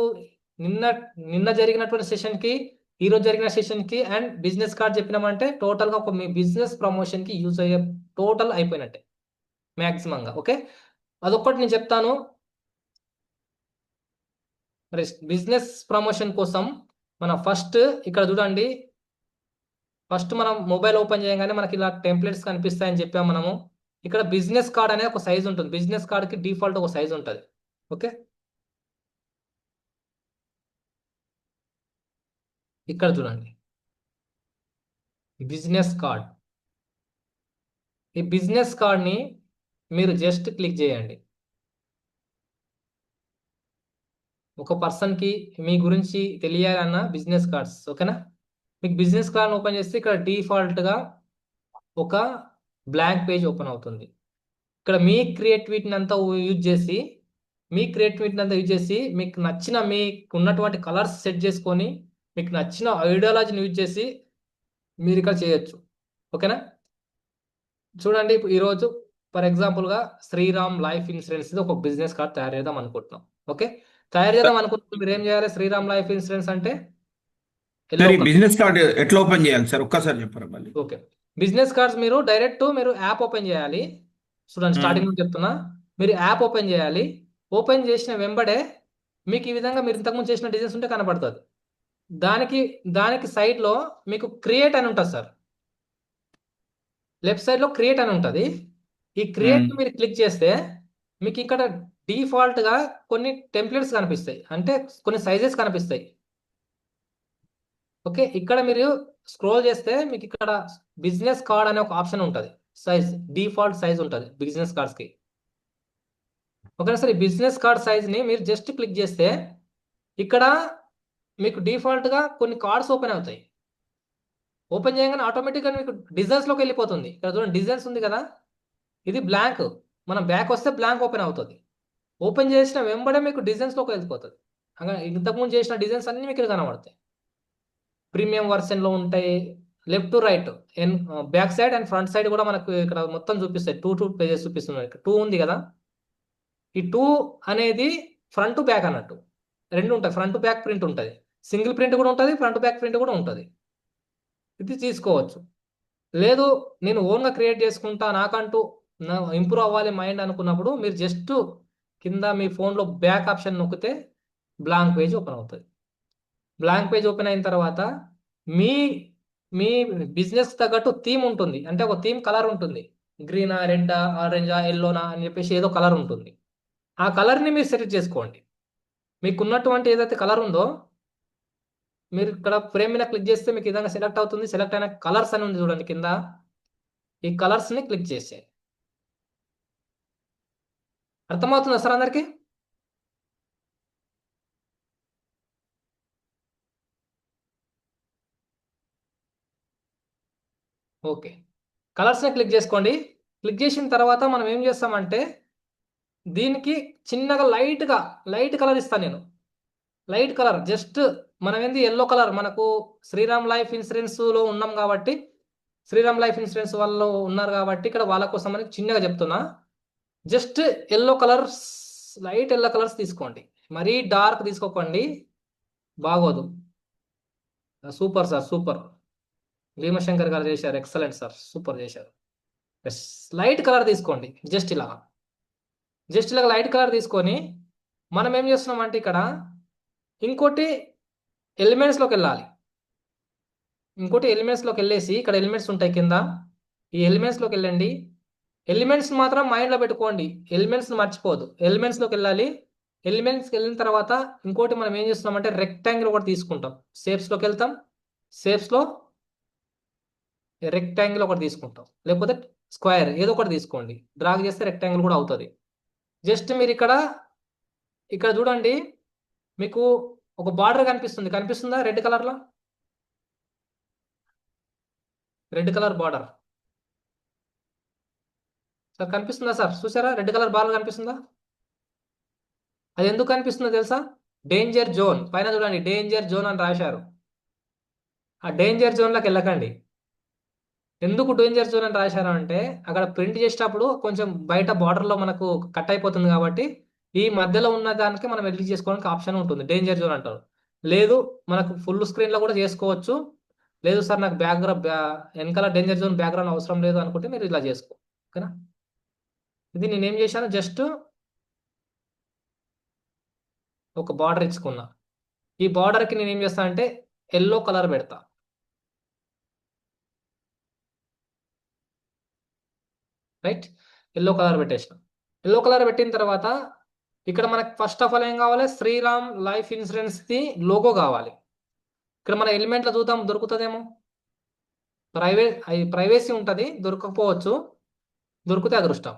నిన్న జరిగినటువంటి సెషన్ కి, ఈ రోజు జరిగిన సెషన్ కి అండ్ బిజినెస్ కార్డ్ చెప్పినామంటే టోటల్ గా ఒక మీ బిజినెస్ ప్రమోషన్ కి యూజ్ అయ్యే టోటల్ అయిపోయినట్టే మాక్సిమం గా. ఓకే, అదొక్కటి నేను చెప్తాను. మరి బిజినెస్ ప్రమోషన్ కోసం మనం ఫస్ట్ ఇక్కడ చూడండి. ఫస్ట్ మనం మొబైల్ ఓపెన్ చేయగానే మనకి ఇలా టెంప్లెట్స్ కనిపిస్తాయని చెప్పాము మనము. ఇక్కడ బిజినెస్ కార్డ్ అనేది ఒక సైజ్ ఉంటుంది. బిజినెస్ కార్డ్ కి డిఫాల్ట్ ఒక సైజ్ ఉంటుంది. ఓకే, ఇక్కడ చూడండి బిజినెస్ కార్డ్. ఈ బిజినెస్ కార్డ్ని మీరు జస్ట్ క్లిక్ చేయండి. ఒక పర్సన్కి మీ గురించి తెలియాలన్న బిజినెస్ కార్డ్స్. ఓకేనా, మీకు బిజినెస్ కార్డ్ ఓపెన్ చేస్తే ఇక్కడ డిఫాల్ట్గా ఒక బ్లాంక్ పేజ్ ఓపెన్ అవుతుంది. ఇక్కడ మీ క్రియేటివిటీని అంతా యూజ్ చేసి మీకు నచ్చిన మీకు ఉన్నటువంటి కలర్స్ సెట్ చేసుకొని మీకు నచ్చిన ఐడియాలజీని యూజ్ చేసి మీరు ఇక్కడ చేయొచ్చు. ఓకేనా, చూడండి ఈరోజు ఫర్ ఎగ్జాంపుల్గా శ్రీరామ్ లైఫ్ ఇన్సూరెన్స్ ఒక బిజినెస్ కార్డ్ తయారు చేద్దాం అనుకుంటున్నాం. ఓకే, తయారు చేద్దాం అనుకుంటున్నాం. మీరు ఏం చేయాలి? శ్రీరామ్ లైఫ్ ఇన్సూరెన్స్ అంటే బిజినెస్ కార్డ్ ఎట్లా ఓపెన్ చేయాలి సార్? ఒక్కసారి చెప్పారు మళ్ళీ. ఓకే, బిజినెస్ కార్డ్స్ మీరు యాప్ ఓపెన్ చేయాలి. చూడండి, స్టార్టింగ్ నుంచి చెప్తున్నా. మీరు యాప్ ఓపెన్ చేయాలి. ఓపెన్ చేసిన వెంబడే మీకు ఈ విధంగా మీరు ఇంతకుముందు చేసిన డిజైన్స్ ఉంటే కనబడుతుంది. దానికి సైడ్ లో మీకు క్రియేట్ అని ఉంటుంది సార్. లెఫ్ట్ సైడ్ లో క్రియేట్ అని ఉంటుంది. ఈ క్రియేట్ మీరు క్లిక్ చేస్తే మీకు ఇక్కడ డిఫాల్ట్ గా కొన్ని టెంప్లెట్స్ కనిపిస్తాయి, అంటే కొన్ని సైజెస్ కనిపిస్తాయి. ఓకే, ఇక్కడ మీరు స్క్రోల్ చేస్తే మీకు ఇక్కడ బిజినెస్ కార్డ్ అనే ఒక ఆప్షన్ ఉంటుంది. సైజ్ డిఫాల్ట్ సైజ్ ఉంటుంది బిజినెస్ కార్డ్స్ కి. ఓకేనా సార్, ఈ బిజినెస్ కార్డ్ సైజ్ ని మీరు జస్ట్ క్లిక్ చేస్తే ఇక్కడ మీకు డిఫాల్ట్ గా కొన్ని కార్డ్స్ ఓపెన్ అవుతాయి. ఓపెన్ చేయగానే ఆటోమేటిక్గా మీకు డిజైన్స్ లోకి వెళ్ళిపోతుంది. ఇక్కడ చూడండి డిజైన్స్ ఉంది కదా, ఇది బ్లాంక్. మనం బ్యాక్ వస్తే బ్లాంక్ ఓపెన్ అవుతుంది. ఓపెన్ చేసిన వెంబడే మీకు డిజైన్స్ లోకి వెళ్ళిపోతుంది. ఇంతకుముందు చేసిన డిజైన్స్ అన్ని మీకు కనబడతాయి. ప్రీమియం వర్షన్ లో ఉంటాయి. Left to right, back side and front side కూడా మనకు ఇక్కడ మొత్తం చూపిస్తాయి. టూ పేజెస్ చూపిస్తున్నాయి. ఇక్కడ 2 ఉంది కదా, ఈ 2 అనేది ఫ్రంట్ టు బ్యాక్ అన్నట్టు రెండు ఉంటాయి. ఫ్రంట్ టు బ్యాక్ ప్రింట్ ఉంటుంది. సింగిల్ ప్రింట్ కూడా ఉంటుంది, ఫ్రంట్ టు బ్యాక్ ప్రింట్ కూడా ఉంటుంది. ఇది తీసుకోవచ్చు. లేదు నేను ఓన్గా క్రియేట్ చేసుకుంటా, నాకంటూ ఇంప్రూవ్ అవ్వాలి మైండ్ అనుకున్నప్పుడు మీరు జస్ట్ కింద మీ ఫోన్లో బ్యాక్ ఆప్షన్ నొక్కితే బ్లాంక్ పేజ్ ఓపెన్ అవుతుంది. బ్లాంక్ పేజ్ ఓపెన్ అయిన తర్వాత మీ బిజినెస్ తగ్గట్టు థీమ్ ఉంటుంది. అంటే ఒక థీమ్ కలర్ ఉంటుంది. గ్రీనా, రెడ్డా, ఆరెంజా, ఎల్లోనా అని చెప్పేసి ఏదో కలర్ ఉంటుంది. ఆ కలర్ని మీరు సెలెక్ట్ చేసుకోండి. మీకున్నటువంటి ఏదైతే కలర్ ఉందో మీరు ఇక్కడ ఫ్రేమ్ మీద క్లిక్ చేస్తే మీకు విధంగా సెలెక్ట్ అవుతుంది. సెలెక్ట్ అయిన కలర్స్ అని ఉంది చూడండి కింద, ఈ కలర్స్ని క్లిక్ చేసే. అర్థమవుతుందా సార్ అందరికి? ఓకే, కలర్స్ని క్లిక్ చేసుకోండి. క్లిక్ చేసిన తర్వాత మనం ఏం చేస్తామంటే దీనికి చిన్నగా లైట్ కలర్ ఇస్తాను నేను. లైట్ కలర్ జస్ట్ మనం ఏంది ఎల్లో కలర్. మనకు శ్రీరామ్ లైఫ్ ఇన్సూరెన్స్లో ఉన్నాం కాబట్టి, శ్రీరామ్ లైఫ్ ఇన్సూరెన్స్ వాళ్ళు ఉన్నారు కాబట్టి ఇక్కడ వాళ్ళ కోసం అని చిన్నగా చెప్తున్నా. Just yellow colours, light yellow colours తీసుకోండి. మరీ డార్క్ తీసుకోకండి, బాగోదు. Super sir, super. భీమశంకర్ గారు చేశారు, ఎక్సలెంట్ సార్, సూపర్ చేశారు. లైట్ కలర్ తీసుకోండి. జస్ట్ ఇలా లైట్ కలర్ తీసుకొని మనం ఏం చేస్తున్నామంటే ఇక్కడ ఇంకోటి ఎలిమెంట్స్లోకి వెళ్ళాలి. వెళ్ళేసి ఇక్కడ ఎలిమెంట్స్ ఉంటాయి కింద. ఈ ఎలిమెంట్స్లోకి వెళ్ళండి. ఎలిమెంట్స్ మాత్రం మైండ్లో పెట్టుకోండి, ఎలిమెంట్స్ని మర్చిపోదు. ఎలిమెంట్స్లోకి వెళ్ళాలి. ఎలిమెంట్స్కి వెళ్ళిన తర్వాత ఇంకోటి మనం ఏం చేస్తున్నామంటే రెక్టాంగిల్ ఒకటి తీసుకుంటాం. షేప్స్లోకి వెళ్తాం. షేప్స్లో రెక్టాంగిల్ ఒకటి తీసుకుంటాం, లేకపోతే స్క్వేర్ ఏదో ఒకటి తీసుకోండి. డ్రాగ్ చేస్తే రెక్టాంగిల్ కూడా అవుతుంది. జస్ట్ మీరు ఇక్కడ చూడండి, మీకు ఒక బార్డర్ కనిపిస్తుందా రెడ్ కలర్లో? రెడ్ కలర్ బార్డర్ సార్ కనిపిస్తుందా సార్? చూసారా రెడ్ కలర్ బార్డర్ కనిపిస్తుందా? అది ఎందుకు కనిపిస్తుందో తెలుసా? డేంజర్ జోన్ పైన చూడండి, డేంజర్ జోన్ అని రాశారు. ఆ డేంజర్ జోన్లోకి వెళ్ళకండి. ఎందుకు డేంజర్ జోన్ అని రాశారు అంటే, అక్కడ ప్రింట్ చేసేటప్పుడు కొంచెం బయట బార్డర్లో మనకు కట్ అయిపోతుంది కాబట్టి ఈ మధ్యలో ఉన్న దానికి మనం ఎడిట్ చేసుకోవడానికి ఆప్షన్ ఉంటుంది, డేంజర్ జోన్ అంటారు. లేదు మనకు ఫుల్ స్క్రీన్లో కూడా చేసుకోవచ్చు. లేదు సార్ నాకు వెనకాల డేంజర్ జోన్ బ్యాక్గ్రౌండ్ అవసరం లేదు అనుకుంటే మీరు ఇలా చేసుకో. ఓకేనా? ఇది నేనేం చేశాను, జస్ట్ ఒక బార్డర్ ఇచ్చుకున్నా. ఈ బార్డర్కి నేను ఏం చేస్తాను అంటే ఎల్లో కలర్ పెడతా. రైట్, ఎల్లో కలర్ పెట్టేసిన. ఎల్లో కలర్ పెట్టిన తర్వాత ఇక్కడ మనకు ఫస్ట్ ఆఫ్ ఆల్ ఏం కావాలి, శ్రీరామ్ లైఫ్ ఇన్సూరెన్స్ ది లోగో కావాలి. ఇక్కడ మన ఎలిమెంట్లో చూద్దాం, దొరుకుతుందేమో. ప్రైవేసీ ఉంటుంది, దొరకకపోవచ్చు, దొరికితే అదృష్టం.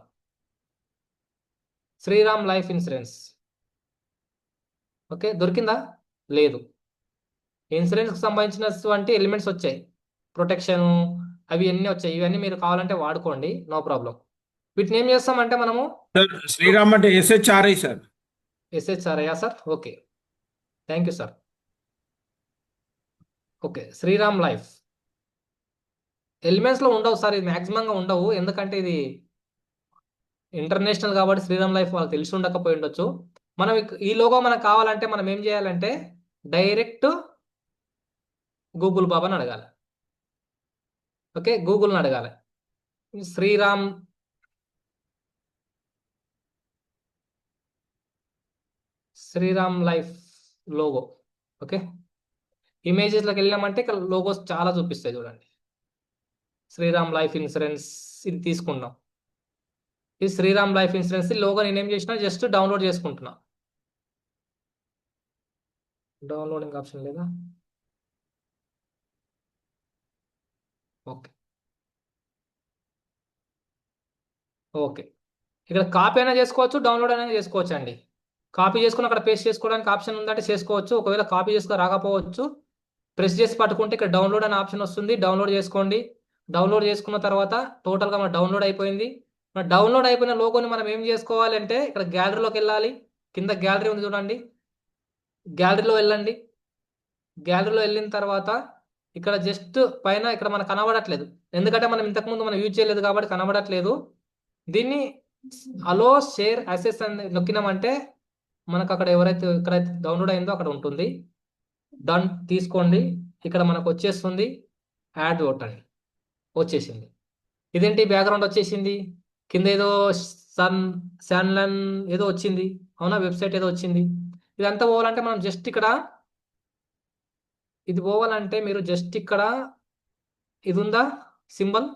Sriram life insurance. ఓకే, దొరికిందా? లేదు. ఇన్సూరెన్స్కి సంబంధించినటువంటి ఎలిమెంట్స్ వచ్చాయి, ప్రొటెక్షన్ అవి అన్నీ వచ్చాయి. ఇవన్నీ మీరు కావాలంటే వాడుకోండి, నో ప్రాబ్లం. వీటిని ఏం చేస్తామంటే మనము సార్ శ్రీరామ్ అంటే SHRI సార్. SHRIయా sir? Okay, thank you sir. Okay, Shriram life ఎలిమెంట్స్లో ఉండవు సార్, ఇది మ్యాక్సిమంగా ఉండవు, ఎందుకంటే ఇది ఇంటర్నేషనల్ కాబట్టి శ్రీరామ్ లైఫ్ వాళ్ళకి తెలిసి ఉండకపోయి ఉండొచ్చు. మనం ఈ లోగో మనకు కావాలంటే మనం ఏం చేయాలంటే డైరెక్ట్ గూగుల్ బాబాని అడగాలి. ఓకే, గూగుల్ని అడగాలి. Shriram life logo. ఓకే, ఇమేజెస్లోకి వెళ్ళామంటే ఇక్కడ లోగోస్ చాలా చూపిస్తాయి చూడండి. శ్రీరామ్ లైఫ్ ఇన్సూరెన్స్ ఇది తీసుకున్నాం. ఈ శ్రీరామ్ లైఫ్ ఇన్సూరెన్స్ లోగో నేను ఏం చేసినా జస్ట్ డౌన్లోడ్ చేసుకుంటున్నా. డౌన్లోడింగ్ ఆప్షన్ లేదా? ఓకే ఓకే, ఇక్కడ కాపీ అయినా చేసుకోవచ్చు, డౌన్లోడ్ అయినా చేసుకోవచ్చు అండి. కాపీ చేసుకుని అక్కడ పేస్ట్ చేసుకోవడానికి ఆప్షన్ ఉందంటే చేసుకోవచ్చు. ఒకవేళ కాపీ చేసుకుని రాకపోవచ్చు, ప్రెస్ చేసి పట్టుకుంటే ఇక్కడ డౌన్లోడ్ అనే ఆప్షన్ వస్తుంది, డౌన్లోడ్ చేసుకోండి. డౌన్లోడ్ చేసుకున్న తర్వాత టోటల్గా మన డౌన్లోడ్ అయిపోయింది. మన డౌన్లోడ్ అయిపోయిన లోగోని మనం ఏం చేసుకోవాలి అంటే ఇక్కడ గ్యాలరీలోకి వెళ్ళాలి. కింద గ్యాలరీ ఉంది చూడండి, గ్యాలరీలో వెళ్ళండి. గ్యాలరీలో వెళ్ళిన తర్వాత ఇక్కడ జస్ట్ పైన ఇక్కడ మనకు కనబడట్లేదు, ఎందుకంటే మనం ఇంతకుముందు మనం యూజ్ చేయలేదు కాబట్టి కనబడట్లేదు. దీన్ని అలో షేర్ యాక్సెస్ అని నొక్కినామంటే మనకు అక్కడ ఎక్కడైతే డౌన్లోడ్ అయిందో అక్కడ ఉంటుంది. డన్ తీసుకోండి, ఇక్కడ మనకు వచ్చేస్తుంది. యాడ్ కొట్టండి, వచ్చేసింది. ఇదేంటి బ్యాక్గ్రౌండ్ వచ్చేసింది, కింద ఏదో శాన్లన్ ఏదో వచ్చింది, అవునా, వెబ్సైట్ ఏదో వచ్చింది. ఇదంతా పోవాలంటే మనం జస్ట్ ఇక్కడ ఇది పోవాలంటే మీరు జస్ట్ ఇక్కడ ఇది ఉందా సింబల్,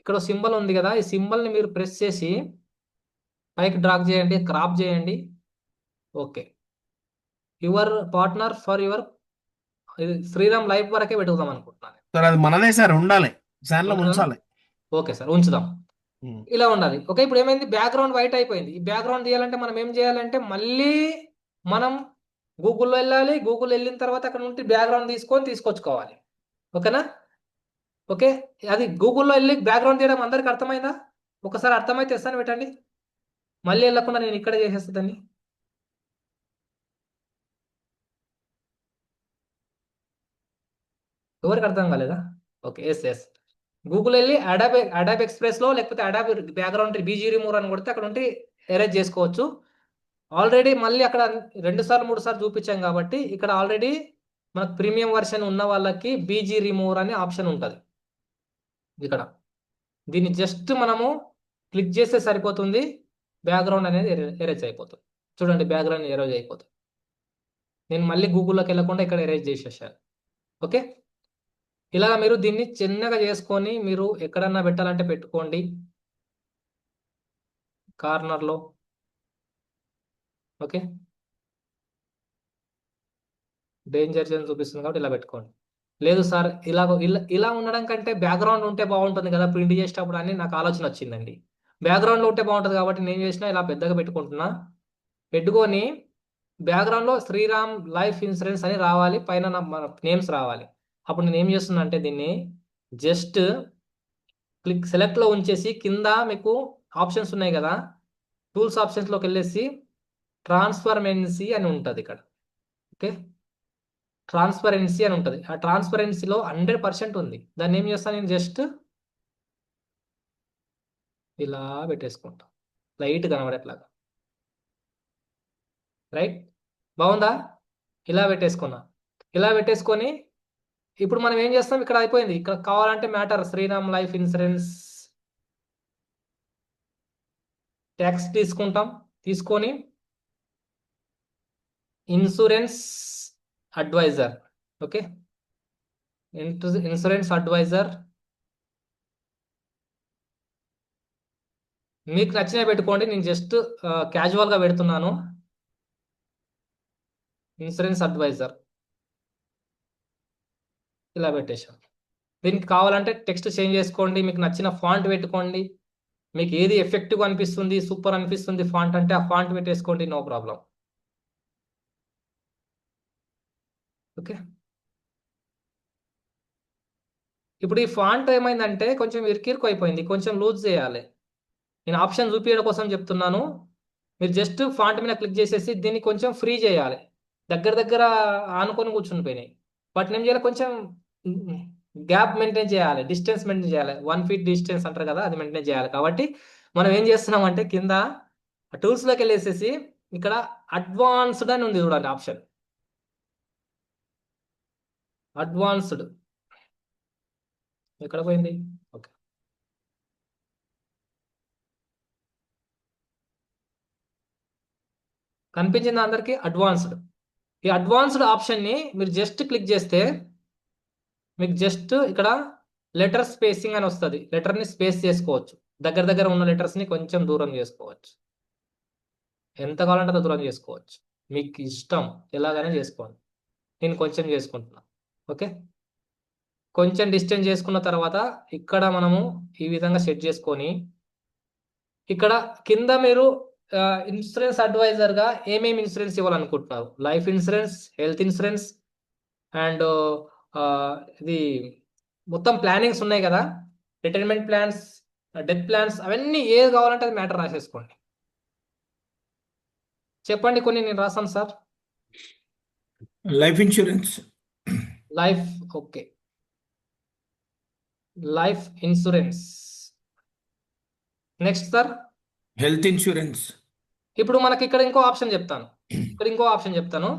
ఇక్కడ సింబల్ ఉంది కదా, ఈ సింబల్ని మీరు ప్రెస్ చేసి పైకి డ్రాగ్ చేయండి, క్రాప్ చేయండి. Okay, your partner for your Shriram life వరకే పెట్టుకుందాం అనుకుంటున్నాను సార్. అది మనదే సార్, ఉండాలి ఛానల్ ఉంచాలి. ఓకే సార్, ఉంచుదాం. ఇలా ఉండాలి. ఓకే, ఇప్పుడు ఏమైంది, బ్యాక్గ్రౌండ్ వైట్ అయిపోయింది. ఈ బ్యాక్గ్రౌండ్ తీయాలంటే మనం ఏం చేయాలంటే మళ్ళీ మనం గూగుల్లో వెళ్ళాలి. గూగుల్ వెళ్ళిన తర్వాత అక్కడ నుండి బ్యాక్గ్రౌండ్ తీసుకొచ్చుకోవాలి. ఓకేనా? ఓకే, అది గూగుల్లో వెళ్ళి బ్యాక్గ్రౌండ్ తీయడం అందరికి అర్థమైందా? ఒకసారి అర్థమైతే ఇస్తాను పెట్టండి, మళ్ళీ వెళ్ళకుండా నేను ఇక్కడ చేసేస్తుందని. ఎవరికి అర్థం కాలేదా? ఓకే, ఎస్ గూగుల్ వెళ్ళి అడాబ్ ఎక్స్ప్రెస్లో లేకపోతే అడాబ్ బ్యాక్గ్రౌండ్ బీజీ రిమూవర్ అని కొడితే అక్కడ ఉండి ఎరేజ్ చేసుకోవచ్చు. ఆల్రెడీ మళ్ళీ అక్కడ 2 సార్లు 3 సార్లు చూపించాం కాబట్టి ఇక్కడ ఆల్రెడీ మనకు ప్రీమియం వర్షన్ ఉన్న వాళ్ళకి బీజీ రిమూవర్ అనే ఆప్షన్ ఉంటుంది ఇక్కడ. దీన్ని జస్ట్ మనము క్లిక్ చేస్తే సరిపోతుంది, బ్యాక్గ్రౌండ్ అనేది ఎరేజ్ అయిపోతుంది. చూడండి, బ్యాక్గ్రౌండ్ ఎరేజ్ అయిపోతుంది. నేను మళ్ళీ గూగుల్లోకి వెళ్ళకుండా ఇక్కడ ఎరేజ్ చేసేసాను. ఓకే, ఇలా మీరు దీన్ని చిన్నగా చేసుకొని మీరు ఎక్కడన్నా పెట్టాలంటే పెట్టుకోండి, కార్నర్లో. ఓకే, డేంజర్ జోన్ చూపిస్తుంది కాబట్టి ఇలా పెట్టుకోండి. లేదు సార్, ఇలా ఉండడం కంటే బ్యాక్గ్రౌండ్ ఉంటే బాగుంటుంది కదా ప్రింట్ చేసేటప్పుడు అని నాకు ఆలోచన వచ్చిందండి. బ్యాక్గ్రౌండ్లో ఉంటే బాగుంటుంది కాబట్టి నేను చేసిన ఇలా పెద్దగా పెట్టుకుంటున్నా. పెట్టుకొని బ్యాక్గ్రౌండ్లో శ్రీరామ్ లైఫ్ ఇన్సూరెన్స్ అని రావాలి, పైన మన నేమ్స్ రావాలి. అప్పుడు నేను ఏం చేస్తున్నా అంటే దీన్ని జస్ట్ క్లిక్ సెలెక్ట్లో ఉంచేసి కింద మీకు ఆప్షన్స్ ఉన్నాయి కదా, టూల్స్ ఆప్షన్స్లోకి వెళ్ళేసి ట్రాన్స్ఫర్మెన్సీ అని ఉంటుంది ఇక్కడ. ఓకే, ట్రాన్స్పరెన్సీ అని ఉంటుంది. ఆ ట్రాన్స్పరెన్సీలో 100% ఉంది. దాన్ని ఏం చేస్తాను నేను జస్ట్ ఇలా పెట్టేసుకుంటా, లైట్ కనబడేట్లాగా. రైట్, బాగుందా? ఇలా పెట్టేసుకున్నా. ఇలా పెట్టేసుకొని ఇప్పుడు మనం ఏం చేస్తాం, ఇక్కడ అయిపోయింది. ఇక్కడ కావాలంటే matter Shriram life insurance tax తీసుకుంటాం. తీసుకొని insurance advisor. Okay, insurance advisor మీకు నచ్చినవి పెట్టుకోండి. నేను జస్ట్ క్యాజువల్గా పెడుతున్నాను. ఇన్సూరెన్స్ అడ్వైజర్ ఇలా పెట్టేశాను. దీనికి కావాలంటే టెక్స్ట్ చేంజ్ చేసుకోండి, మీకు నచ్చిన ఫాంట్ పెట్టుకోండి. మీకు ఏది ఎఫెక్టివ్ అనిపిస్తుంది, సూపర్ అనిపిస్తుంది ఫాంట్ అంటే ఆ ఫాంట్ పెట్టేసుకోండి, నో ప్రాబ్లం. ఓకే, ఇప్పుడు ఈ ఫాంట్ ఏమైందంటే కొంచెం ఇరుకిరుకు అయిపోయింది, కొంచెం లూజ్ చేయాలి. నేను ఆప్షన్ చూపించడం కోసం చెప్తున్నాను. మీరు జస్ట్ ఫాంట్ మీద క్లిక్ చేసేసి దీన్ని కొంచెం ఫ్రీ చేయాలి. దగ్గర ఆనుకొని కూర్చుని పోయినాయి. బట్ నేను చేయాలి, కొంచెం గ్యాప్ మెయింటైన్ చేయాలి, డిస్టెన్స్ మెయింటైన్ చేయాలి. 1 feet డిస్టెన్స్ అంటారు కదా, అది మెయింటైన్ చేయాలి. కాబట్టి మనం ఏం చేస్తున్నాం అంటే కింద టూల్స్లోకి వెళ్ళేసేసి ఇక్కడ అడ్వాన్స్డ్ అని ఉంది చూడండి ఆప్షన్. అడ్వాన్స్డ్ ఎక్కడ పోయింది? ఓకే, కనిపించింది అందరికి? అడ్వాన్స్డ్. ఈ అడ్వాన్స్డ్ ఆప్షన్ని మీరు జస్ట్ క్లిక్ చేస్తే మీకు జస్ట్ ఇక్కడ లెటర్ స్పేసింగ్ అని వస్తుంది. లెటర్ని స్పేస్ చేసుకోవచ్చు. దగ్గర ఉన్న లెటర్స్ని కొంచెం దూరం చేసుకోవచ్చు. ఎంత కావాలంటే అంత దూరం చేసుకోవచ్చు, మీకు ఇష్టం, ఎలాగైనా చేసుకోండి. నేను కొంచెం చేసుకుంటున్నా. ఓకే, కొంచెం డిస్టెన్స్ చేసుకున్న తర్వాత ఇక్కడ మనము ఈ విధంగా సెట్ చేసుకొని ఇక్కడ కింద మీరు ఇన్సూరెన్స్ అడ్వైజర్గా ఏమేమి ఇన్సూరెన్స్ ఇవ్వాలనుకుంటున్నారు, life insurance, health insurance and ఇది మొత్తం ప్లానింగ్స్ ఉన్నాయి కదా, రిటైర్మెంట్ ప్లాన్స్, డెత్ ప్లాన్స్, అవన్నీ ఏది కావాలంటే అది మ్యాటర్ రాసేసుకోండి. చెప్పండి కొన్ని, నేను రాస్తాను sir. Life insurance. Life, okay, life insurance. Next sir health insurance. ఇప్పుడు మనకి ఇక్కడ ఇంకో ఆప్షన్ చెప్తాను.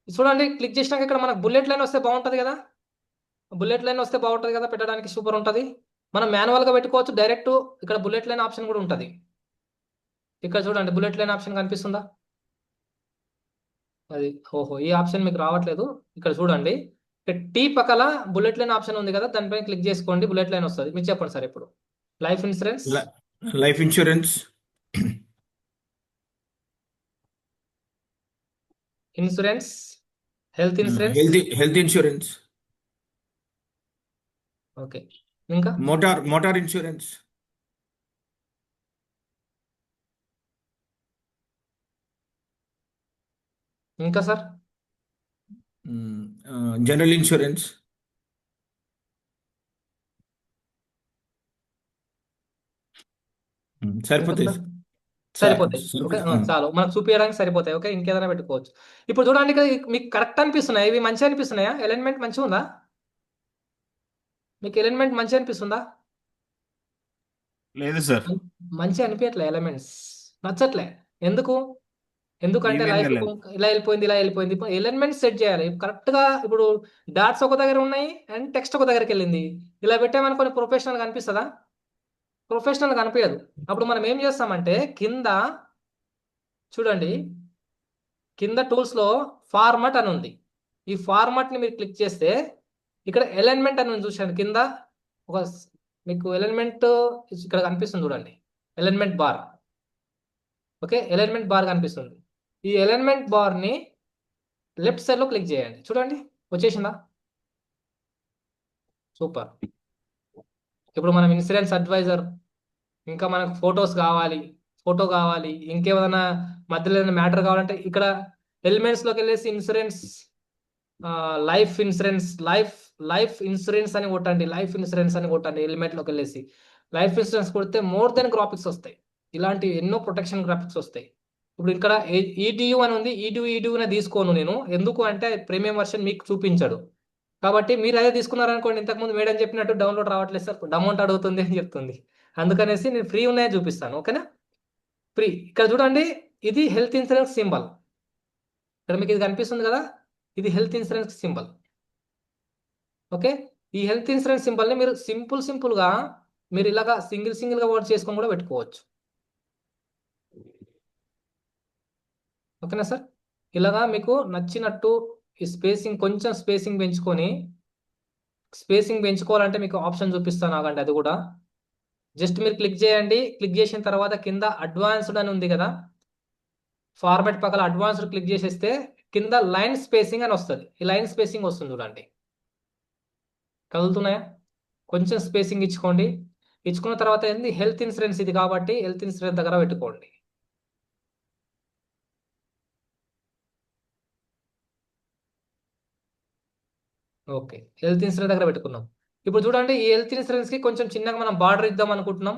చూడండి, క్లిక్ చేసినాక ఇక్కడ మనకు బుల్లెట్ లైన్ వస్తే బాగుంటుంది కదా, పెట్టడానికి సూపర్ ఉంటుంది. మనం మాన్యువల్గా పెట్టుకోవచ్చు, డైరెక్ట్ ఇక్కడ బుల్లెట్ లైన్ ఆప్షన్ కూడా ఉంటుంది. ఇక్కడ చూడండి బుల్లెట్ లైన్ ఆప్షన్ కనిపిస్తుందా? అది ఓహో, ఈ ఆప్షన్ మీకు రావట్లేదు. ఇక్కడ చూడండి, టీ పక్కల బుల్లెట్ లైన్ ఆప్షన్ ఉంది కదా, దానిపైన క్లిక్ చేసుకోండి, బుల్లెట్ లైన్ వస్తుంది. మీరు చెప్పండి సార్ ఇప్పుడు. Life insurance, life insurance. Insurance, health insurance, health insurance. Okay, ఇంకా మోటార్ ఇన్సూరెన్స్. ఇంకా సార్ జనరల్ ఇన్సూరెన్స్. సరిపోతాయి. సరిపోతాయి. ఓకే, చాలు, మనకు చూపించడానికి సరిపోతాయి. ఓకే, ఇంకేదైనా పెట్టుకోవచ్చు. ఇప్పుడు చూడండి, ఇక్కడ మీకు కరెక్ట్ అనిపిస్తున్నాయి, ఇవి మంచిగా అనిపిస్తున్నాయా? అలైన్మెంట్ మంచిగా ఉందా? మీకు అలైన్మెంట్ మంచిగా అనిపిస్తుందా? లేదు సార్, మంచిగా అనిపించట్లే, ఎలిమెంట్స్ నచ్చట్లే. ఎందుకంటే ఏమేం లైఫ్ లేదు. ఇలా వెళ్ళిపోయింది. ఎలిమెంట్స్ సెట్ చేయాలి కరెక్ట్ గా. ఇప్పుడు డాట్స్ ఒక దగ్గర ఉన్నాయి అండ్ టెక్స్ట్ ఒక దగ్గరికి వెళ్ళింది. ఇలా పెట్టామనుకోని ప్రొఫెషనల్ కనిపిస్తుందా? ప్రొఫెషనల్ కనిపించదు. అప్పుడు మనం ఏం చేస్తామంటే కింద చూడండి, కింద టూల్స్ లో ఫార్మాట్ అని ఉంది. ఈ ఫార్మాట్ ని మీరు క్లిక్ చేస్తే ఇక్కడ అలైన్మెంట్ అని ఉంది, చూసాను కింద ఒక మీకు అలైన్మెంట్ ఇక్కడ కనిపిస్తుంది చూడండి, alignment bar. Okay, alignment bar కనిపిస్తుంది. ఈ అలైన్మెంట్ బార్ ని లెఫ్ట్ సైడ్ లో క్లిక్ చేయండి. చూడండి వచ్చేసిందా? సూపర్. ఇప్పుడు మనం ఇన్సూరెన్స్ అడ్వైజర్, ఇంకా మనకు ఫోటో కావాలి, ఇంకేమైనా మధ్యలో ఏదైనా మ్యాటర్ కావాలంటే ఇక్కడ ఎలిమెంట్స్ లోకి వెళ్ళేసి ఇన్సూరెన్స్, లైఫ్ ఇన్సూరెన్స్ అని కొట్టండి, ఎలిమెంట్ లోకి వెళ్ళేసి లైఫ్ ఇన్సూరెన్స్ కొడితే మోర్ దెన్ గ్రాఫిక్స్ వస్తాయి. ఇలాంటి ఎన్నో ప్రొటెక్షన్ గ్రాఫిక్స్ వస్తాయి. ఇప్పుడు ఇక్కడ ఈటీయూ అని ఉంది, ఈటీయూ తీసుకోను నేను, ఎందుకు అంటే ప్రీమియం వర్షన్ మీకు చూపించాడు. కాబట్టి మీరు అదే తీసుకున్నారనుకోండి, ఇంతకుముందు మేడం చెప్పినట్టు డౌన్లోడ్ రావట్లేదు సార్, అమౌంట్ అడుగుతుంది అని చెప్తుంది. అందుకనేసి నేను ఫ్రీ ఉన్నాయో చూపిస్తాను. ఓకేనా? ఫ్రీ. ఇక్కడ చూడండి, ఇది హెల్త్ ఇన్సూరెన్స్ సింబల్. ఇక్కడ మీకు ఇది కనిపిస్తుంది కదా, ఇది హెల్త్ ఇన్సూరెన్స్ సింబల్. ఓకే, ఈ హెల్త్ ఇన్సూరెన్స్ సింబల్ని మీరు సింపుల్గా మీరు ఇలాగా సింగిల్గా వర్డ్ చేసుకొని కూడా పెట్టుకోవచ్చు. ఓకేనా సార్? ఇలాగా మీకు నచ్చినట్టు ఈ కొంచెం స్పేసింగ్ పెంచుకోవాలంటే మీకు ఆప్షన్ చూపిస్తాను, ఆగండి. అది కూడా జస్ట్ మీరు క్లిక్ చేయండి. క్లిక్ చేసిన తర్వాత కింద అడ్వాన్స్డ్ అని ఉంది కదా, ఫార్మాట్ పక్కన అడ్వాన్స్డ్ క్లిక్ చేసేస్తే కింద లైన్ స్పేసింగ్ అని వస్తుంది. ఈ లైన్ స్పేసింగ్ వస్తుంది చూడండి, కదులుతున్నాయా? కొంచెం స్పేసింగ్ ఇచ్చుకోండి. ఇచ్చుకున్న తర్వాత ఏంది, హెల్త్ ఇన్సూరెన్స్ ఇది కాబట్టి హెల్త్ ఇన్సూరెన్స్ దగ్గర పెట్టుకోండి. ఓకే, హెల్త్ ఇన్సూరెన్స్ దగ్గర పెట్టుకున్నాం. ఇప్పుడు చూడండి, ఈ హెల్త్ ఇన్సూరెన్స్ కి కొంచెం చిన్నగా మనం బార్డర్ ఇద్దాం అనుకుంటున్నాం.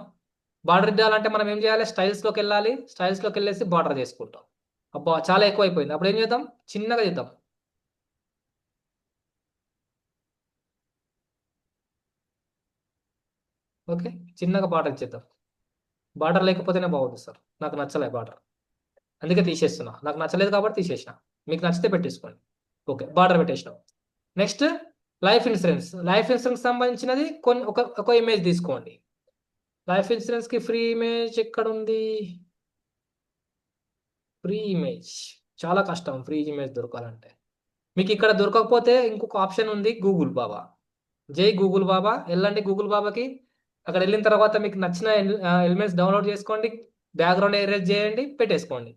బార్డర్ ఇద్దాలంటే మనం ఏం చేయాలి, స్టైల్స్లోకి వెళ్ళాలి. స్టైల్స్లోకి వెళ్ళేసి బార్డర్ చేసుకుంటాం. అబ్బా, చాలా ఎక్కువ అయిపోయింది. అప్పుడు ఏం చేద్దాం, చిన్నగా చేద్దాం. ఓకే, చిన్నగా బార్డర్ ఇచ్చేద్దాం. బార్డర్ లేకపోతేనే బాగుంటుంది సార్, నాకు నచ్చలే బార్డర్, అందుకే తీసేస్తున్నా. నాకు నచ్చలేదు కాబట్టి తీసేసిన, మీకు నచ్చితే పెట్టేసుకోండి. ఓకే, బార్డర్ పెట్టేసినాం. నెక్స్ట్ లైఫ్ ఇన్సూరెన్స్ సంబంధించినది ఒక ఇమేజ్ తీసుకోండి. లైఫ్ ఇన్సూరెన్స్ కి ఫ్రీ ఇమేజ్ ఎక్కడ ఉంది? ఫ్రీ ఇమేజ్ చాలా కష్టం, ఫ్రీ ఇమేజ్ దొరకాలంటే. మీకు ఇక్కడ దొరకకపోతే ఇంకొక ఆప్షన్ ఉంది, గూగుల్ బాబా. జై గూగుల్ బాబా, వెళ్ళండి గూగుల్ బాబాకి. అక్కడ వెళ్ళిన తర్వాత మీకు నచ్చిన ఎలిమెంట్స్ డౌన్లోడ్ చేసుకోండి, బ్యాక్గ్రౌండ్ ఎరేజ్ చేయండి, పెట్టేసుకోండి.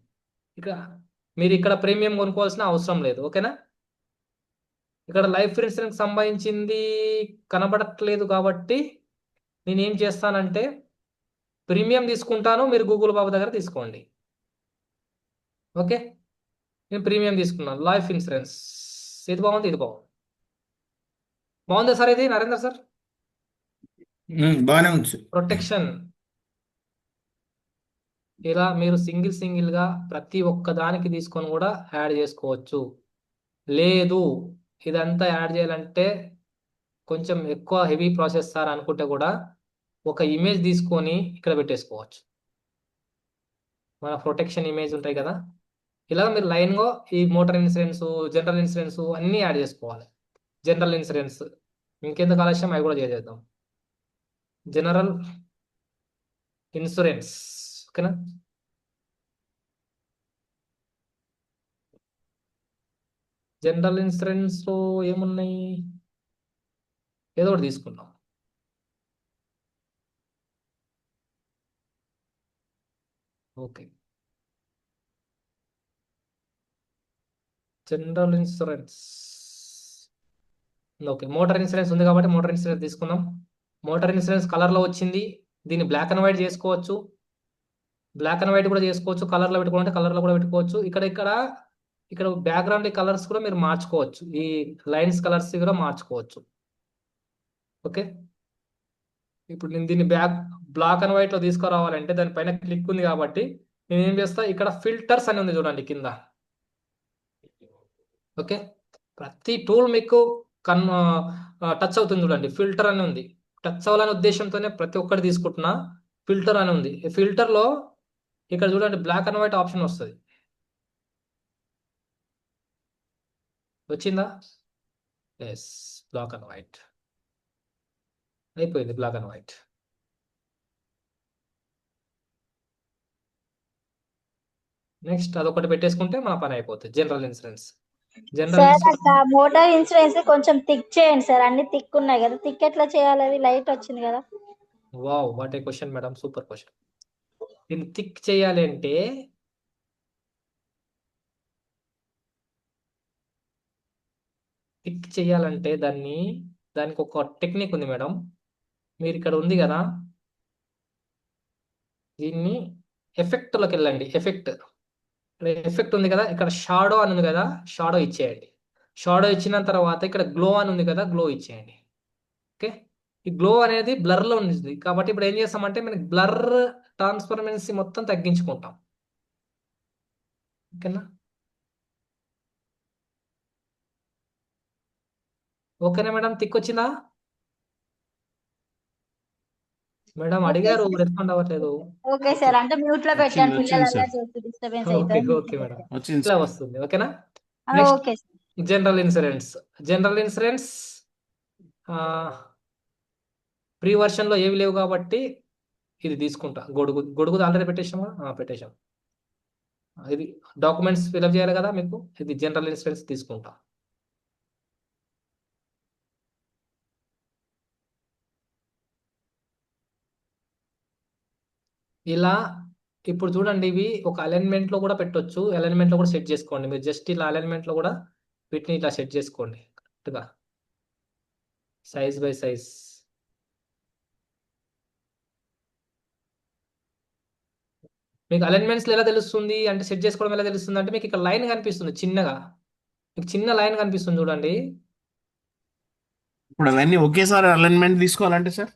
మీరు ఇక్కడ ప్రీమియం కొనుక్కోవాల్సిన అవసరం లేదు. ఓకేనా? ఇక్కడ లైఫ్ ఇన్సూరెన్స్ సంబంధించింది కనబడట్లేదు కాబట్టి నేనేం చేస్తానంటే ప్రీమియం తీసుకుంటాను, మీరు గూగుల్ బాబు దగ్గర తీసుకోండి. ఓకే, నేను ప్రీమియం తీసుకున్నాను. లైఫ్ ఇన్సూరెన్స్ ఇది బాగుంది, ఇది బాగుందా సార్? ఇది నరేందర్ సార్, బాగానే ఉంది సార్. ప్రొటెక్షన్ ఇలా మీరు సింగిల్గా ప్రతి ఒక్క దానికి తీసుకొని కూడా యాడ్ చేసుకోవచ్చు. లేదు ఇదంతా యాడ్ చేయాలంటే కొంచెం ఎక్కువ హెవీ ప్రాసెస్ సార్ అనుకుంటే కూడా ఒక ఇమేజ్ తీసుకొని ఇక్కడ పెట్టేసుకోవచ్చు. మన ప్రొటెక్షన్ ఇమేజ్ ఉంటాయి కదా, ఇలా మీరు లైన్గా ఈ మోటార్ ఇన్సూరెన్స్, జనరల్ ఇన్సూరెన్స్ అన్నీ యాడ్ చేసుకోవాలి. జనరల్ ఇన్సూరెన్స్ ఇంకెందుకు ఆలస్యం, అవి కూడా చేసేద్దాం. జనరల్ ఇన్సూరెన్స్, ఓకేనా? జనరల్ ఇన్సూరెన్స్ లో ఏమున్నాయి, ఏదో ఒకటి తీసుకుందాం. Okay, general insurance. Okay, motor insurance ఉంది కాబట్టి మోటార్ ఇన్సూరెన్స్ తీసుకుందాం. మోటార్ ఇన్సూరెన్స్ కలర్లో వచ్చింది, దీన్ని బ్లాక్ అండ్ వైట్ చేసుకోవచ్చు. బ్లాక్ అండ్ వైట్ కూడా చేసుకోవచ్చు, కలర్లో పెట్టుకోవాలంటే కలర్లో కూడా పెట్టుకోవచ్చు. ఇక్కడ బ్యాక్గ్రౌండ్ కలర్స్ కూడా మీరు మార్చుకోవచ్చు, ఈ లైన్స్ కలర్స్ కూడా మార్చుకోవచ్చు. ఓకే, ఇప్పుడు నేను దీన్ని బ్లాక్ అండ్ వైట్ లో తీసుకురావాలంటే దానిపైన క్లిక్ ఉంది కాబట్టి నేను ఏం చేస్తా, ఇక్కడ ఫిల్టర్స్ అని ఉంది చూడండి కింద. ఓకే, ప్రతి టూల్ మీకు టచ్ అవుతుంది చూడండి, ఫిల్టర్ అని ఉంది. టచ్ అవ్వాలనే ఉద్దేశంతోనే ప్రతి ఒక్కటి తీసుకుంటున్నా. ఫిల్టర్ అని ఉంది. ఈ ఫిల్టర్ లో ఇక్కడ చూడండి బ్లాక్ అండ్ వైట్ ఆప్షన్ వస్తుంది. వచ్చిందా? ఎస్, బ్లాక్ అండ్ వైట్ అయిపోయింది. Black and white. నెక్స్ట్ అదొకటి పెట్టేసుకుంటే మన పని అయిపోతుంది. General insurance. సార్ నాకు ఆ మోటార్ ఇన్సూరెన్స్ కొంచెం టిక్ చేయండి సార్, అన్ని టిక్ ఉన్నాయి కదా, టిక్ ఎట్లా చేయాలి? అది లైట్ వచ్చింది కదా. Wow, what a question madam, super question. దీన్ని టిక్ చేయాలి అంటే దాన్ని దానికి ఒక టెక్నిక్ ఉంది మేడం. మీరు ఇక్కడ ఉంది కదా, దీన్ని ఎఫెక్ట్లోకి వెళ్ళండి. ఎఫెక్ట్ ఉంది కదా, ఇక్కడ షాడో అని ఉంది కదా, షాడో ఇచ్చేయండి. షాడో ఇచ్చిన తర్వాత ఇక్కడ గ్లో అని ఉంది కదా, గ్లో ఇచ్చేయండి. ఓకే, ఈ గ్లో అనేది బ్లర్లో ఉంది కాబట్టి ఇప్పుడు ఏం చేస్తామంటే మనకి బ్లర్ ట్రాన్స్పరెన్సీ మొత్తం తగ్గించుకుంటాం. ఓకేనా? ఓకేనా మేడం? తిక్కొచ్చిందా మేడం? ఓకే అడిగారు, సార్. రెస్పాండ్ అవ్వట్లేదు. ఓకే సార్, అంటే మ్యూట్ లో వచ్చింది పెట్టాను, పిల్లలు వచ్చింది అలా సార్ చేసి డిస్టర్బెన్స్ ఓకే అవుతుంది. ఓకే మేడం, వచ్చింది ఇట్లా సార్. వస్తుంది. ఓకేనా? Next okay sir. General insurance. General insurance free వర్షన్లో ఏవి లేవు కాబట్టి ఇది తీసుకుంటా. గొడుగు ఆల్రెడీ పెట్టేసామా? పెట్టేశాం. ఇది డాక్యుమెంట్స్ ఫిల్అప్ చేయాలి కదా మీకు, ఇది జనరల్ ఇన్సూరెన్స్ తీసుకుంటా. ఇలా ఇప్పుడు చూడండి, ఇవి ఒక అలైన్మెంట్ లో కూడా పెట్టొచ్చు, అలైన్మెంట్ లో కూడా సెట్ చేసుకోండి. మీరు జస్ట్ ఇలా అలైన్మెంట్ లో కూడా వీటిని ఇట్లా సెట్ చేసుకోండి కరెక్ట్గా, సైజ్ బై సైజ్. మీకు అలైన్మెంట్స్ ఎలా తెలుస్తుంది అంటే, సెట్ చేసుకోవడం ఎలా తెలుస్తుంది అంటే, మీకు ఇక్కడ లైన్ కనిపిస్తుంది చిన్నగా, మీకు చిన్న లైన్ కనిపిస్తుంది చూడండి. ఇప్పుడు అవన్నీ ఒకేసారి అలైన్మెంట్ తీసుకోవాలంటే సార్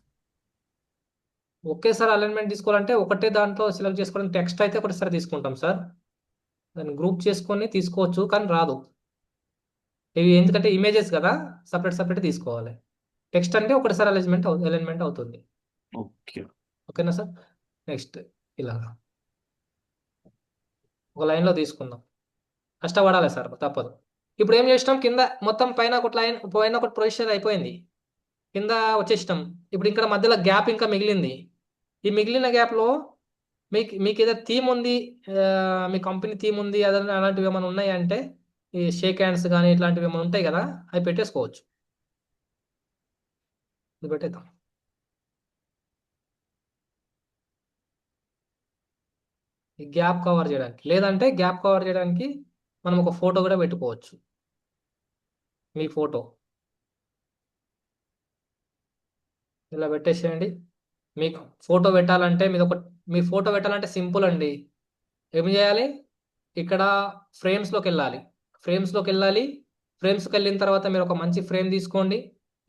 ఒకేసారి అలైన్మెంట్ తీసుకోవాలంటే ఒకటే దాంట్లో సెలెక్ట్ చేసుకోవడం. టెక్స్ట్ అయితే ఒకటిసారి తీసుకుంటాం సార్, దాన్ని గ్రూప్ చేసుకొని తీసుకోవచ్చు, కానీ రాదు ఇవి, ఎందుకంటే ఇమేజెస్ కదా, సపరేట్ తీసుకోవాలి. టెక్స్ట్ అంటే ఒకటిసారి అలైన్మెంట్ అవుతుంది. ఓకే ఓకేనా సార్? నెక్స్ట్ ఇలాగా ఒక లైన్లో తీసుకుందాం. కష్టపడాలి సార్, తప్పదు. ఇప్పుడు ఏం చేసినాం, కింద మొత్తం పైన ఒక లైన్, పైన ఒక పొజిషన్ అయిపోయింది, కింద వచ్చేసినాం. ఇప్పుడు ఇక్కడ మధ్యలో గ్యాప్ ఇంకా మిగిలింది. ఈ మిగిలిన గ్యాప్లో మీకు ఏదో థీమ్ ఉంది, మీ కంపెనీ థీమ్ ఉంది, అలాంటివి ఏమైనా ఉన్నాయి అంటే, ఈ షేక్ హ్యాండ్స్ కానీ ఇట్లాంటివి ఏమైనా ఉంటాయి కదా, అవి పెట్టేసుకోవచ్చు. ఇది పెట్టేద్దాం. ఈ గ్యాప్ కవర్ చేయడానికి, లేదంటే గ్యాప్ కవర్ చేయడానికి మనం ఒక ఫోటో కూడా పెట్టుకోవచ్చు. మీ ఫోటో ఇలా పెట్టేసేయండి. మీకు ఫోటో పెట్టాలంటే మీ ఫోటో పెట్టాలంటే సింపుల్ అండి. ఏం చేయాలి, ఇక్కడ ఫ్రేమ్స్లోకి వెళ్ళాలి. ఫ్రేమ్స్కి వెళ్ళిన తర్వాత మీరు ఒక మంచి ఫ్రేమ్ తీసుకోండి.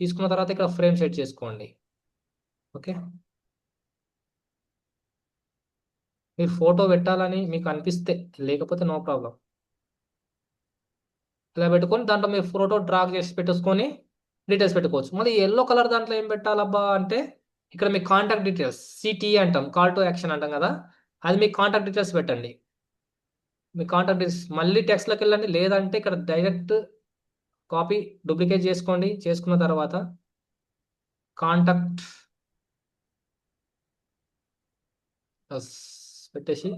తీసుకున్న తర్వాత ఇక్కడ ఫ్రేమ్ సెట్ చేసుకోండి. ఓకే, మీరు ఫోటో పెట్టాలని మీకు అనిపిస్తే, లేకపోతే నో ప్రాబ్లం. ఇలా పెట్టుకొని దాంట్లో మీరు ఫోటో డ్రాగ్ చేసి పెట్టేసుకొని డీటెయిల్స్ పెట్టుకోవచ్చు. మళ్ళీ ఎల్లో కలర్ దాంట్లో ఏం పెట్టాలబ్బా అంటే, ఇక్కడ మీ కాంటాక్ట్ డీటెయిల్స్, సిటీ అంటాం, కాల్ టు యాక్షన్ అంటాం కదా, అది మీ కాంటాక్ట్ డీటెయిల్స్ పెట్టండి. మీ కాంటాక్ట్ డీటెయిల్స్ మళ్ళీ టెక్స్ట్లోకి వెళ్ళండి, లేదంటే ఇక్కడ డైరెక్ట్ కాపీ డూప్లికేట్ చేసుకోండి. చేసుకున్న తర్వాత కాంటాక్ట్ పెట్టేసి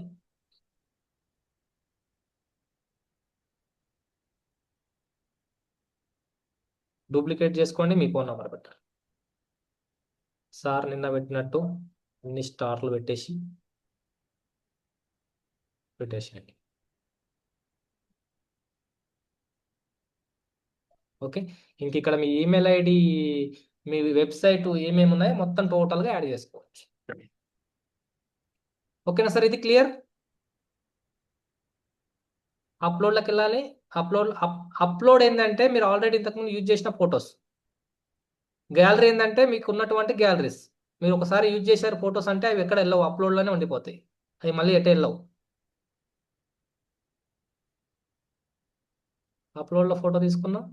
డూప్లికేట్ చేసుకోండి, మీ ఫోన్ నెంబర్ పెట్టండి. సార్ నిన్న పెట్టినట్టు అన్ని స్టార్లు పెట్టేసేయండి. ఓకే, ఇంక ఇక్కడ మీ ఈమెయిల్ ఐడి, మీ వెబ్సైట్ ఏమేమి ఉన్నాయో మొత్తం టోటల్గా యాడ్ చేసుకోవచ్చు. ఓకేనా సార్? ఇది క్లియర్. అప్లోడ్లోకి వెళ్ళాలి. అప్లోడ్ ఏంటంటే, మీరు ఆల్రెడీ ఇంతకుముందు యూజ్ చేసిన ఫొటోస్. గ్యాలరీ ఏంటంటే మీకు ఉన్నటువంటి గ్యాలరీస్, మీరు ఒకసారి యూజ్ చేశారు ఫొటోస్ అంటే అవి ఎక్కడ వెళ్ళవు, అప్లోడ్లోనే ఉండిపోతాయి, అవి మళ్ళీ ఎటు వెళ్ళవు. అప్లోడ్లో ఫోటో తీసుకున్నాం,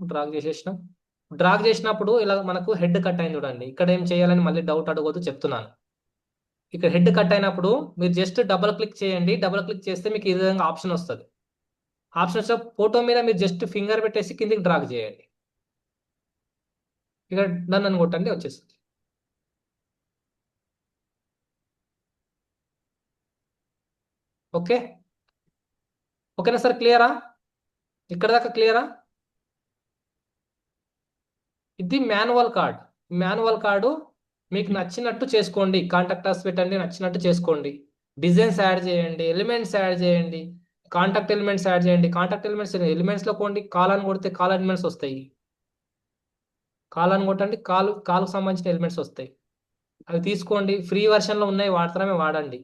డ్రాగ్ చేసినప్పుడు ఇలా మనకు హెడ్ కట్ అయింది చూడండి. ఇక్కడ ఏం చేయాలని మళ్ళీ డౌట్ అడగొద్దు, చెప్తున్నాను. ఇక్కడ హెడ్ కట్ అయినప్పుడు మీరు జస్ట్ డబుల్ క్లిక్ చేయండి. డబుల్ క్లిక్ చేస్తే మీకు ఈ విధంగా ఆప్షన్ వస్తుంది. ఆప్షన్ వచ్చే ఫోటో మీద మీరు జస్ట్ ఫింగర్ పెట్టేసి కిందికి డ్రాగ్ చేయండి. ఇక్కడ డన్ అని కొట్టండి, వచ్చేస్తుంది. ఓకే, ఓకేనా సార్? క్లియరా? ఇక్కడ దాకా క్లియరా? ఇది మాన్యువల్ కార్డు మీకు నచ్చినట్టు చేసుకోండి. కాంటాక్ట్ అస్ పెట్టండి, నచ్చినట్టు చేసుకోండి. డిజైన్స్ యాడ్ చేయండి, ఎలిమెంట్స్ యాడ్ చేయండి, కాంటాక్ట్ ఎలిమెంట్స్ యాడ్ చేయండి. కాంటాక్ట్ ఎలిమెంట్స్లో కోండి, కాల్ అని కొడితే కాల్ ఎలిమెంట్స్ వస్తాయి. కాల్ అని కొట్టండి, కాలుకు సంబంధించిన ఎలిమెంట్స్ వస్తాయి. అవి తీసుకోండి. ఫ్రీ వెర్షన్లో ఉన్నాయి, మాత్రమే వాడండి.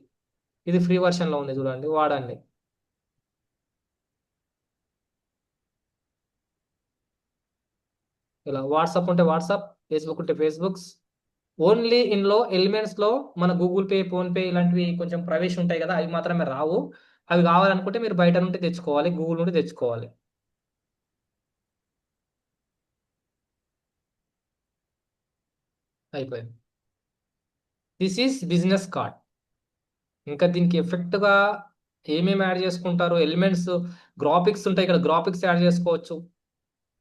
ఇది ఫ్రీ వెర్షన్లో ఉంది చూడండి, వాడండి. ఇలా వాట్సాప్ ఉంటే వాట్సాప్, ఫేస్బుక్ ఉంటే ఫేస్బుక్స్. ఓన్లీ ఇందులో ఎలిమెంట్స్లో మన గూగుల్ పే, ఫోన్పే ఇలాంటివి కొంచెం ప్రవేశం ఉంటాయి కదా, అవి మాత్రమే రావు. అవి కావాలనుకుంటే మీరు బయట నుండి తెచ్చుకోవాలి, గూగుల్ నుండి తెచ్చుకోవాలి. అయిపోయింది. This is business card. ఇంకా దీనికి ఎఫెక్ట్గా ఏమేమి యాడ్ చేసుకుంటారు? ఎలిమెంట్స్, గ్రాఫిక్స్ ఉంటాయి, ఇక్కడ గ్రాఫిక్స్ యాడ్ చేసుకోవచ్చు.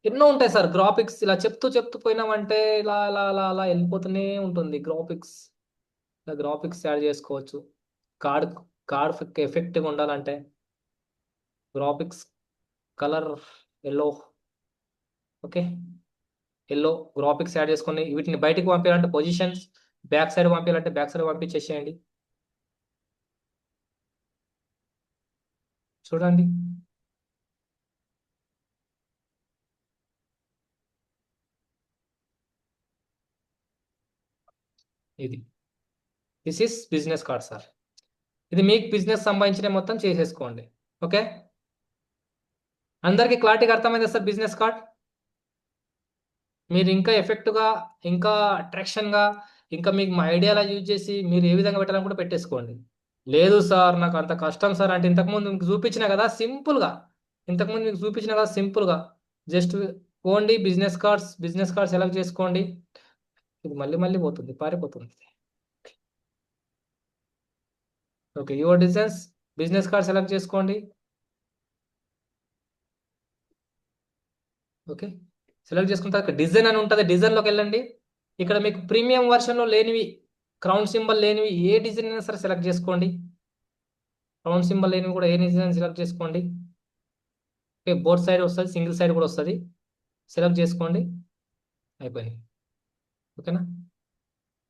ఎన్నో ఉంటాయి సార్ గ్రాఫిక్స్. ఇలా చెప్తూ పోయినామంటే ఇలా అలా అలా అలా వెళ్ళిపోతూనే ఉంటుంది గ్రాఫిక్స్. ఇలా గ్రాఫిక్స్ యాడ్ చేసుకోవచ్చు. కార్డ్ ఎఫెక్ట్గా ఉండాలంటే graphics colour yellow, okay, yellow graphics add చేసుకొని వీటిని బయటికి పంపించాలంటే పొజిషన్స్, బ్యాక్ సైడ్ పంపించాలంటే బ్యాక్ సైడ్ పంపించేసేయండి. చూడండి, ఇది this is business card sir. ఇది మీకు బిజినెస్ సంబంధించిన మొత్తం చేసేసుకోండి. ఓకే, అందరికీ క్లారిటీగా అర్థమైందా సార్ బిజినెస్ కార్డ్? మీరు ఇంకా ఎఫెక్ట్గా, ఇంకా అట్రాక్షన్గా, ఇంకా మీకు మా ఐడియాలా యూజ్ చేసి మీరు ఏ విధంగా పెట్టాలని కూడా పెట్టేసుకోండి. లేదు సార్ నాకు అంత కష్టం సార్ అంటే ఇంతకుముందు మీకు చూపించిన కదా సింపుల్గా, జస్ట్ పోండి బిజినెస్ కార్డ్ సెలెక్ట్ చేసుకోండి. ఇది మళ్ళీ పోతుంది, పారిపోతుంది. Okay, your designs business card select చేసుకోండి. ఓకే, సెలెక్ట్ చేసుకున్న తర్వాత డిజైన్ అని ఉంటుంది, డిజైన్లోకి వెళ్ళండి. ఇక్కడ మీకు ప్రీమియం వర్షన్లో లేనివి, క్రౌన్ సింబల్ లేనివి ఏ డిజైన్ అయినా సరే సెలెక్ట్ చేసుకోండి. క్రౌన్ సింబల్ లేనివి కూడా ఏ డిజైన్ సెలెక్ట్ చేసుకోండి. ఓకే, బోత్ సైడ్ వస్తుంది, సింగిల్ సైడ్ కూడా వస్తుంది, సెలెక్ట్ చేసుకోండి. అయిపోయింది. ఓకేనా,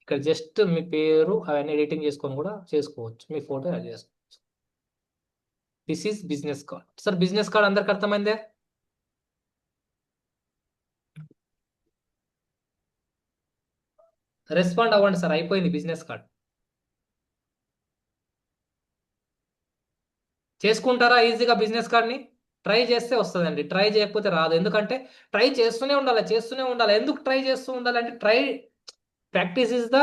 ఇక్కడ జస్ట్ మీ పేరు అవన్నీ ఎడిటింగ్ చేసుకొని కూడా చేసుకోవచ్చు, మీ ఫోటో యాడ్ చేసుకోవచ్చు. This is business card. Sir business card అందరికి అర్థమైందే? రెస్పాండ్ అవ్వండి సార్, అయిపోయింది బిజినెస్ కార్డ్. చేసుకుంటారా ఈజీగా బిజినెస్ కార్డ్ని? ట్రై చేస్తే వస్తుందండి, ట్రై చేయకపోతే రాదు. ఎందుకంటే ట్రై చేస్తూనే ఉండాలి. ఎందుకు ట్రై చేస్తూ ఉండాలంటే practice is the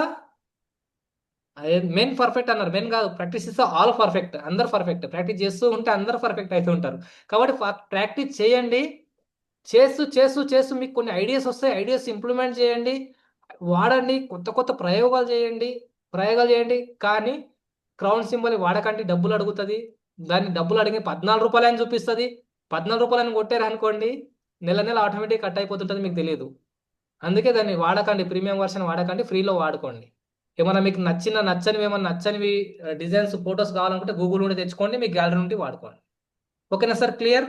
men perfect అన్నారు. మెన్ కాదు, practice is the all perfect. అందరు పర్ఫెక్ట్. ప్రాక్టీస్ చేస్తూ ఉంటే అందరు పర్ఫెక్ట్ అవుతూ ఉంటారు. కాబట్టి ప్రాక్టీస్ చేయండి. చేస్తూ మీకు కొన్ని ఐడియాస్ వస్తాయి. ఐడియాస్ ఇంప్లిమెంట్ చేయండి, వాడండి, కొత్త ప్రయోగాలు చేయండి. కానీ క్రౌన్ సింబల్ వాడకండి, డబ్బులు అడుగుతుంది. దాన్ని డబ్బులు అడిగి 14 రూపాయలు అని చూపిస్తుంది. 14 రూపాయలని కొట్టారు అనుకోండి, నెల ఆటోమేటిక్ కట్ అయిపోతుంటుంది, మీకు తెలియదు. అందుకే దాన్ని వాడకండి, ప్రీమియం వర్షన్ వాడకండి, ఫ్రీలో వాడుకోండి. ఏమైనా మీకు నచ్చనివి డిజైన్స్, ఫొటోస్ కావాలనుకుంటే గూగుల్ నుండి తెచ్చుకోండి, మీ గ్యాలరీ నుండి వాడుకోండి. ఓకేనా సార్, క్లియర్?